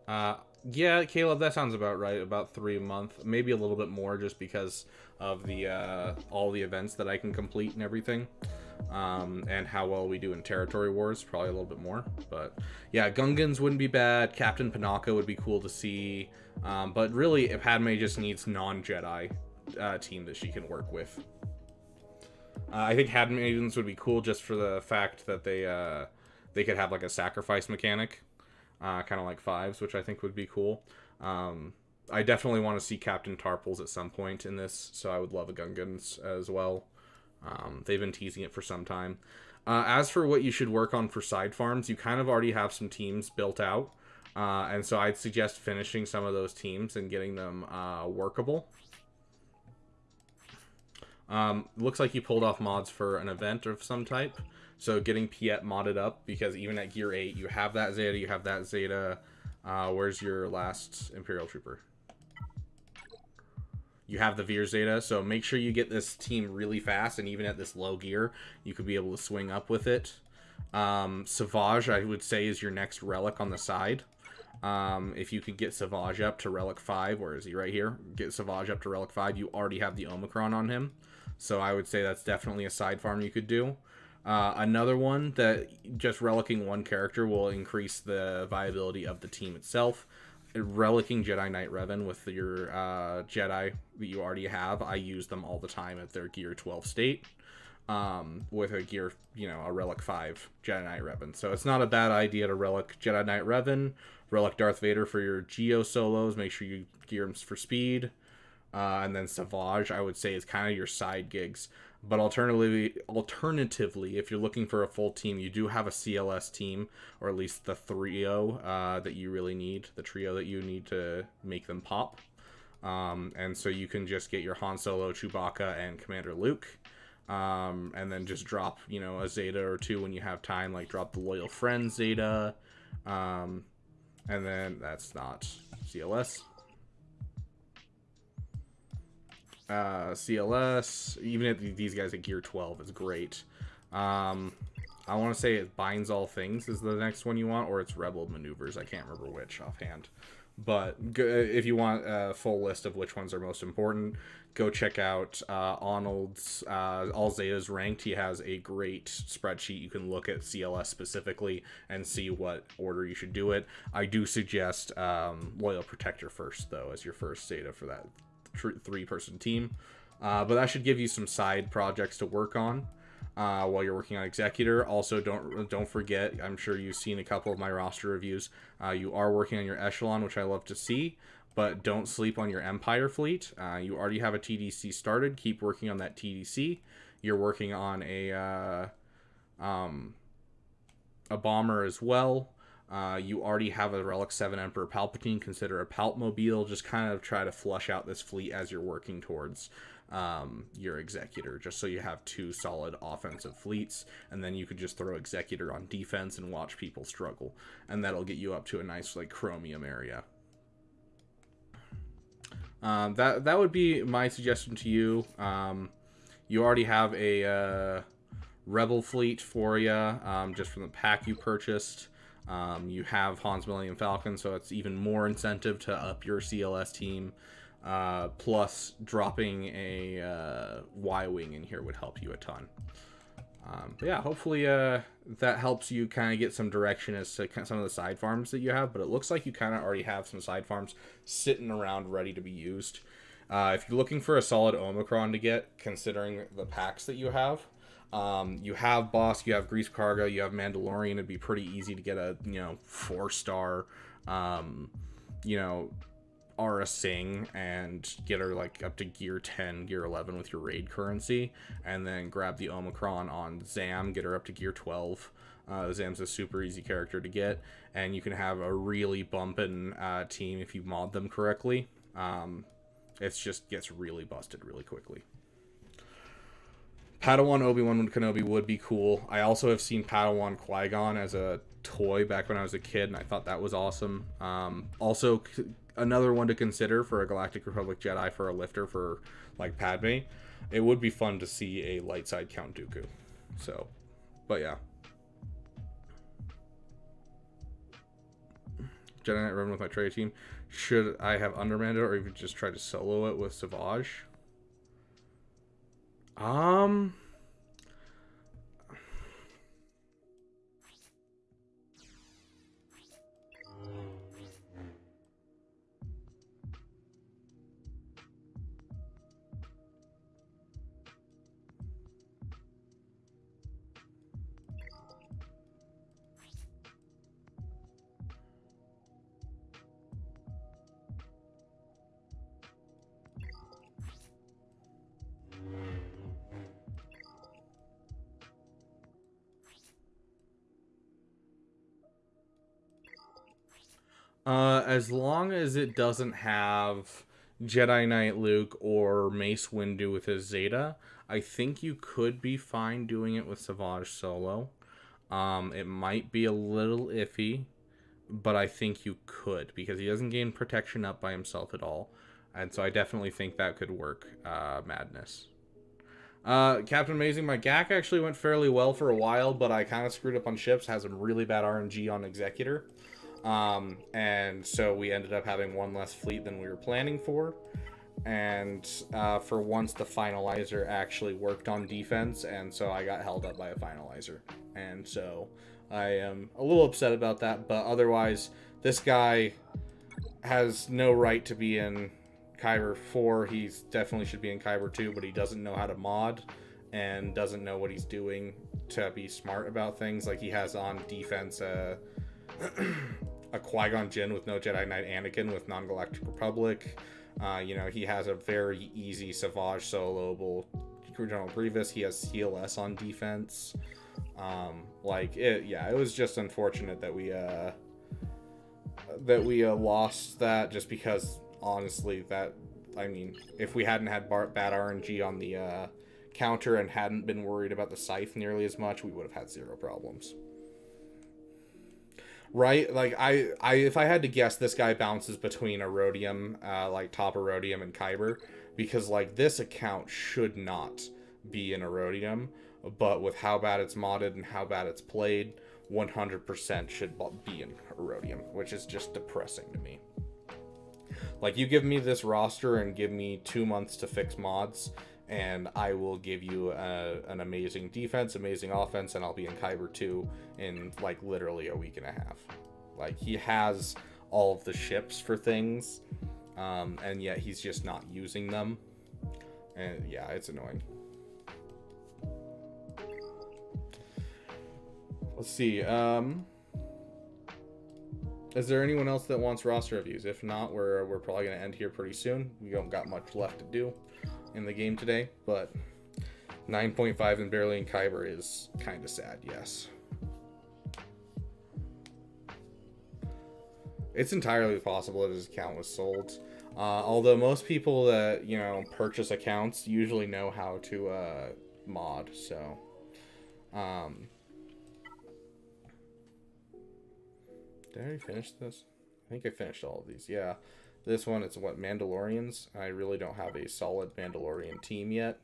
Yeah, Caleb, that sounds about right. About 3 a month, maybe a little bit more, just because of the all the events that I can complete and everything, and how well we do in Territory Wars. Probably a little bit more, but yeah, Gungans wouldn't be bad. Captain Panaka would be cool to see, but really, Padme just needs non-Jedi team that she can work with. I think handmaidens would be cool just for the fact that they could have like a sacrifice mechanic, kind of like fives, which I think would be cool. I definitely want to see Captain Tarpals at some point in this, so I would love a Gungans as well. They've been teasing it for some time. As for what you should work on for side farms, you kind of already have some teams built out, and so I'd suggest finishing some of those teams and getting them workable. Looks like you pulled off mods for an event of some type. So getting Piet modded up, because even at Gear 8, you have that Zeta, you have that Zeta. Where's your last Imperial Trooper? You have the Veer Zeta, so make sure you get this team really fast, and even at this low gear, you could be able to swing up with it. Savage, I would say, is your next relic on the side. If you could get Savage up to Relic 5, where is he? Right here. Get Savage up to Relic 5, you already have the Omicron on him. So I would say that's definitely a side farm you could do. Another one that just relicking one character will increase the viability of the team itself. Relicking Jedi Knight Revan with your Jedi that you already have. I use them all the time at their Gear 12 state. with a gear, a Relic 5 Jedi Knight Revan. So it's not a bad idea to Relic Jedi Knight Revan, Relic Darth Vader for your Geo solos. Make sure you gear them for speed. And then Savage, I would say, is kind of your side gigs. But alternatively, if you're looking for a full team, you do have a CLS team, or at least the trio that you really need, the trio that you need to make them pop. And so you can just get your Han Solo, Chewbacca, and Commander Luke. And then just drop, a Zeta or two when you have time, like drop the Loyal Friend Zeta. And then that's not CLS. CLS, even if these guys at gear 12 is great. I want to say it Binds All Things is the next one you want, or it's Rebel Maneuvers. I can't remember which offhand. But if you want a full list of which ones are most important, go check out Arnold's All Zetas Ranked. He has a great spreadsheet. You can look at CLS specifically and see what order you should do it. I do suggest Loyal Protector first, though, as your first Zeta for that three-person team. But that should give you some side projects to work on while you're working on Executor. Also, don't forget, I'm sure you've seen a couple of my roster reviews. You are working on your Echelon, which I love to see, but don't sleep on your Empire fleet. You already have a TDC started. Keep working on that TDC. You're working on a bomber as well. You already have a Relic 7 Emperor Palpatine. Consider a Palpmobile. Just kind of try to flush out this fleet as you're working towards your Executor, just so you have two solid offensive fleets, and then you could just throw Executor on defense and watch people struggle, and that'll get you up to a nice chromium area. That would be my suggestion to you. You already have a Rebel fleet for you, just from the pack you purchased. You have Han's Millennium Falcon, so it's even more incentive to up your CLS team. Plus, dropping a Y-Wing in here would help you a ton. But yeah, hopefully that helps you kind of get some direction as to some of the side farms that you have. But it looks like you kind of already have some side farms sitting around ready to be used. If you're looking for a solid Omicron to get, considering the packs that you have Bosk, you have Grease Karga, you have Mandalorian. It'd be pretty easy to get a 4-star Aura Singh and get her up to gear 10, gear 11 with your raid currency, and then grab the Omicron on Zam, get her up to gear 12. Zam's a super easy character to get, and you can have a really bumpin' team if you mod them correctly. It just gets really busted really quickly. Padawan Obi-Wan Kenobi would be cool. I also have seen Padawan Qui-Gon as a toy back when I was a kid, and I thought that was awesome. Also, another one to consider for a Galactic Republic Jedi for a lifter for Padme. It would be fun to see a light side Count Dooku. So, but yeah. Jedi Knight Revan with my Treya team. Should I have undermanned it or even just try to solo it with Savage? As long as it doesn't have Jedi Knight Luke or Mace Windu with his Zeta, I think you could be fine doing it with Savage solo. It might be a little iffy, but I think you could, because he doesn't gain protection up by himself at all. And so I definitely think that could work, Madness. Captain Amazing, my GAC actually went fairly well for a while, but I kind of screwed up on ships, has some really bad RNG on Executor. And so we ended up having one less fleet than we were planning for. And for once, the finalizer actually worked on defense, and so I got held up by a finalizer. And so I am a little upset about that, but otherwise, this guy has no right to be in Kyber 4. He definitely should be in Kyber 2, but he doesn't know how to mod. and doesn't know what he's doing to be smart about things. Like, he has on defense a Qui-Gon Jinn with no Jedi Knight Anakin with non-Galactic Republic. You know, he has a very easy Savage soloable General Grievous. He has CLS on defense. It was just unfortunate that we lost that, just because, honestly, if we hadn't had bad RNG on the counter and hadn't been worried about the Scythe nearly as much, we would have had zero problems. Right? Like, if I had to guess, this guy bounces between Erodium, like top Erodium and Kyber, because, like, this account should not be in Erodium, but with how bad it's modded and how bad it's played, 100% should be in Erodium, which is just depressing to me. Like, you give me this roster and give me 2 months to fix mods, and I will give you an amazing defense, amazing offense, and I'll be in Kyber 2 in, like, literally a week and a half. Like, he has all of the ships for things, and yet he's just not using them. And, yeah, it's annoying. Let's see. Is there anyone else that wants roster reviews? If not, we're probably going to end here pretty soon. We don't got much left to do in the game today, but 9.5 and barely in Kyber is kind of sad, yes. It's entirely possible that his account was sold. Although most people that, you know, purchase accounts usually know how to mod, so... Did I already finish this? I think I finished all of these. Yeah. This one, it's what, Mandalorians? I really don't have a solid Mandalorian team yet.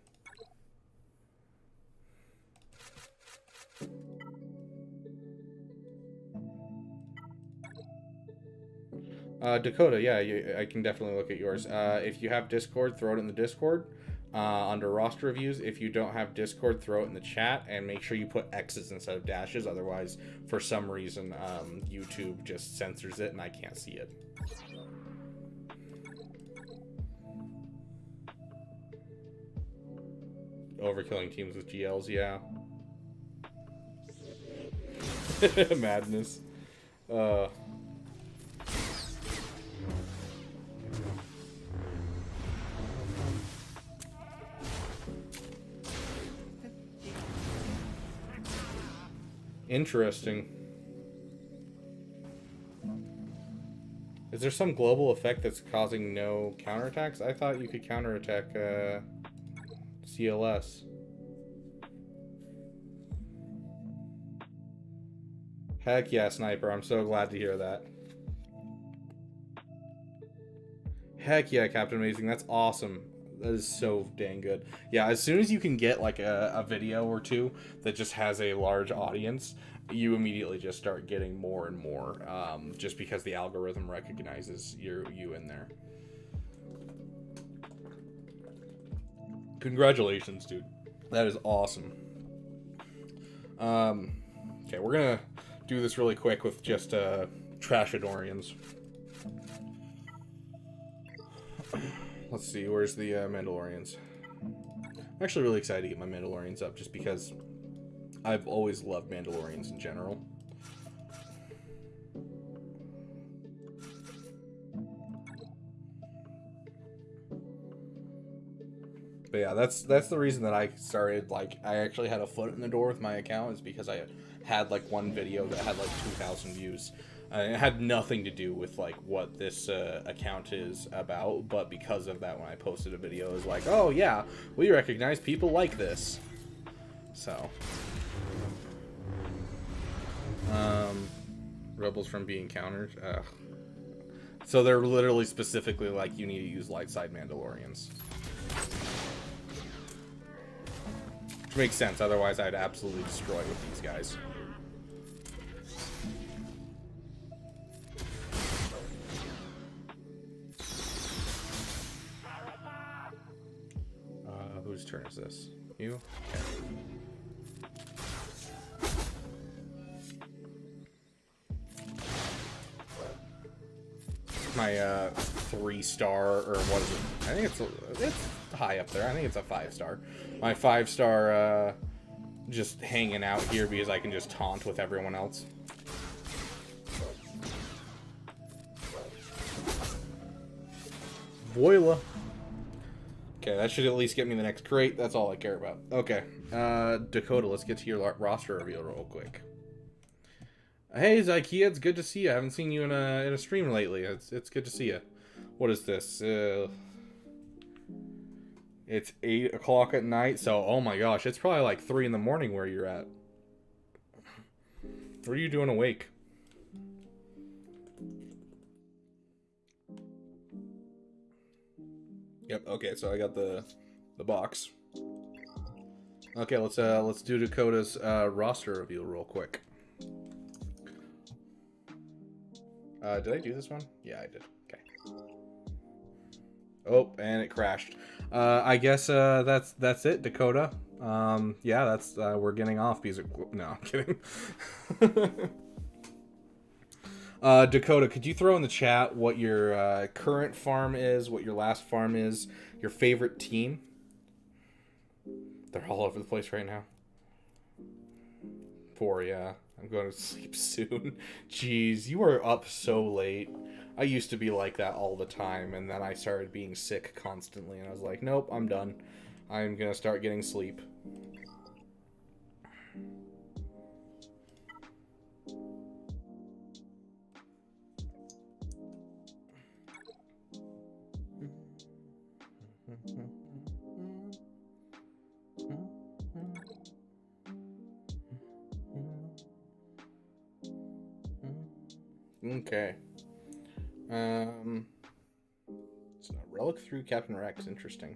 Dakota, yeah, I can definitely look at yours. If you have Discord, throw it in the Discord. Under roster reviews. If you don't have Discord, throw it in the chat, and make sure you put X's instead of dashes. Otherwise, for some reason, YouTube just censors it and I can't see it. Overkilling teams with GLs, yeah. Madness. Interesting. Is there some global effect that's causing no counterattacks? I thought you could counterattack CLS. Heck yeah, Sniper. I'm so glad to hear that. Heck yeah, Captain Amazing. That's awesome. That is so dang good. Yeah, as soon as you can get like a video or two that just has a large audience, you immediately just start getting more and more, just because the algorithm recognizes you in there. Congratulations, dude. That is awesome. Okay, we're gonna do this really quick with just Trashadorians. Let's see, where's the Mandalorians? I'm actually really excited to get my Mandalorians up, just because I've always loved Mandalorians in general. But yeah, that's the reason that I started, like, I actually had a foot in the door with my account, is because I had like one video that had like 2,000 views. It had nothing to do with like what this account is about, but because of that, when I posted a video, it was like, oh yeah, we recognize people like this. So, rebels from being countered. So they're literally specifically like, you need to use light side Mandalorians, which makes sense. Otherwise, I'd absolutely destroy with these guys. Whose turn is this? You? Okay. My 3-star, or what is it? I think it's high up there. I think it's a 5-star. My 5-star just hanging out here because I can just taunt with everyone else. Voila. Okay, that should at least get me the next crate. That's all I care about. Okay, Dakota, let's get to your roster reveal real quick. Hey, Zykia, it's good to see you. I haven't seen you in a stream lately. It's good to see you. What is this? It's 8 o'clock at night, so oh my gosh, it's probably like 3 in the morning where you're at. What are you doing awake? Yep. Okay, so I got the box. Okay, let's do Dakota's roster reveal real quick. Did I do this one? Yeah, I did. Okay. Oh, and it crashed. I guess that's it, Dakota. Yeah, that's we're getting off because no, I'm kidding. Dakota, could you throw in the chat what your current farm is, what your last farm is, your favorite team? They're all over the place right now. Poor, yeah. I'm going to sleep soon. Jeez, you are up so late. I used to be like that all the time, and then I started being sick constantly, and I was like, nope, I'm done. I'm going to start getting sleep. Okay. So relic through Captain Rex, interesting.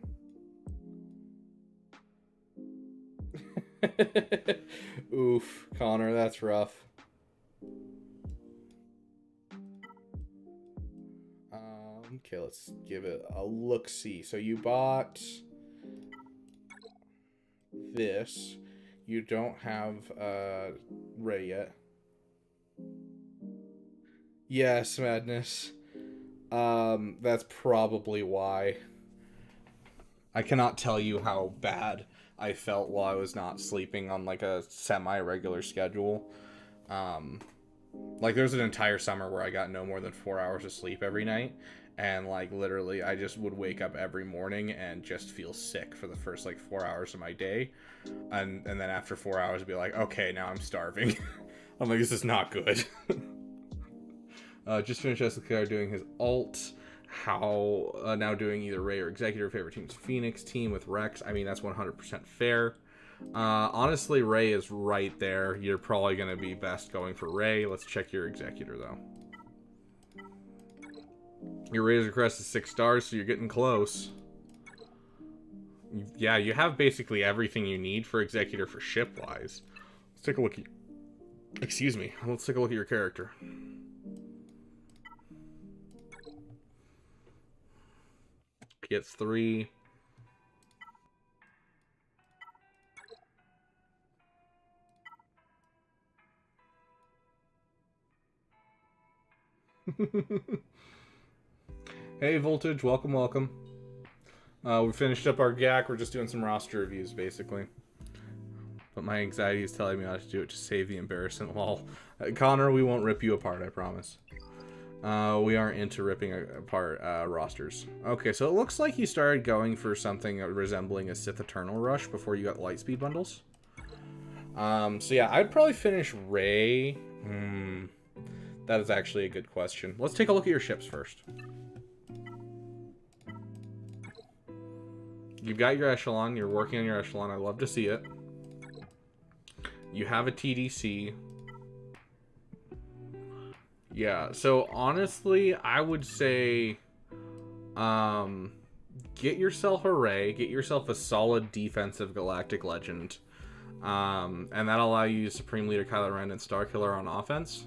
Oof, Connor, that's rough. Okay, let's give it a look-see. So you bought this. You don't have Ray yet. Yes, Madness. That's probably why. I cannot tell you how bad I felt while I was not sleeping on like a semi-regular schedule. Like there's an entire summer where I got no more than 4 hours of sleep every night, and like literally I just would wake up every morning and just feel sick for the first like 4 hours of my day, and then after 4 hours I'd be like, okay, now I'm starving. I'm like, this is not good. Just finished SLKR doing his alt. How now doing either Ray or Executor. Favorite team's Phoenix team with Rex. I mean, that's 100% fair. Honestly, Ray is right there. You're probably going to be best going for Ray. Let's check your Executor, though. Your Razor Crest is 6 stars, so you're getting close. Yeah, you have basically everything you need for Executor for ship-wise. Let's take a look at... Excuse me. Let's take a look at your character. Gets 3. Hey Voltage, welcome. We finished up our GAC. We're just doing some roster reviews basically, but my anxiety is telling me not to do it to save the embarrassment. Lol. Connor, we won't rip you apart, I promise. We aren't into ripping apart rosters. Okay, so it looks like you started going for something resembling a Sith Eternal Rush before you got Lightspeed bundles. So yeah, I'd probably finish Ray. That is actually a good question. Let's take a look at your ships first. You've got your Echelon. You're working on your Echelon. I love to see it. You have a TDC. Yeah, so honestly, I would say get yourself a Ray, get yourself a solid defensive Galactic Legend, and that'll allow you to Supreme Leader Kylo Ren and Starkiller on offense,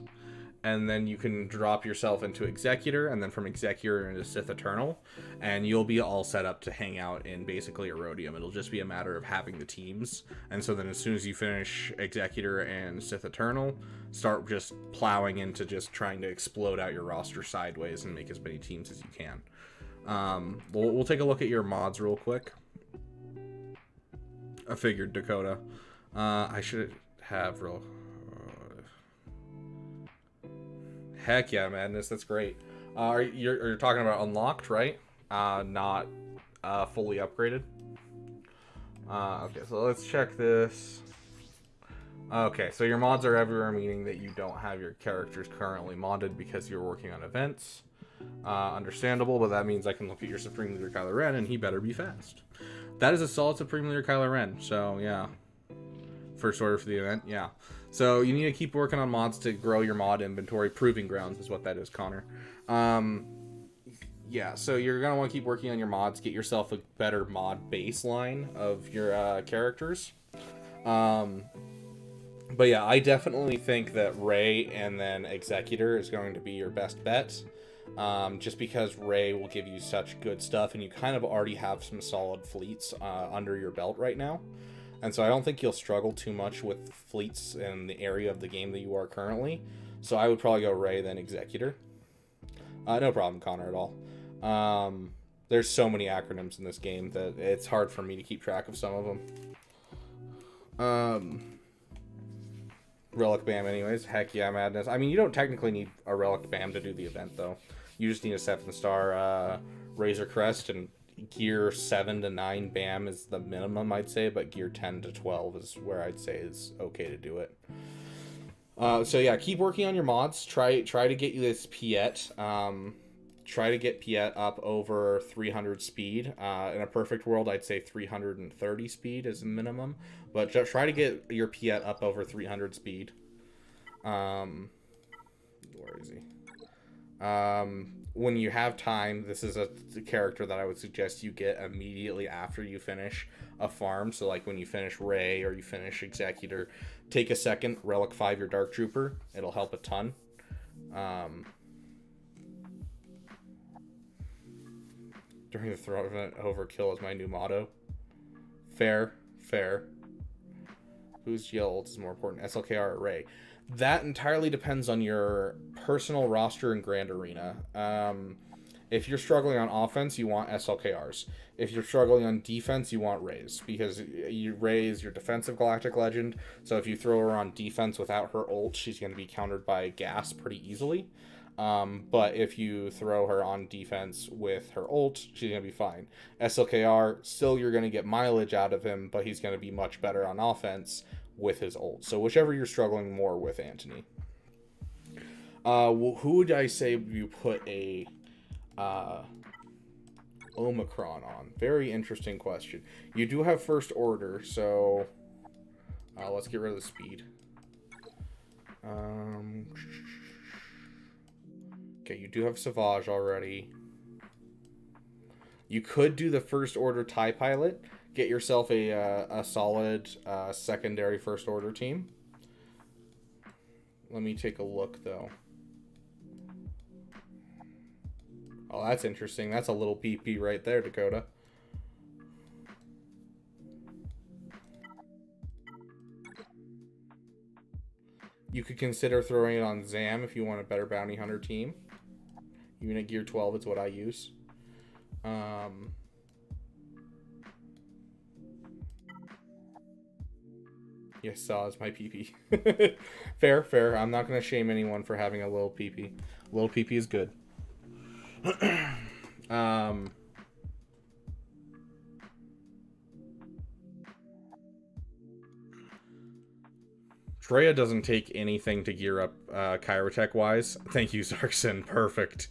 and then you can drop yourself into Executor, and then from Executor into Sith Eternal, and you'll be all set up to hang out in basically Erodium. It'll just be a matter of having the teams, and so then as soon as you finish Executor and Sith Eternal, start just plowing into just trying to explode out your roster sideways and make as many teams as you can. We'll take a look at your mods real quick. I figured, Dakota. I should have real... Heck yeah, Madness. That's great. You're talking about unlocked, right? Not fully upgraded. Okay, so let's check this. Okay, so your mods are everywhere, meaning that you don't have your characters currently modded because you're working on events. Understandable, but that means I can look at your Supreme Leader Kylo Ren, and he better be fast. That is a solid Supreme Leader Kylo Ren, so yeah. First order for the event, yeah. So you need to keep working on mods to grow your mod inventory. Proving grounds is what that is, Connor. Yeah, so you're going to want to keep working on your mods, get yourself a better mod baseline of your characters. But yeah, I definitely think that Rey and then Executor is going to be your best bet. Just because Rey will give you such good stuff, and you kind of already have some solid fleets under your belt right now. And so I don't think you'll struggle too much with fleets in the area of the game that you are currently. So I would probably go Rey, then Executor. No problem, Connor, at all. There's so many acronyms in this game that it's hard for me to keep track of some of them. Relic BAM anyways. Heck yeah, Madness. I mean, you don't technically need a Relic BAM to do the event, though. You just need a 7-star Razor Crest, and gear 7 to 9 BAM is the minimum, I'd say, but gear 10 to 12 is where I'd say is okay to do it. So yeah, keep working on your mods. Try to get you this Piet. Try to get Piet up over 300 speed. In a perfect world, I'd say 330 speed is a minimum. But just try to get your Piet up over 300 speed. Where is he? When you have time, this is a character that I would suggest you get immediately after you finish a farm. So like when you finish Rey or you finish Executor, take a second, Relic 5 your Dark Trooper. It'll help a ton. During the throw event, overkill is my new motto. Fair. Whose GL ult is more important, SLKR or Rey? That entirely depends on your personal roster and Grand Arena. If you're struggling on offense, you want SLKRs. If you're struggling on defense, you want Reys, because Rey is your defensive Galactic Legend. So if you throw her on defense without her ult, she's going to be countered by gas pretty easily. But if you throw her on defense with her ult, she's going to be fine. SLKR, still you're going to get mileage out of him, but he's going to be much better on offense with his ult. So whichever you're struggling more with, Antony. Who would I say you put a Omicron on? Very interesting question. You do have First Order, so let's get rid of the speed. Okay, you do have Savage already. You could do the First Order TIE Pilot. Get yourself a solid secondary First Order team. Let me take a look, though. Oh, that's interesting. That's a little PP right there, Dakota. You could consider throwing it on Zam if you want a better bounty hunter team. Even at gear 12, it's what I use. Yes, Saw is my PP. Fair. I'm not going to shame anyone for having a little PP. Little PP is good. Treya doesn't take anything to gear up Chirotech wise. Thank you, Zarkson. Perfect.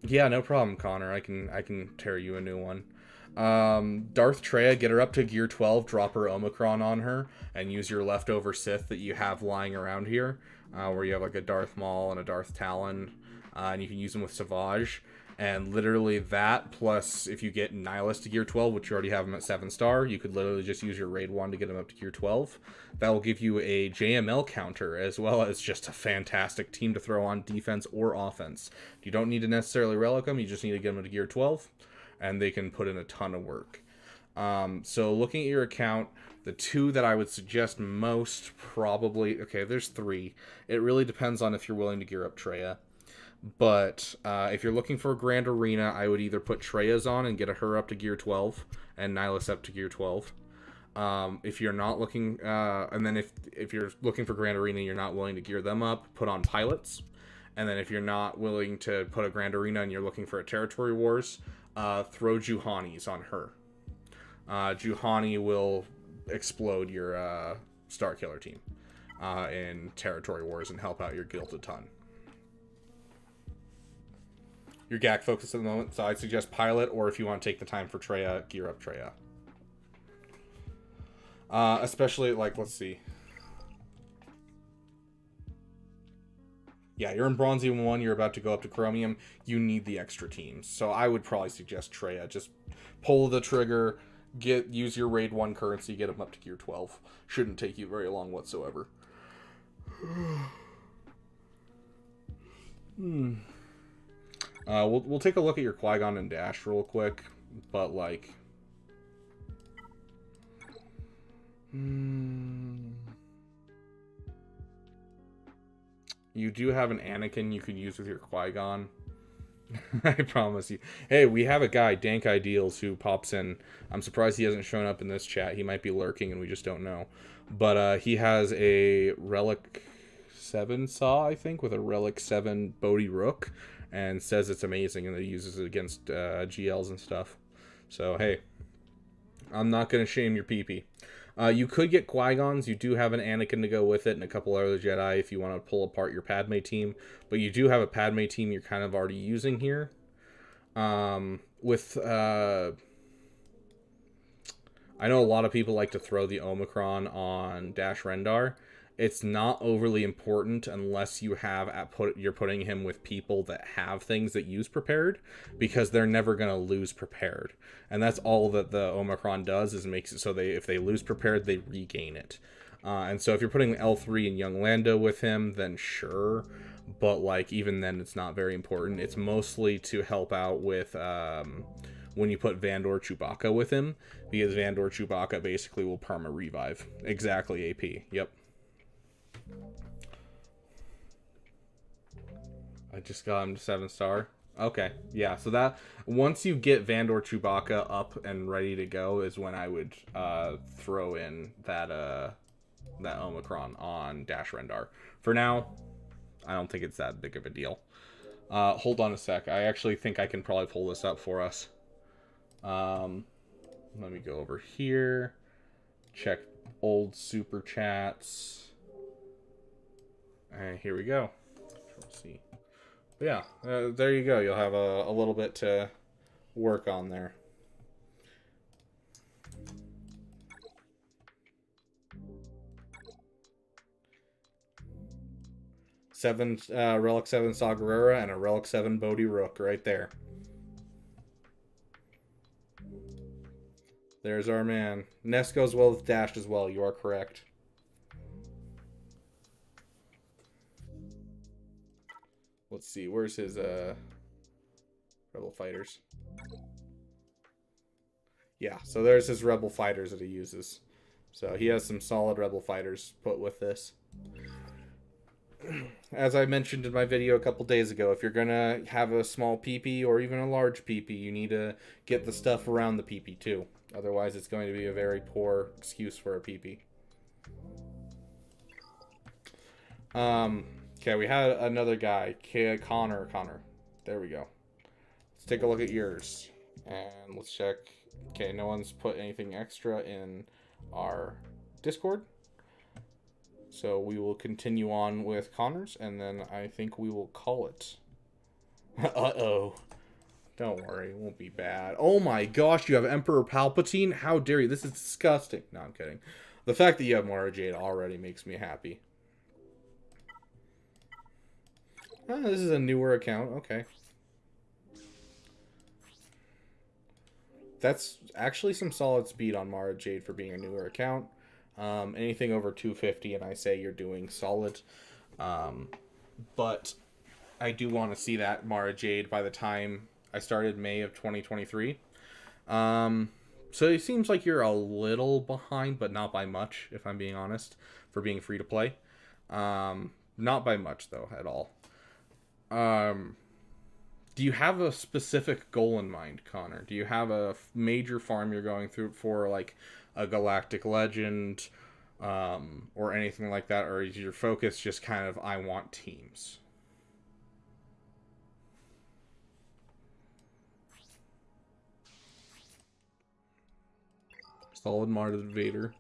Yeah, no problem, Connor. I can tear you a new one. Darth Treya, get her up to gear 12, drop her Omicron on her, and use your leftover Sith that you have lying around here, where you have like a Darth Maul and a Darth Talon, and you can use them with Savage. And literally that, plus if you get Nihilus to gear 12, which you already have him at 7-star, you could literally just use your Raid 1 to get him up to gear 12. That will give you a JML counter, as well as just a fantastic team to throw on defense or offense. You don't need to necessarily relic them, you just need to get them to gear 12, and they can put in a ton of work. So looking at your account, the two that I would suggest most probably... Okay, there's three. It really depends on if you're willing to gear up Treya. But if you're looking for a Grand Arena, I would either put Treya's on and get her up to gear 12 and Nihilus up to gear 12. If you're not looking, and then if you're looking for Grand Arena and you're not willing to gear them up, put on Pilots. And then if you're not willing to put a Grand Arena and you're looking for a Territory Wars, throw Juhani's on her. Juhani will explode your Star Killer team in Territory Wars and help out your guild a ton. Your GAC focus at the moment, so I'd suggest Pilot, or if you want to take the time for Treya, gear up Treya. Especially, like, let's see. Yeah, you're in Bronze 1, you're about to go up to Chromium, you need the extra teams. So I would probably suggest Treya. Just pull the trigger, use your Raid 1 currency, get him up to gear 12. Shouldn't take you very long whatsoever. We'll take a look at your Qui-Gon and Dash real quick, but like... You do have an Anakin you could use with your Qui-Gon. I promise you. Hey, we have a guy, Dank Ideals, who pops in. I'm surprised he hasn't shown up in this chat. He might be lurking and we just don't know. But he has a Relic 7 saw, I think, with a Relic 7 Bodhi Rook, and says it's amazing and that he uses it against GLs and stuff. So, hey, I'm not going to shame your PP. You could get Qui-Gons. You do have an Anakin to go with it and a couple other Jedi if you want to pull apart your Padme team. But you do have a Padme team you're kind of already using here. I know a lot of people like to throw the Omicron on Dash Rendar. It's not overly important unless you have you're putting him with people that have things that use prepared, because they're never going to lose prepared. And that's all that the Omicron does, is makes it so if they lose prepared, they regain it. And so if you're putting L3 and Young Lando with him, then sure. But like even then, it's not very important. It's mostly to help out with when you put Vandor Chewbacca with him, because Vandor Chewbacca basically will perma revive. Exactly, AP. Yep. I just got him to 7-star. Okay, yeah, so that once you get Vandor Chewbacca up and ready to go is when I would throw in that Omicron on Dash Rendar. For now, I don't think it's that big of a deal. Hold on a sec. I actually think I can probably pull this up for us. Let me go over here. Check old super chats. And here we go. Let's see. But yeah, there you go. You'll have a little bit to work on there. Relic 7 Saw Gerrera and a Relic 7 Bodhi Rook right there. There's our man. Nest goes well with Dash as well. You are correct. Let's see. Where's his Rebel Fighters? Yeah, so there's his Rebel Fighters that he uses. So he has some solid Rebel Fighters put with this. As I mentioned in my video a couple days ago, if you're going to have a small PP or even a large PP, you need to get the stuff around the PP too. Otherwise, it's going to be a very poor excuse for a PP. Okay, we had another guy, Connor. There we go. Let's take a look at yours. And let's check. Okay, no one's put anything extra in our Discord. So we will continue on with Connor's, and then I think we will call it. Uh-oh. Don't worry, it won't be bad. Oh my gosh, you have Emperor Palpatine? How dare you? This is disgusting. No, I'm kidding. The fact that you have Mara Jade already makes me happy. Oh, this is a newer account. Okay. That's actually some solid speed on Mara Jade for being a newer account. Anything over 250 and I say you're doing solid. But I do want to see that Mara Jade by the time I started May of 2023. So it seems like you're a little behind, but not by much, if I'm being honest, for being free to play. Not by much, though, at all. Do you have a specific goal in mind, Connor? Do you have a major farm you're going through for, like, a Galactic Legend, or anything like that? Or is your focus just kind of, I want teams? Solid motivator.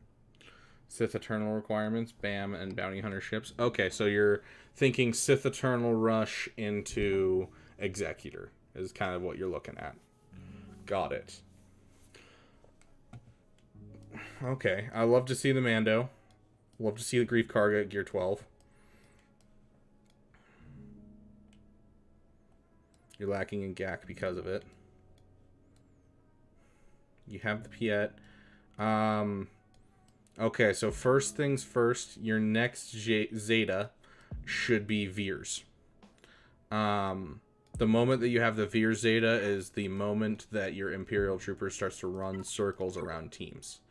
Sith Eternal requirements, BAM, and Bounty Hunter ships. Okay, so you're thinking Sith Eternal rush into Executor is kind of what you're looking at. Got it. Okay, I love to see the Mando. Love to see the Grief Karga at Gear 12. You're lacking in GAC because of it. You have the Piet. Okay, so first things first, your next Zeta should be Veers. The moment that you have the Veers Zeta is the moment that your Imperial Trooper starts to run circles around teams.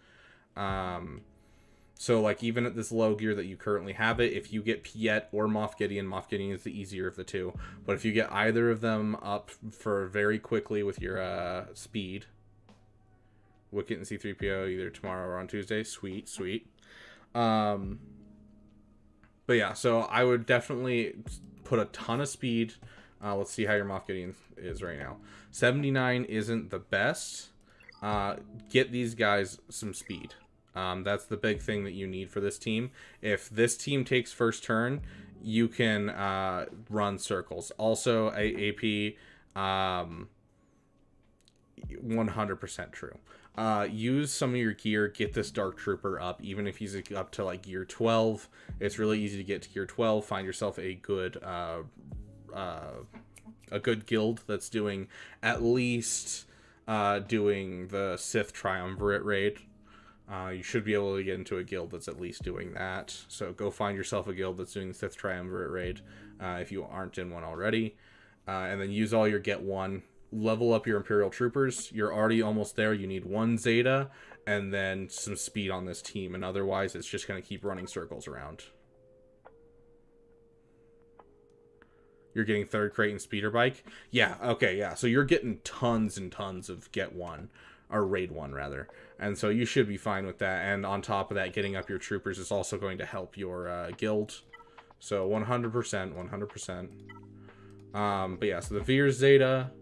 So, like, even at this low gear that you currently have it, if you get Piet or Moff Gideon is the easier of the two. But if you get either of them up for very quickly with your speed, Wicket and C-3PO either tomorrow or on Tuesday. Sweet, sweet. But yeah, so I would definitely put a ton of speed. Let's see how your Moff Gideon is right now. 79 isn't the best. Get these guys some speed. That's the big thing that you need for this team. If this team takes first turn, you can run circles. Also, AP, 100% true. Use some of your gear, get this Dark Trooper up, even if he's up to like gear 12. It's really easy to get to gear 12. Find yourself a good guild that's doing at least doing the Sith Triumvirate raid. You should be able to get into a guild that's at least doing that. So go find yourself a guild that's doing the Sith Triumvirate raid if you aren't in one already. And then use all your get one. Level up your Imperial Troopers. You're already almost there. You need one Zeta and then some speed on this team. And otherwise, it's just going to keep running circles around. You're getting third crate and speeder bike? Yeah, okay, yeah. So you're getting tons and tons of get one. Or raid one, rather. And so you should be fine with that. And on top of that, getting up your troopers is also going to help your guild. So 100%, 100%. But yeah, so the Veers Zeta...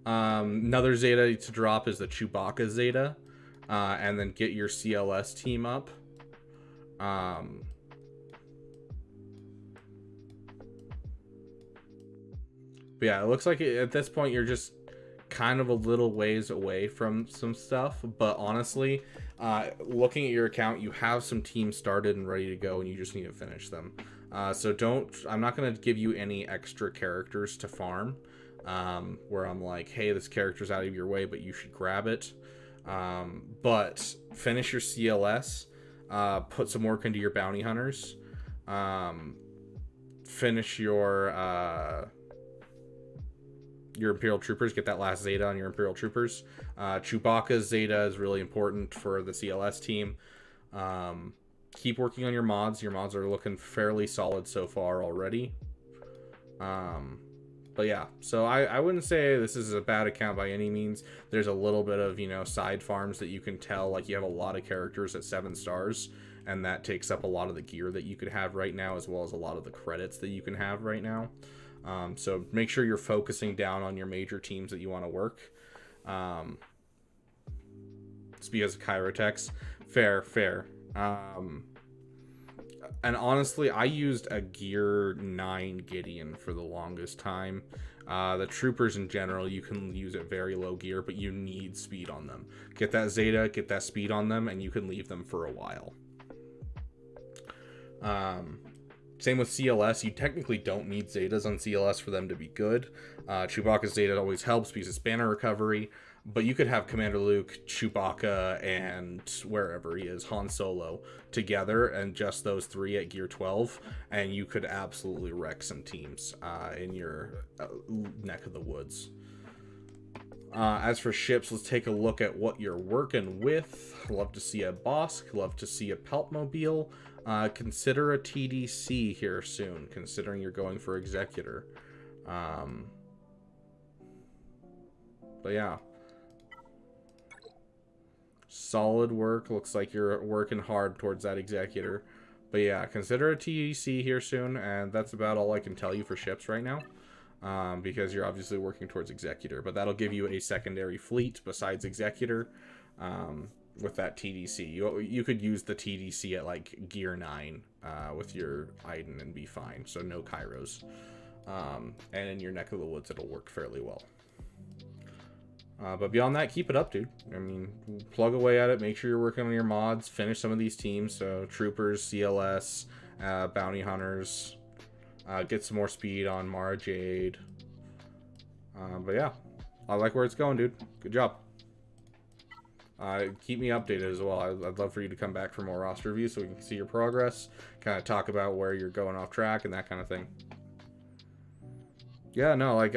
another Zeta to drop is the Chewbacca Zeta, and then get your CLS team up. But yeah, it looks like at this point you're just kind of a little ways away from some stuff, but honestly, looking at your account, you have some teams started and ready to go, and you just need to finish them. So I'm not going to give you any extra characters to farm. Where I'm like, hey, this character's out of your way, but you should grab it. But finish your CLS, put some work into your bounty hunters, finish your Imperial Troopers, get that last Zeta on your Imperial Troopers. Chewbacca's Zeta is really important for the CLS team. Keep working on your mods. Your mods are looking fairly solid so far already. But yeah, so I wouldn't say this is a bad account by any means. There's a little bit of, side farms that you can tell, like you have a lot of characters at 7 stars, and that takes up a lot of the gear that you could have right now, as well as a lot of the credits that you can have right now. So make sure you're focusing down on your major teams that you want to work. It's because of Chirotex. Fair. And honestly, I used a Gear 9 Gideon for the longest time. The troopers in general, you can use at very low gear, but you need speed on them. Get that Zeta, get that speed on them, and you can leave them for a while. Same with CLS. You technically don't need Zetas on CLS for them to be good. Chewbacca's Zeta always helps because it's banner recovery. But you could have Commander Luke, Chewbacca, and wherever he is, Han Solo, together, and just those 3 at Gear 12, and you could absolutely wreck some teams in your neck of the woods. As for ships, let's take a look at what you're working with. Love to see a Bosk. Love to see a Peltmobile. Consider a TDC here soon, considering you're going for Executor. But yeah. Solid work. Looks like you're working hard towards that Executor. But yeah, consider a TDC here soon, and that's about all I can tell you for ships right now. Because you're obviously working towards Executor, but that'll give you a secondary fleet besides Executor with that TDC. You could use the TDC at like Gear 9 with your Iden and be fine, so no Kairos. And in your neck of the woods, it'll work fairly well. But beyond that, keep it up, dude. I mean, plug away at it, make sure you're working on your mods, finish some of these teams, so Troopers, CLS, Bounty Hunters, get some more speed on Mara Jade. But yeah, I like where it's going, dude. Good job. Keep me updated as well. I'd love for you to come back for more roster reviews so we can see your progress, kind of talk about where you're going off track and that kind of thing. Yeah, no, like,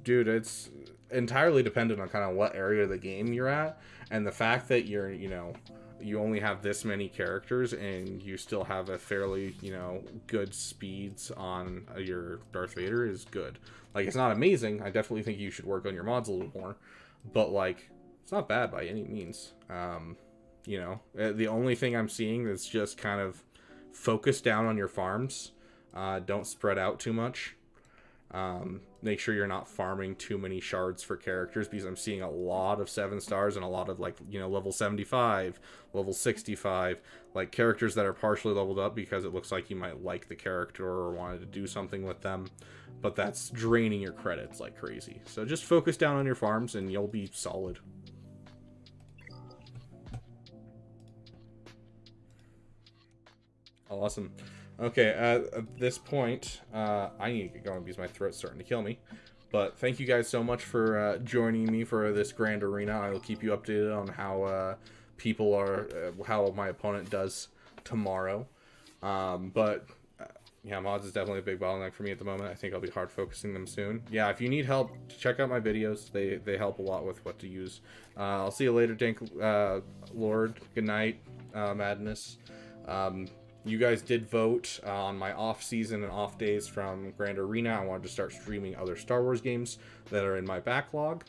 dude, it's entirely dependent on kind of what area of the game you're at, and the fact that you're, you know, you only have this many characters and you still have a fairly, you know, good speeds on your Darth Vader is good. Like, it's not amazing. I definitely think you should work on your mods a little more, but like, it's not bad by any means. You know, the only thing I'm seeing is just kind of focus down on your farms. Don't spread out too much. Make sure you're not farming too many shards for characters, because I'm seeing a lot of 7 stars and a lot of, like, you know, level 75, level 65, like characters that are partially leveled up because it looks like you might like the character or wanted to do something with them, but that's draining your credits like crazy. So just focus down on your farms and you'll be solid. Awesome. Okay, at this point, I need to get going because my throat's starting to kill me. But thank you guys so much for joining me for this grand arena. I will keep you updated on how people are, how my opponent does tomorrow. Yeah, mods is definitely a big bottleneck for me at the moment. I think I'll be hard focusing them soon. Yeah, if you need help, check out my videos. They help a lot with what to use. I'll see you later, Dank Lord. Good night, Madness. You guys did vote on my off season and off days from Grand Arena. I wanted to start streaming other Star Wars games that are in my backlog.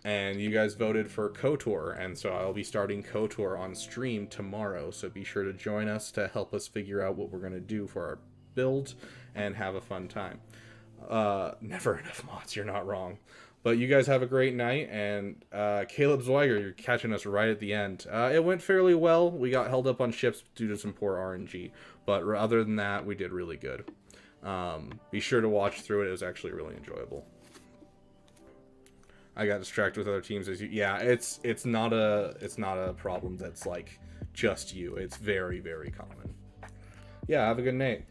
And you guys voted for KOTOR, and so I'll be starting KOTOR on stream tomorrow. So be sure to join us to help us figure out what we're going to do for our build and have a fun time. Never enough mods, you're not wrong. But you guys have a great night, and Caleb Zweiger, you're catching us right at the end. It went fairly well. We got held up on ships due to some poor RNG, but other than that, we did really good. Be sure to watch through it. It was actually really enjoyable. I got distracted with other teams. Yeah, it's not a problem that's like just you. It's very, very common. Yeah, have a good night.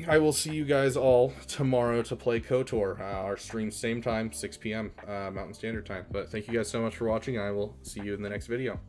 I will see you guys all tomorrow to play KOTOR. Our stream same time, 6 p.m. Mountain Standard Time. But thank you guys so much for watching, and I will see you in the next video.